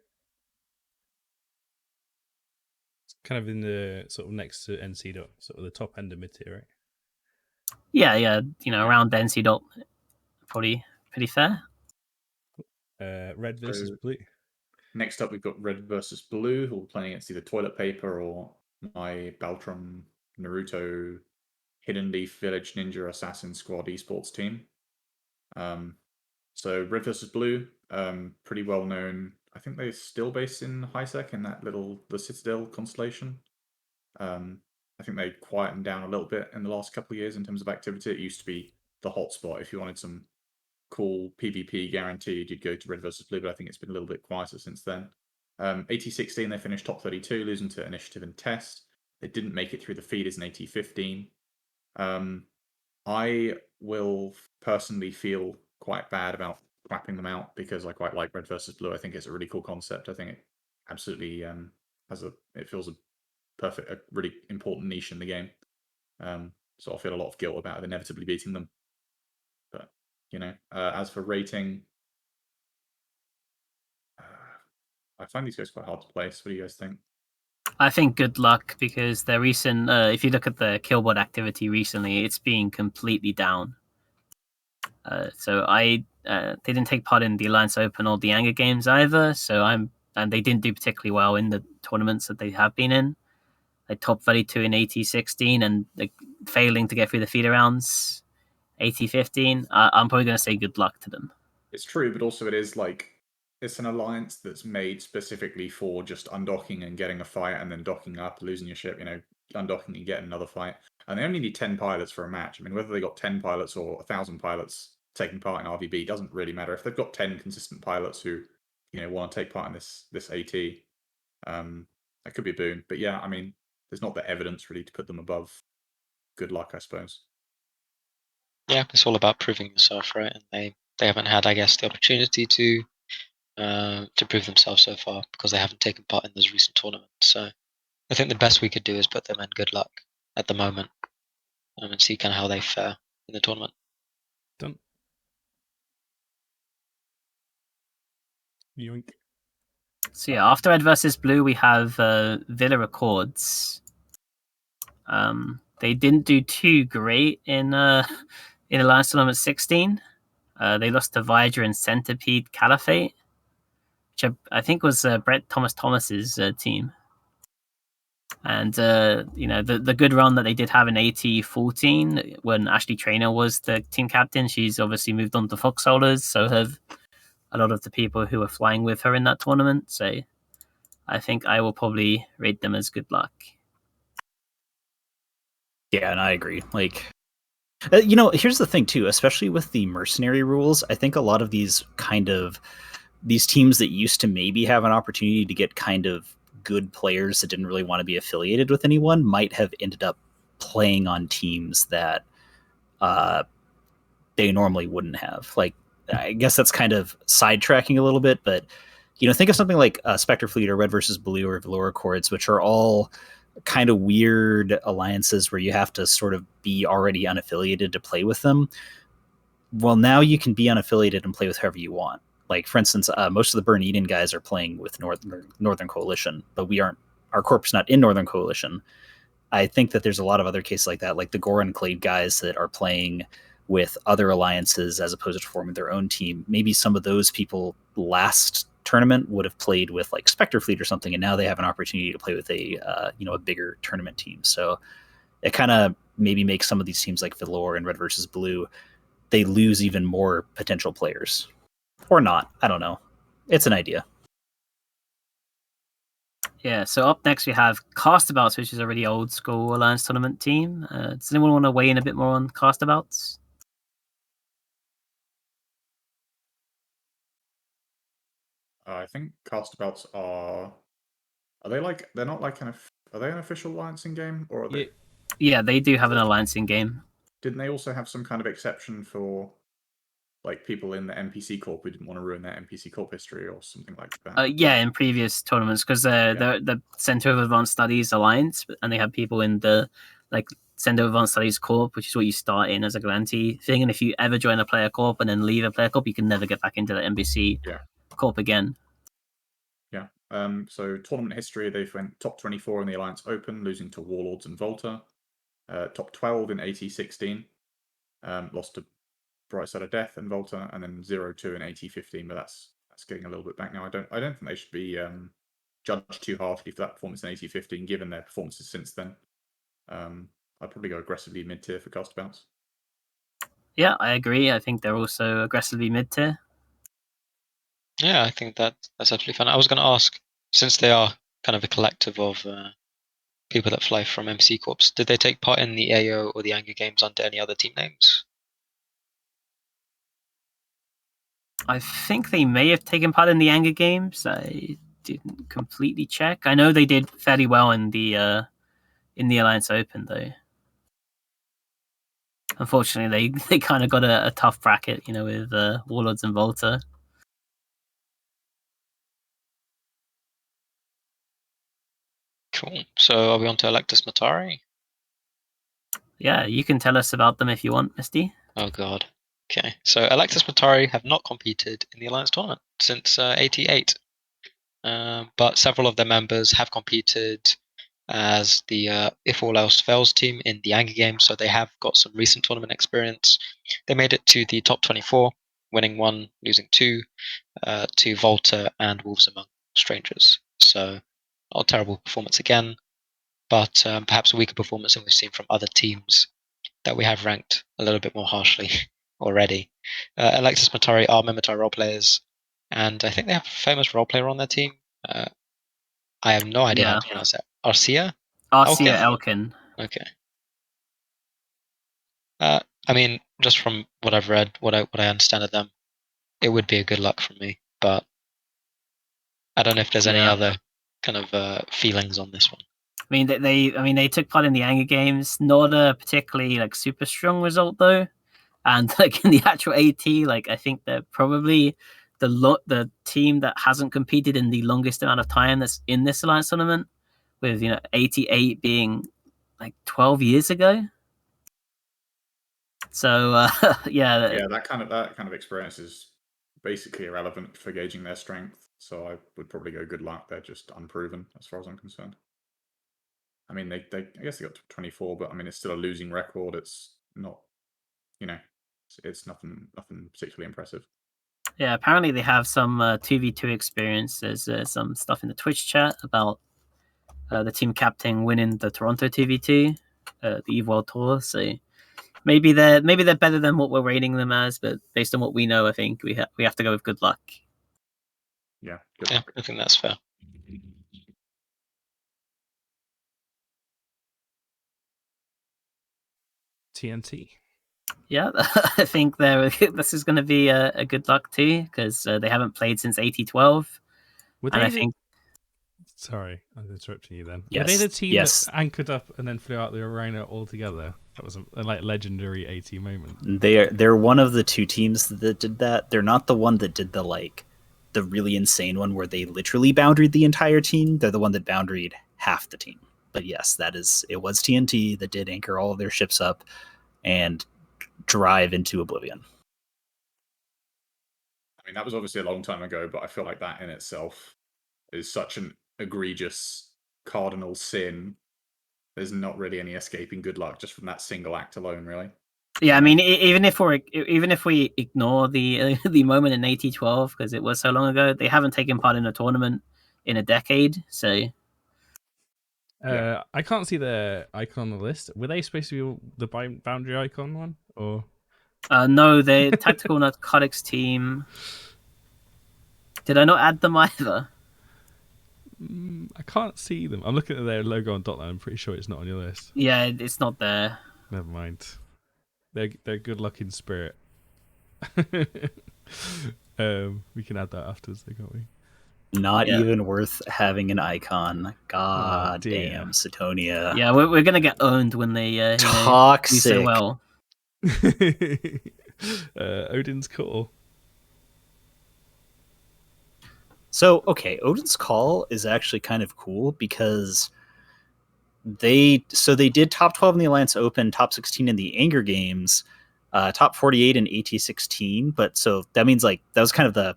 It's kind of in the sort of next to NC dot, sort of the top end of mid tier, right? Yeah, around the NC dot, probably pretty fair. Red versus blue. Next up, we've got red versus blue, who are playing against either Toilet Paper or my Baltrum Naruto Hidden Leaf Village Ninja Assassin Squad esports team. So red versus blue, pretty well known. I think they're still based in HiSec in that the Citadel constellation. I think they quietened down a little bit in the last couple of years in terms of activity. It used to be the hotspot. If you wanted some cool PvP guaranteed, you'd go to red versus blue, but I think it's been a little bit quieter since then. AT16, they finished top 32, losing to Initiative and Test. They didn't make it through the feeders in AT15. I will personally feel quite bad about clapping them out because I quite like red versus blue. I think it's a really cool concept. I think it absolutely it feels a really important niche in the game. So I'll feel a lot of guilt about inevitably beating them. But as for rating, I find these guys quite hard to place. What do you guys think? I think good luck, because their recent, if you look at the killboard activity recently, it's been completely down. So they didn't take part in the Alliance Open or the Anger Games either. And they didn't do particularly well in the tournaments that they have been in. They top 32 in AT16 and failing to get through the feeder rounds. AT15, I'm probably going to say good luck to them. It's true, but also it's an alliance that's made specifically for just undocking and getting a fight and then docking up, losing your ship, undocking and getting another fight. And they only need 10 pilots for a match. I mean, whether they got 10 pilots or 1,000 pilots taking part in RVB doesn't really matter. If they've got 10 consistent pilots who, want to take part in this AT, that could be a boon. But yeah, I mean, there's not the evidence really to put them above good luck, I suppose. Yeah, it's all about proving yourself, right? And they haven't had, I guess, the opportunity to prove themselves so far because they haven't taken part in those recent tournaments. So I think the best we could do is put them in good luck at the moment and see kind of how they fare in the tournament. Done. Yoink. So yeah, after red versus blue, we have Villa Records. They didn't do too great in Alliance Tournament 16. They lost to Viager and Centipede Caliphate, which I think was Brett Thomas's team. And the good run that they did have in AT14 when Ashley Traynor was the team captain, she's obviously moved on to Foxholders, so have a lot of the people who were flying with her in that tournament. So I think I will probably rate them as good luck. Yeah, and I agree. Here's the thing too, especially with the mercenary rules, I think a lot of these teams that used to maybe have an opportunity to get kind of good players that didn't really want to be affiliated with anyone might have ended up playing on teams that they normally wouldn't have. I guess that's kind of sidetracking a little bit, but think of something like Spectre Fleet or Red versus Blue or Velour Accords, which are all kind of weird alliances where you have to sort of be already unaffiliated to play with them. Well, now you can be unaffiliated and play with whoever you want. Like, for instance, most of the Burn Eden guys are playing with Northern Coalition, but our corp's not in Northern Coalition. I think that there's a lot of other cases like that, like the Goran Clade guys that are playing with other alliances as opposed to forming their own team. Maybe some of those people last tournament would have played with like Spectre Fleet or something, and now they have an opportunity to play with a bigger tournament team. So it kind of maybe makes some of these teams like Velour and Red versus Blue, they lose even more potential players. Or not. I don't know. It's an idea. Yeah, so up next we have Castabouts, which is a really old school Alliance tournament team. Does anyone want to weigh in a bit more on Castabouts? I think castabouts are they like they're not like are they an official Alliance in game or are they? Yeah, they do have an Alliance in game. Didn't they also have some kind of exception for like people in the NPC Corp who didn't want to ruin their NPC Corp history or something like that? Yeah, in previous tournaments, because they're the Center of Advanced Studies Alliance, and they have people in the like Center of Advanced Studies Corp, which is what you start in as a grantee thing. And if you ever join a player corp and then leave a player corp, you can never get back into the NPC corp again. Yeah. So tournament history, they've went top 24 in the Alliance Open, losing to Warlords and Volta. Top 12 in AT16, lost to Bright Side of Death and Volta, and then 0-2 in AT15. But that's getting a little bit back now. I don't think they should be judged too harshly for that performance in AT15, given their performances since then. I'd probably go aggressively mid tier for Castabouts. Yeah, I agree. I think they're also aggressively mid tier. Yeah, I think that's absolutely fun. I was going to ask, since they are kind of a collective of people that fly from MC Corps, did they take part in the AO or the Anger Games under any other team names? I think they may have taken part in the Anger Games. I didn't completely check. I know they did fairly well in the Alliance Open, though. Unfortunately, they kind of got a tough bracket, with Warlords and Volta. Cool. So are we on to Electus Matari? Yeah, you can tell us about them if you want, Mysti. Oh god. Okay. So Electus Matari have not competed in the Alliance tournament since '88. But several of their members have competed as the If All Else Fails team in the Anger Games, so they have got some recent tournament experience. They made it to the top 24, winning 1, losing 2, to Volta and Wolves Among Strangers. So not a terrible performance again, but perhaps a weaker performance than we've seen from other teams that we have ranked a little bit more harshly already. Alexis Matari are Minmatar role players, and I think they have a famous role player on their team. I have no idea how to pronounce it. Arcia Elkin. Okay. I mean, just from what I've read, what I understand of them, it would be a good luck from me. But I don't know if there's any other kind of feelings on this one. I mean, they took part in the Anger Games. Not a particularly super strong result though, and in the actual AT, I think they're probably the team that hasn't competed in the longest amount of time that's in this Alliance tournament, with 88 being 12 years ago. So that kind of experience is basically irrelevant for gauging their strength. So I would probably go good luck. They're just unproven as far as I'm concerned. I mean, I guess they got to 24, but I mean, it's still a losing record. It's not, it's nothing particularly impressive. Yeah, apparently they have some 2v2 experience. There's some stuff in the Twitch chat about the team captain winning the Toronto 2v2, the EVE World Tour. So maybe they're better than what we're rating them as, but based on what we know, I think we have to go with good luck. Yeah, I think that's fair. TNT. Yeah, I think this is going to be a good luck too, because they haven't played since AT12. Sorry, I'm interrupting you then. Yes. Were they the team Yes. that anchored up and then flew out the arena altogether? That was a legendary AT moment. They're one of the two teams that did that. They're not the one that did the really insane one where they literally boundaried the entire team. They're the one that boundaried half the team. But yes, it was TNT that did anchor all of their ships up and drive into oblivion. I mean, that was obviously a long time ago, but I feel like that in itself is such an egregious cardinal sin. There's not really any escaping good luck just from that single act alone, really. Yeah, I mean, even if we ignore the the moment in AT12 because it was so long ago, they haven't taken part in a tournament in a decade. So I can't see the icon on the list. Were they supposed to be the boundary icon one, or? No, the Tactical Narcotics team. Did I not add them either? I can't see them. I'm looking at their logo on Dotland. I'm pretty sure it's not on your list. Yeah, it's not there. Never mind. They're good luck in spirit. We can add that afterwards, though, can't we? Not Yeah. even worth having an icon. God dear. damn, Suitonia. Yeah, we're gonna get owned when they do Toxic. so well. Odin's Call. So, okay, Odin's Call is actually kind of cool because they did top 12 in the Alliance Open, top 16 in the Anger Games, top 48 in AT16, but so that means like that was kind of the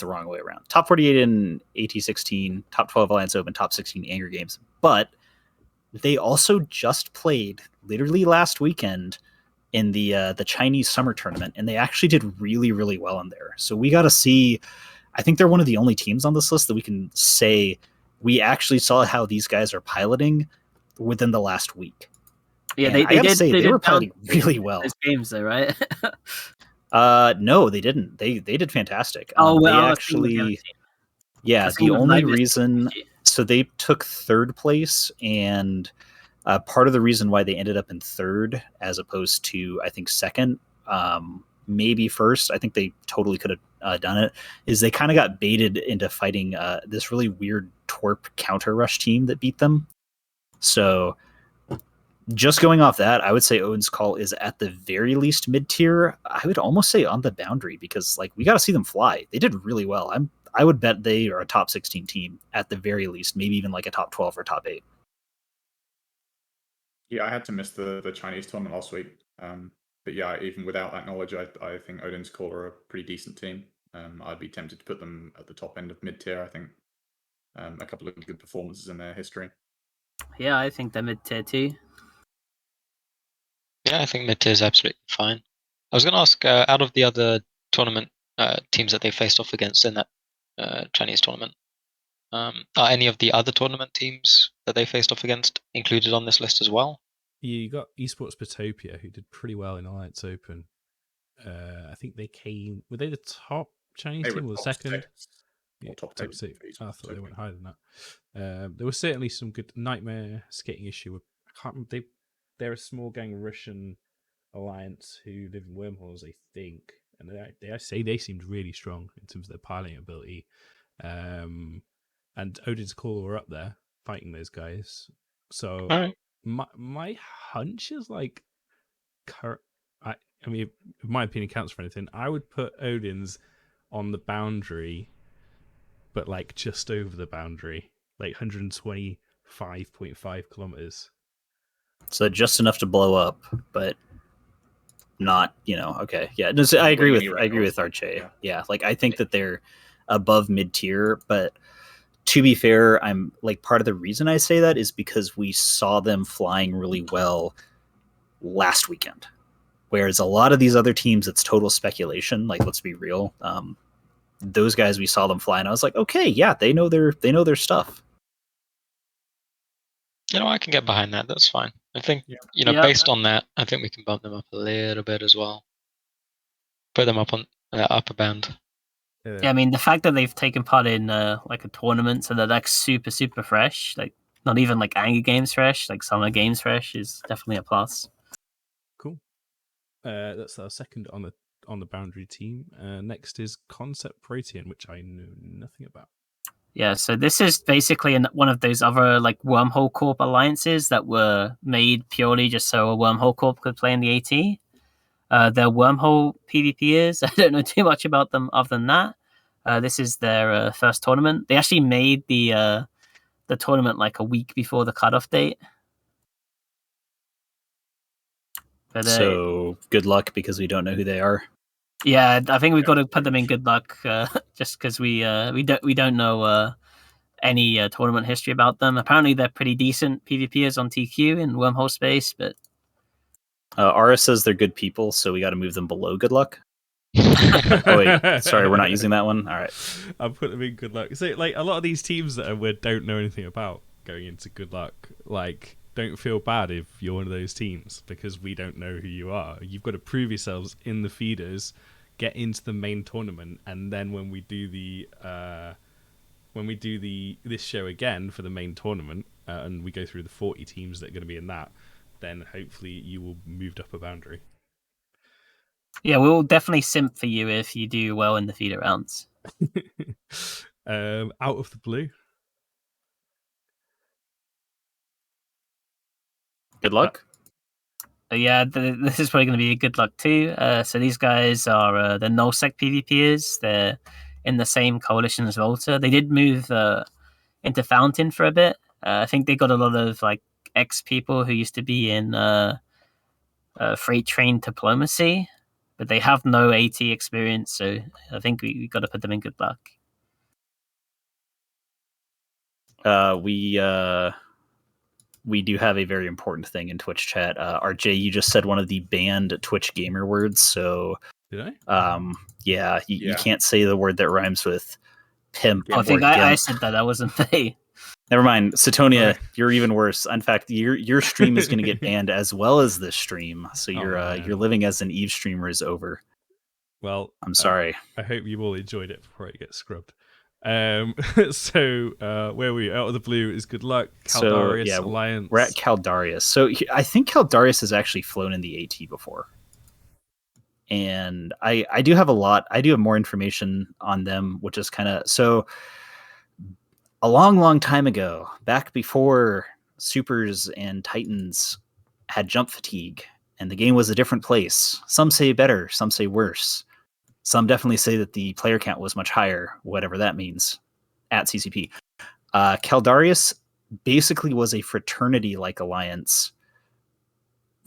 wrong way around. Top 48 in AT16, top 12 Alliance Open, top 16 Anger Games. But they also just played literally last weekend in the Chinese Summer Tournament, and they actually did really, really well in there. So we got to see. I think they're one of the only teams on this list that we can say we actually saw how these guys are piloting within the last week. Yeah, And they were piloting really well. Those games, though, right? No, they didn't. They did fantastic. Oh, well, they actually, yeah. The only reason, so they took third place, and part of the reason why they ended up in third as opposed to I think second, maybe first. I think they totally could have done it. Is they kind of got baited into fighting this really weird twerp counter rush team that beat them. So just going off that, I would say Odin's Call is at the very least mid tier. I would almost say on the boundary because like we got to see them fly. They did really well. I would bet they are a top 16 team at the very least, maybe even like a top 12 or top 8. Yeah, I had to miss the Chinese tournament last week. But yeah, even without that knowledge, I think Odin's Call are a pretty decent team. I'd be tempted to put them at the top end of mid tier. I think a couple of good performances in their history. Yeah, I think they're mid tier too. Yeah, I think mid tier is absolutely fine. I was going to ask, out of the other tournament teams that they faced off against in that Chinese tournament, are any of the other tournament teams that they faced off against included on this list as well? You got Esports Batopia, who did pretty well in Alliance Open. I think they came. Were they the top Chinese team or the second? Or top top 6. six. I thought they went higher than that. There was certainly some good Nightmare Skating Issue. I can't remember. They're a small gang Russian alliance who live in wormholes, I think, and they seemed really strong in terms of their piloting ability. And Odin's Call were up there fighting those guys. So All right. my hunch is like, I mean, if my opinion counts for anything, I would put Odin's on the boundary, but like just over the boundary, like 125.5 kilometers. So just enough to blow up, but not, okay. Yeah, no, so I agree with Artjay. Yeah, like I think that they're above mid tier, but to be fair, I'm like part of the reason I say that is because we saw them flying really well last weekend. Whereas a lot of these other teams, it's total speculation. Like, let's be real. Those guys, we saw them fly, and I was like, okay, yeah, they know their stuff. I can get behind that. That's fine. I think, based on that, I think we can bump them up a little bit as well. Put them up on that upper band. Yeah, I mean, the fact that they've taken part in like a tournament, so they're like super, super fresh, like not even like Anger Games fresh, like Summer Games fresh is definitely a plus. Cool. That's our second on the boundary team. Next is Concept Protean, which I know nothing about. Yeah, so this is basically one of those other like Wormhole Corp alliances that were made purely just so a Wormhole Corp could play in the AT. They're Wormhole PvPers. I don't know too much about them other than that. This is their first tournament. They actually made the tournament like a week before the cutoff date. But, so good luck because we don't know who they are. Yeah, I think we've got to put them in good luck just because we don't know any tournament history about them. Apparently, they're pretty decent PvPers on TQ in Wormhole space, but Ara says they're good people, so we got to move them below good luck. Oh wait, sorry, we're not using that one. All right, I'll put them in good luck. So, like a lot of these teams that don't know anything about going into good luck, like. Don't feel bad if you're one of those teams because we don't know who you are. You've got to prove yourselves in the feeders, get into the main tournament, and then when we do the when we do this show again for the main tournament, and we go through the 40 teams that are going to be in that, then hopefully you will moved up a boundary. Yeah, we'll definitely simp for you if you do well in the feeder rounds. Out of the blue. Good luck. Yeah, this is probably going to be a good luck too. So these guys are the nullsec PvPers. They're in the same coalition as Volta. They did move into Fountain for a bit. I think they got a lot of like ex people who used to be in freight train diplomacy, but they have no AT experience. So I think we got to put them in good luck. We do have a very important thing in Twitch chat. Artjay, you just said one of the banned Twitch gamer words. So, did I? Yeah, you can't say the word that rhymes with pimp. I think I said that. That wasn't me. Never mind, Suitonia, you're even worse. In fact, your stream is going to get banned as well as this stream. So you're living as an Eve streamer is over. Well, I'm sorry. I hope you all enjoyed it before it gets scrubbed. So where are we? Out of the blue is good luck. Caldarius Alliance. We're at Caldarius. So I think Caldarius has actually flown in the AT before. And I do have more information on them, which is kind of so a long time ago, back before Supers and Titans had jump fatigue and the game was a different place. Some say better, some say worse. Some definitely say that the player count was much higher, whatever that means, at CCP. Caldarius basically was a fraternity-like alliance,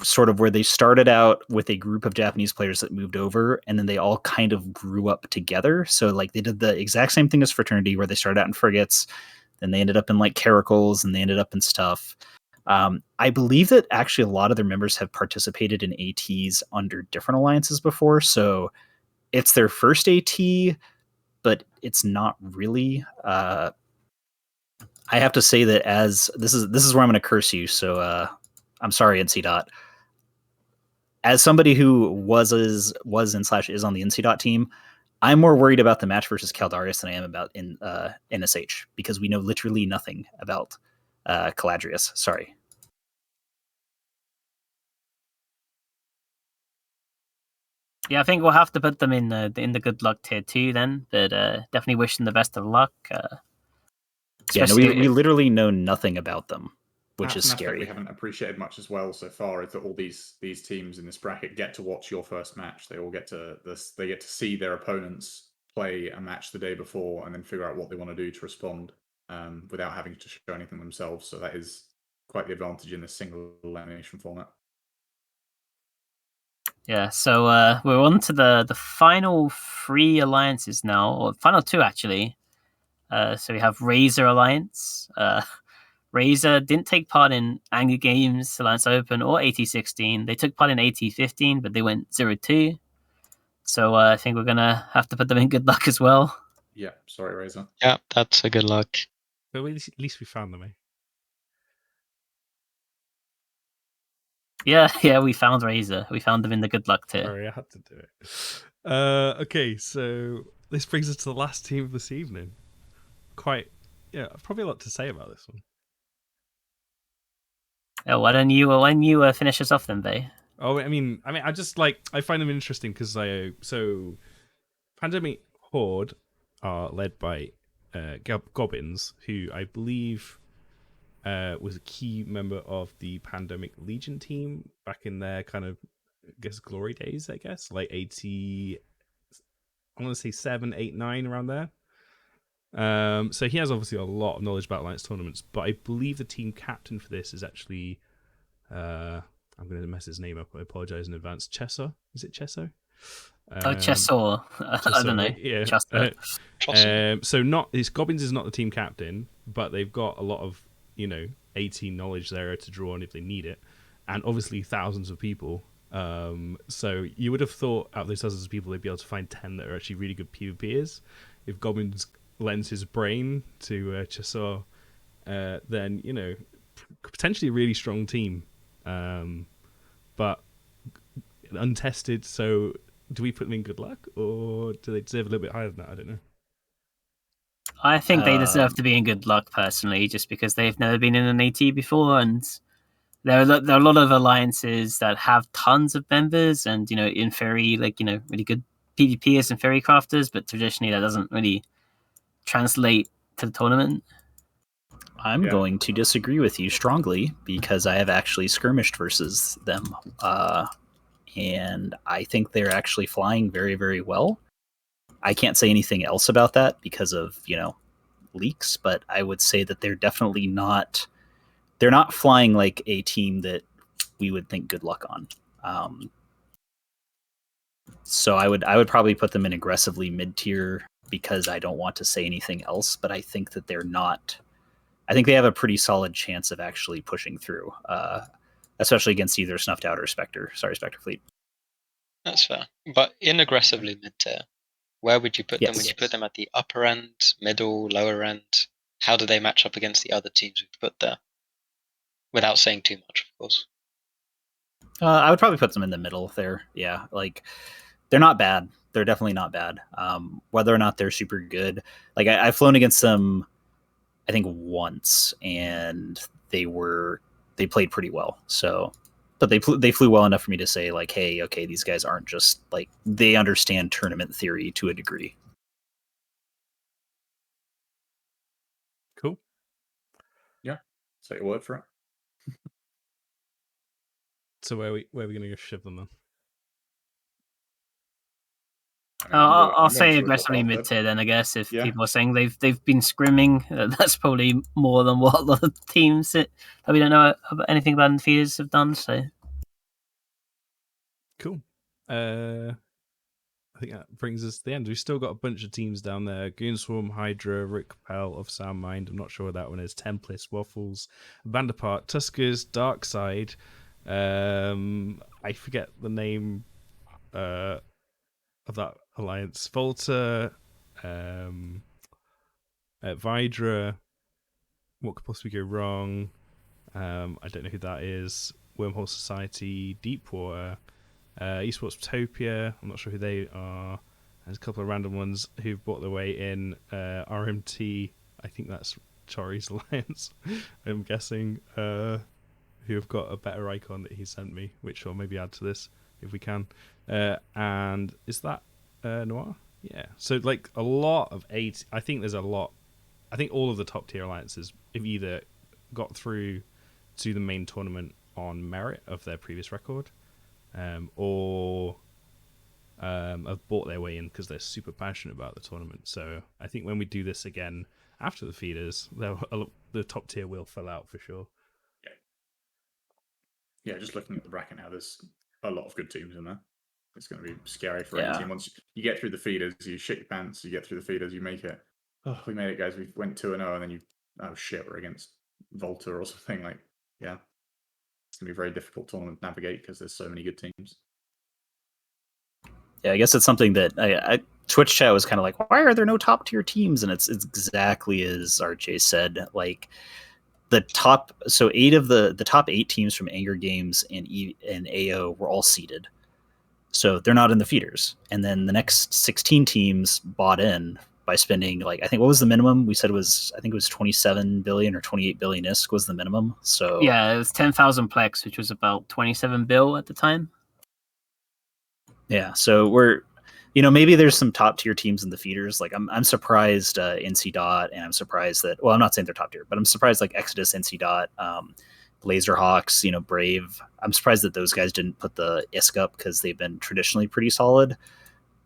sort of where they started out with a group of Japanese players that moved over, and then they all kind of grew up together. So like they did the exact same thing as fraternity, where they started out in frigates, then they ended up in like caracals, and they ended up in stuff. I believe that actually a lot of their members have participated in ATs under different alliances before, so it's their first AT, but it's not really. I have to say that as this is where I'm going to curse you. So I'm sorry, NC Dot. As somebody who was and / is on the NC Dot team, I'm more worried about the match versus Caldarius than I am about in NSH, because we know literally nothing about Caladrius. Sorry. Yeah, I think we'll have to put them in the good luck tier 2 then, but definitely wish them the best of luck. We literally know nothing about them, which is That's an aspect scary. we haven't appreciated much as well so far, is that all these teams in this bracket get to watch your first match. They all get to see their opponents play a match the day before and then figure out what they want to do to respond without having to show anything themselves. So that is quite the advantage in this single elimination format. Yeah, so we're on to the final 3 alliances now, or final 2 actually. So we have Razor Alliance. Razor didn't take part in Anger Games, Alliance Open, or AT16. They took part in AT15, but they went 0-2. So I think we're going to have to put them in good luck as well. Yeah, sorry, Razor. Yeah, that's a good luck. But at least we found them, eh? Yeah, we found Razor. We found them in the good luck tier. Sorry, I had to do it. Okay, so this brings us to the last team of this evening. Probably a lot to say about this one. Oh, why don't you finish us off then, Bay? Oh, I mean, I just I find them interesting because so Pandemic Horde are led by Gobbins, who I believe was a key member of the Pandemic Legion team back in their kind of, I guess, glory days, I guess, like 80, I'm going to say 7, 8, 9, around there. So he has obviously a lot of knowledge about Alliance tournaments, but I believe the team captain for this is actually, I'm going to mess his name up, I apologize in advance, Chesso? Is it Chesso? Chesso. I don't know. Yeah. So Gobbins is not the team captain, but they've got a lot of, AT knowledge there to draw on if they need it, and obviously thousands of people. So you would have thought out of those thousands of people they'd be able to find 10 that are actually really good PvPers. If Gobbins lends his brain to Chassor, then potentially a really strong team, but untested. So do we put them in good luck, or do they deserve a little bit higher than that? I don't know. I think they deserve to be in good luck personally, just because they've never been in an AT before, and there are a lot of alliances that have tons of members, and in theory, really good PvPers and ferry crafters, but traditionally that doesn't really translate to the tournament. I'm Yeah. going to disagree with you strongly because I have actually skirmished versus them, and I think they're actually flying very, very well. I can't say anything else about that because of leaks, but I would say that they're definitely not. They're not flying like a team that we would think good luck on. So I would probably put them in aggressively mid tier because I don't want to say anything else, but I think that they're not. I think they have a pretty solid chance of actually pushing through, especially against either Snuffed Out or Spectre. Sorry, Spectre Fleet. That's fair. But in aggressively mid tier, where would you put them? Would you put them at the upper end, middle, lower end? How do they match up against the other teams we've put there? Without saying too much, of course. I would probably put them in the middle there. Yeah, they're not bad. They're definitely not bad. Whether or not they're super good, I've flown against them, I think once, and they played pretty well. So, but they flew well enough for me to say hey, okay, these guys aren't just they understand tournament theory to a degree. Cool. Yeah. Say a word for it. So where are we going to go shiv them then? I'll say aggressively mid tier then. I guess if people are saying they've been scrimming, that's probably more than what a lot of teams that we don't know anything about in the feeders have done. So cool. I think that brings us to the end. We've still got a bunch of teams down there: Goonswarm, Hydra, Rick Pell of Soundmind. I'm not sure what that one is. Tempest, Waffles, Bandapart, Tuskers, Darkside. I forget the name of that alliance. Volta, Vidra. What could possibly go wrong? I don't know who that is. Wormhole Society, Deepwater, Esports Utopia. I'm not sure who they are. There's a couple of random ones who've bought their way in. RMT, I think that's Chori's alliance, I'm guessing, who have got a better icon that he sent me, which I'll maybe add to this if we can. And is that Noir? Yeah. So a lot of eight. I think there's a lot. I think all of the top tier alliances have either got through to the main tournament on merit of their previous record, or have bought their way in because they're super passionate about the tournament. So I think when we do this again after the feeders, the top tier will fill out for sure. Yeah, just looking at the bracket now, there's a lot of good teams in there. It's going to be scary for any team. Once you get through the feeders, you shit your pants. You get through the feeders, you make it. Oh, we made it, guys. We went 2-0, and then oh shit, we're against Volta or something. It's going to be a very difficult tournament to navigate because there's so many good teams. Yeah, I guess it's something that Twitch chat was kind of why are there no top tier teams? And it's exactly as Artjay said. The top, so 8 of the top 8 teams from Anger Games and AO were all seeded, so they're not in the feeders. And then the next 16 teams bought in by spending I think what was the minimum? We said it was 27 billion or 28 billion ISK was the minimum. So yeah, it was 10,000 plex, which was about 27 bill at the time. Yeah, so we're, maybe there's some top tier teams in the feeders. I'm surprised NC Dot, and I'm surprised that, well, I'm not saying they're top tier, but I'm surprised Exodus, NC Dot, Laserhawks, Brave. I'm surprised that those guys didn't put the ISK up because they've been traditionally pretty solid.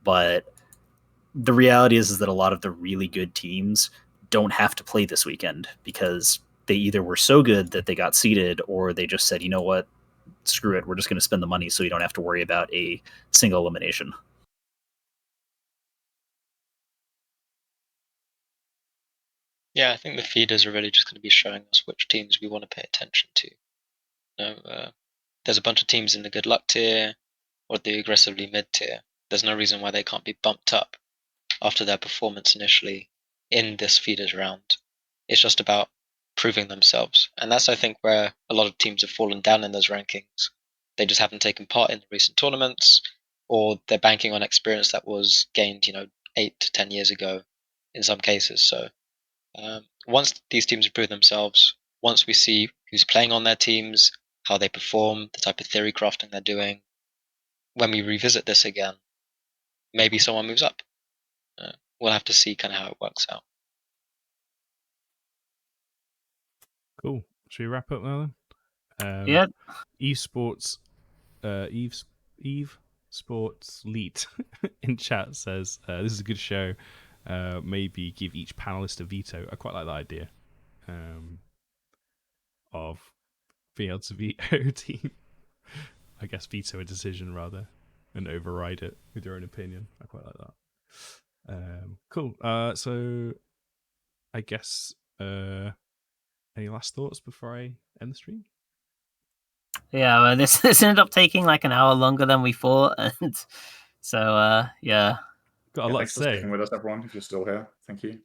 But the reality is that a lot of the really good teams don't have to play this weekend because they either were so good that they got seeded, or they just said, you know what, screw it, we're just going to spend the money so you don't have to worry about a single elimination. Yeah, I think the feeders are really just going to be showing us which teams we want to pay attention to. There's a bunch of teams in the good luck tier or the aggressively mid tier. There's no reason why they can't be bumped up after their performance initially in this feeders round. It's just about proving themselves. And that's, I think, where a lot of teams have fallen down in those rankings. They just haven't taken part in the recent tournaments, or they're banking on experience that was gained, 8 to 10 years ago in some cases. So once these teams improve themselves, once we see who's playing on their teams, how they perform, the type of theory crafting they're doing, when we revisit this again, maybe someone moves up. We'll have to see kind of how it works out. Cool. Should we wrap up now then? Yeah. Esports, Eve Sports Leet in chat says this is a good show. Maybe give each panelist a veto. I quite like that idea of being able to veto a team. I guess veto a decision rather and override it with your own opinion. I quite like that. Cool. So I guess any last thoughts before I end the stream? Yeah, well, this ended up taking like an hour longer than we thought, and so yeah. Got a lot to Thanks for say. sticking with us, everyone. If you're still here, thank you.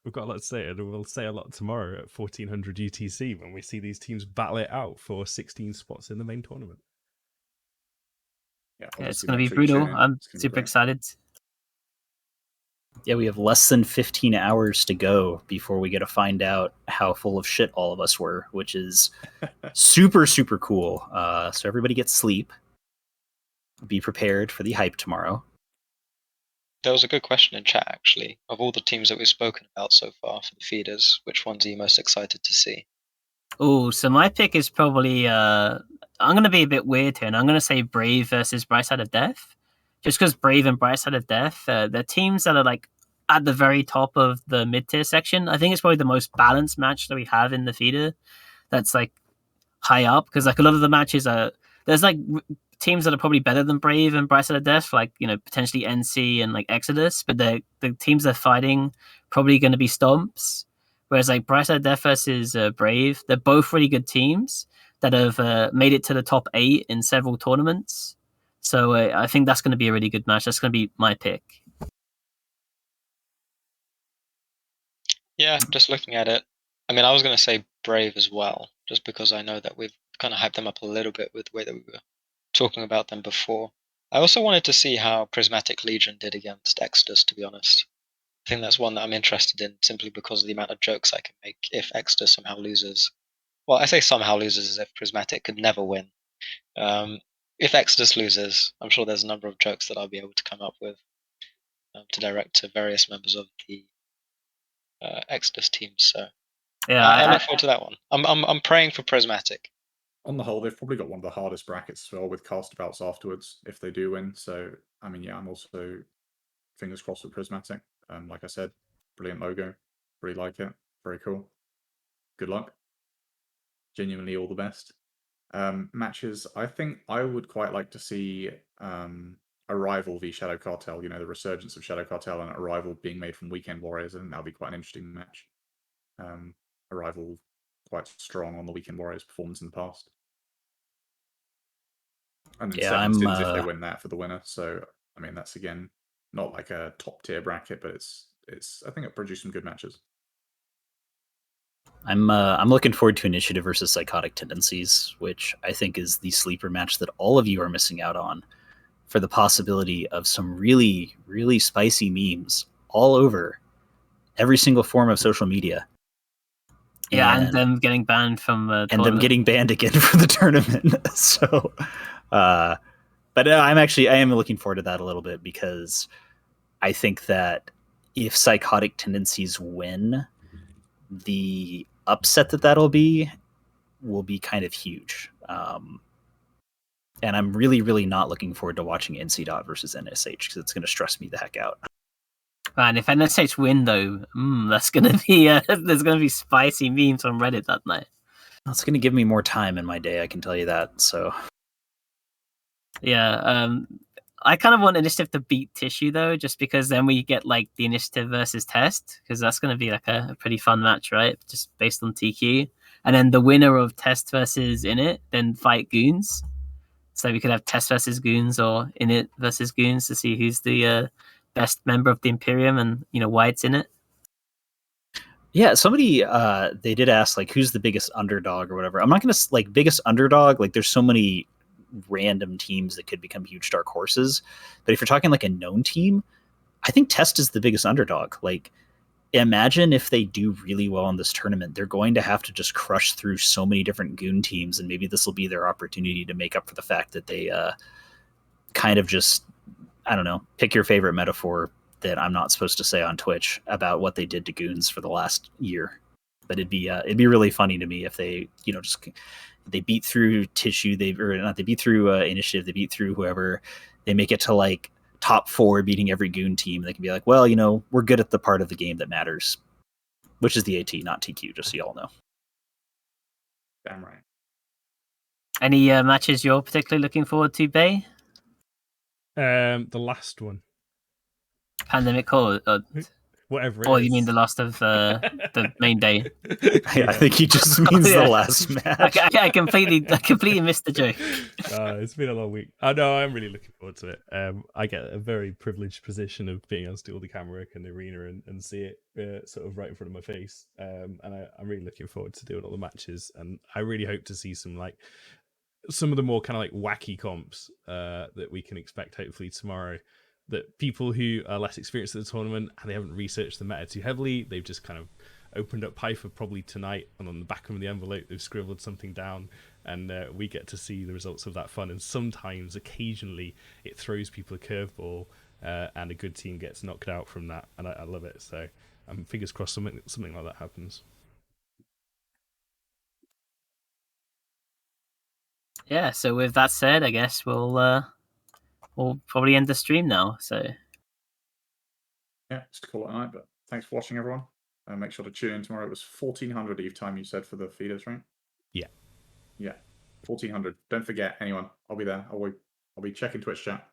We've got a lot to say, and we'll say a lot tomorrow at 1400 UTC when we see these teams battle it out for 16 spots in the main tournament. Yeah, It's obviously going to make be sure you tune brutal. in. I'm It's gonna be super great. excited. Yeah, we have less than 15 hours to go before we get to find out how full of shit all of us were, which is super, super cool. So everybody gets sleep. Be prepared for the hype tomorrow. There was a good question in chat, actually. Of all the teams that we've spoken about so far for the feeders, which ones are you most excited to see? Oh, so my pick is probably I'm going to be a bit weird here, and I'm going to say Brave versus Bright Side of Death. Just because Brave and Bright Side of Death, they're teams that are like at the very top of the mid-tier section. I think it's probably the most balanced match that we have in the feeder that's like high up, because like a lot of the matches are, there's like teams that are probably better than Brave and Bright Side of Death, like, you know, potentially NC and like Exodus, but the teams they're fighting probably going to be Stomps. Whereas like Bright Side of Death versus Brave, they're both really good teams that have made it to the top 8 in several tournaments. So I think that's going to be a really good match. That's going to be my pick. Yeah, just looking at it. I mean, I was going to say Brave as well, just because I know that we've kind of hyped them up a little bit with the way that we were talking about them before. I also wanted to see how Prismatic Legion did against Exodus, to be honest. I think that's one that I'm interested in simply because of the amount of jokes I can make if Exodus somehow loses. Well, I say somehow loses as if Prismatic could never win. If Exodus loses, I'm sure there's a number of jokes that I'll be able to come up with to direct to various members of the Exodus team. So Yeah, I look forward to that one. I'm praying for Prismatic. On the whole, they've probably got one of the hardest brackets as well with castabouts afterwards if they do win. So, I mean, yeah, I'm also fingers crossed with Prismatic. Like I said, brilliant logo. Really like it. Very cool. Good luck. Genuinely all the best. Matches, I think I would quite like to see Arrival v Shadow Cartel, you know, the resurgence of Shadow Cartel and Arrival being made from Weekend Warriors, and that'll be quite an interesting match. Arrival quite strong on the Weekend Warriors performance in the past. And then Yeah, Seven I'm, Sins if they win that for the winner. So I mean that's again not like a top tier bracket, but it's I think it produced some good matches. I'm looking forward to Initiative versus Psychotic Tendencies, which I think is the sleeper match that all of you are missing out on, for the possibility of some really, really spicy memes all over every single form of social media. yeah, and them getting banned from the and tournament. them getting banned again from the tournament. So, but I am looking forward to that a little bit, because I think that if Psychotic Tendencies win, the upset that'll be will be kind of huge. And I'm really, really not looking forward to watching NC Dot versus NSH, because it's going to stress me the heck out. Man, if NSH win though, that's gonna be there's gonna be spicy memes on Reddit that night. It's going to give me more time in my day, I can tell you that. So, yeah, I kind of want Initiative to beat Tissue though, just because then we get like the Initiative versus Test, because that's gonna be like a pretty fun match, right? Just based on TQ, and then the winner of Test versus Init then fight Goons. So we could have Test versus Goons or Init versus Goons to see who's the best member of the Imperium, and you know why it's in it. yeah, somebody they did ask like who's the biggest underdog or whatever. I'm not going to like biggest underdog. Like there's so many random teams that could become huge dark horses. But if you're talking like a known team, I think Test is the biggest underdog. Like imagine if they do really well in this tournament, they're going to have to just crush through so many different goon teams, and maybe this will be their opportunity to make up for the fact that they kind of just, I don't know, pick your favorite metaphor that I'm not supposed to say on Twitch about what they did to goons for the last year. But it'd be really funny to me if they, they beat through Tissue, they beat through Initiative, they beat through whoever, they make it to like top 4, beating every goon team. They can be like, well, we're good at the part of the game that matters, which is the AT, not TQ, just so y'all know. Damn right. Any matches you're particularly looking forward to, Bay? The last one. Pandemic or Whatever it or is. you mean the last of the main day? I think he just means the last match. I completely missed the joke. It's been a long week. I know, I'm really looking forward to it. I get a very privileged position of being able to steal the camera in the arena and see it sort of right in front of my face. And I'm really looking forward to doing all the matches. And I really hope to see some of the more kind of like wacky comps that we can expect hopefully tomorrow. That people who are less experienced at the tournament and they haven't researched the meta too heavily, they've just kind of opened up Python probably tonight, and on the back of the envelope they've scribbled something down, and we get to see the results of that fun. And sometimes, occasionally, it throws people a curveball, and a good team gets knocked out from that, and I love it. So fingers crossed something like that happens. Yeah, so with that said, I guess we'll probably end the stream now. So Yeah, just call it a night. But thanks for watching, everyone. Make sure to tune in tomorrow. It was 1400 Eve time, you said, for the feeders, right? Yeah. 1400. Don't forget, anyone. I'll be there. I'll be checking Twitch chat.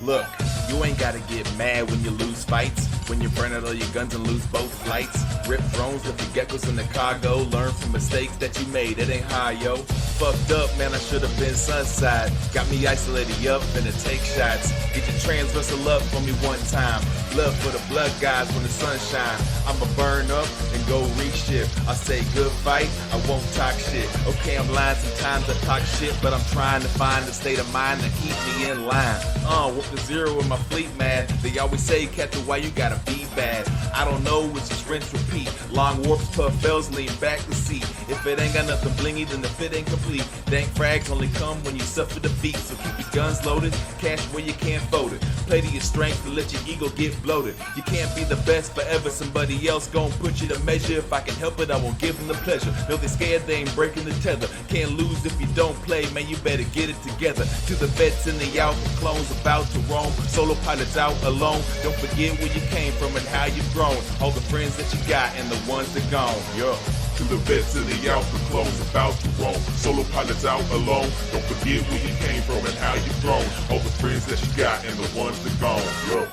Look, you ain't gotta get mad when you lose fights. When you burn out all your guns and lose both flights. Rip drones with the geckos in the cargo. Learn from mistakes that you made, it ain't high, yo. Fucked up, man, I should've been sunside. Got me isolated, up, finna take shots. Get your transversal up for me one time. Blood for the blood guys when the sun shine. I'ma burn up and go reshift. I say good fight, I won't talk shit. Okay, I'm lying, sometimes I talk shit, but I'm trying to find the state of mind to keep me in line. Whoop the zero with my fleet, man. They always say, Captain, why you gotta be bad? I don't know, it's just rinse, repeat. Long warps, puff fails, lean back the seat. If it ain't got nothing blingy, then the fit ain't complete. Dank frags only come when you suffer defeat. So keep your guns loaded, cash where you can't fold it. Play to your strength to let your ego get bloated. You can't be the best forever, somebody else gon' put you to measure. If I can help it, I won't give them the pleasure. Know they scared, they ain't breaking the tether. Can't lose if you don't play, man, you better get it together. To the vets in the alpha clones about to roam. Solo pilots out alone. Don't forget where you came from and how you've grown. All the friends that you got and the ones that gone. Yeah. To the vets in the alpha clones about to roam. Solo pilots out alone. Don't forget where you came from and how you've grown. All the friends that you got and the ones that gone. Yeah.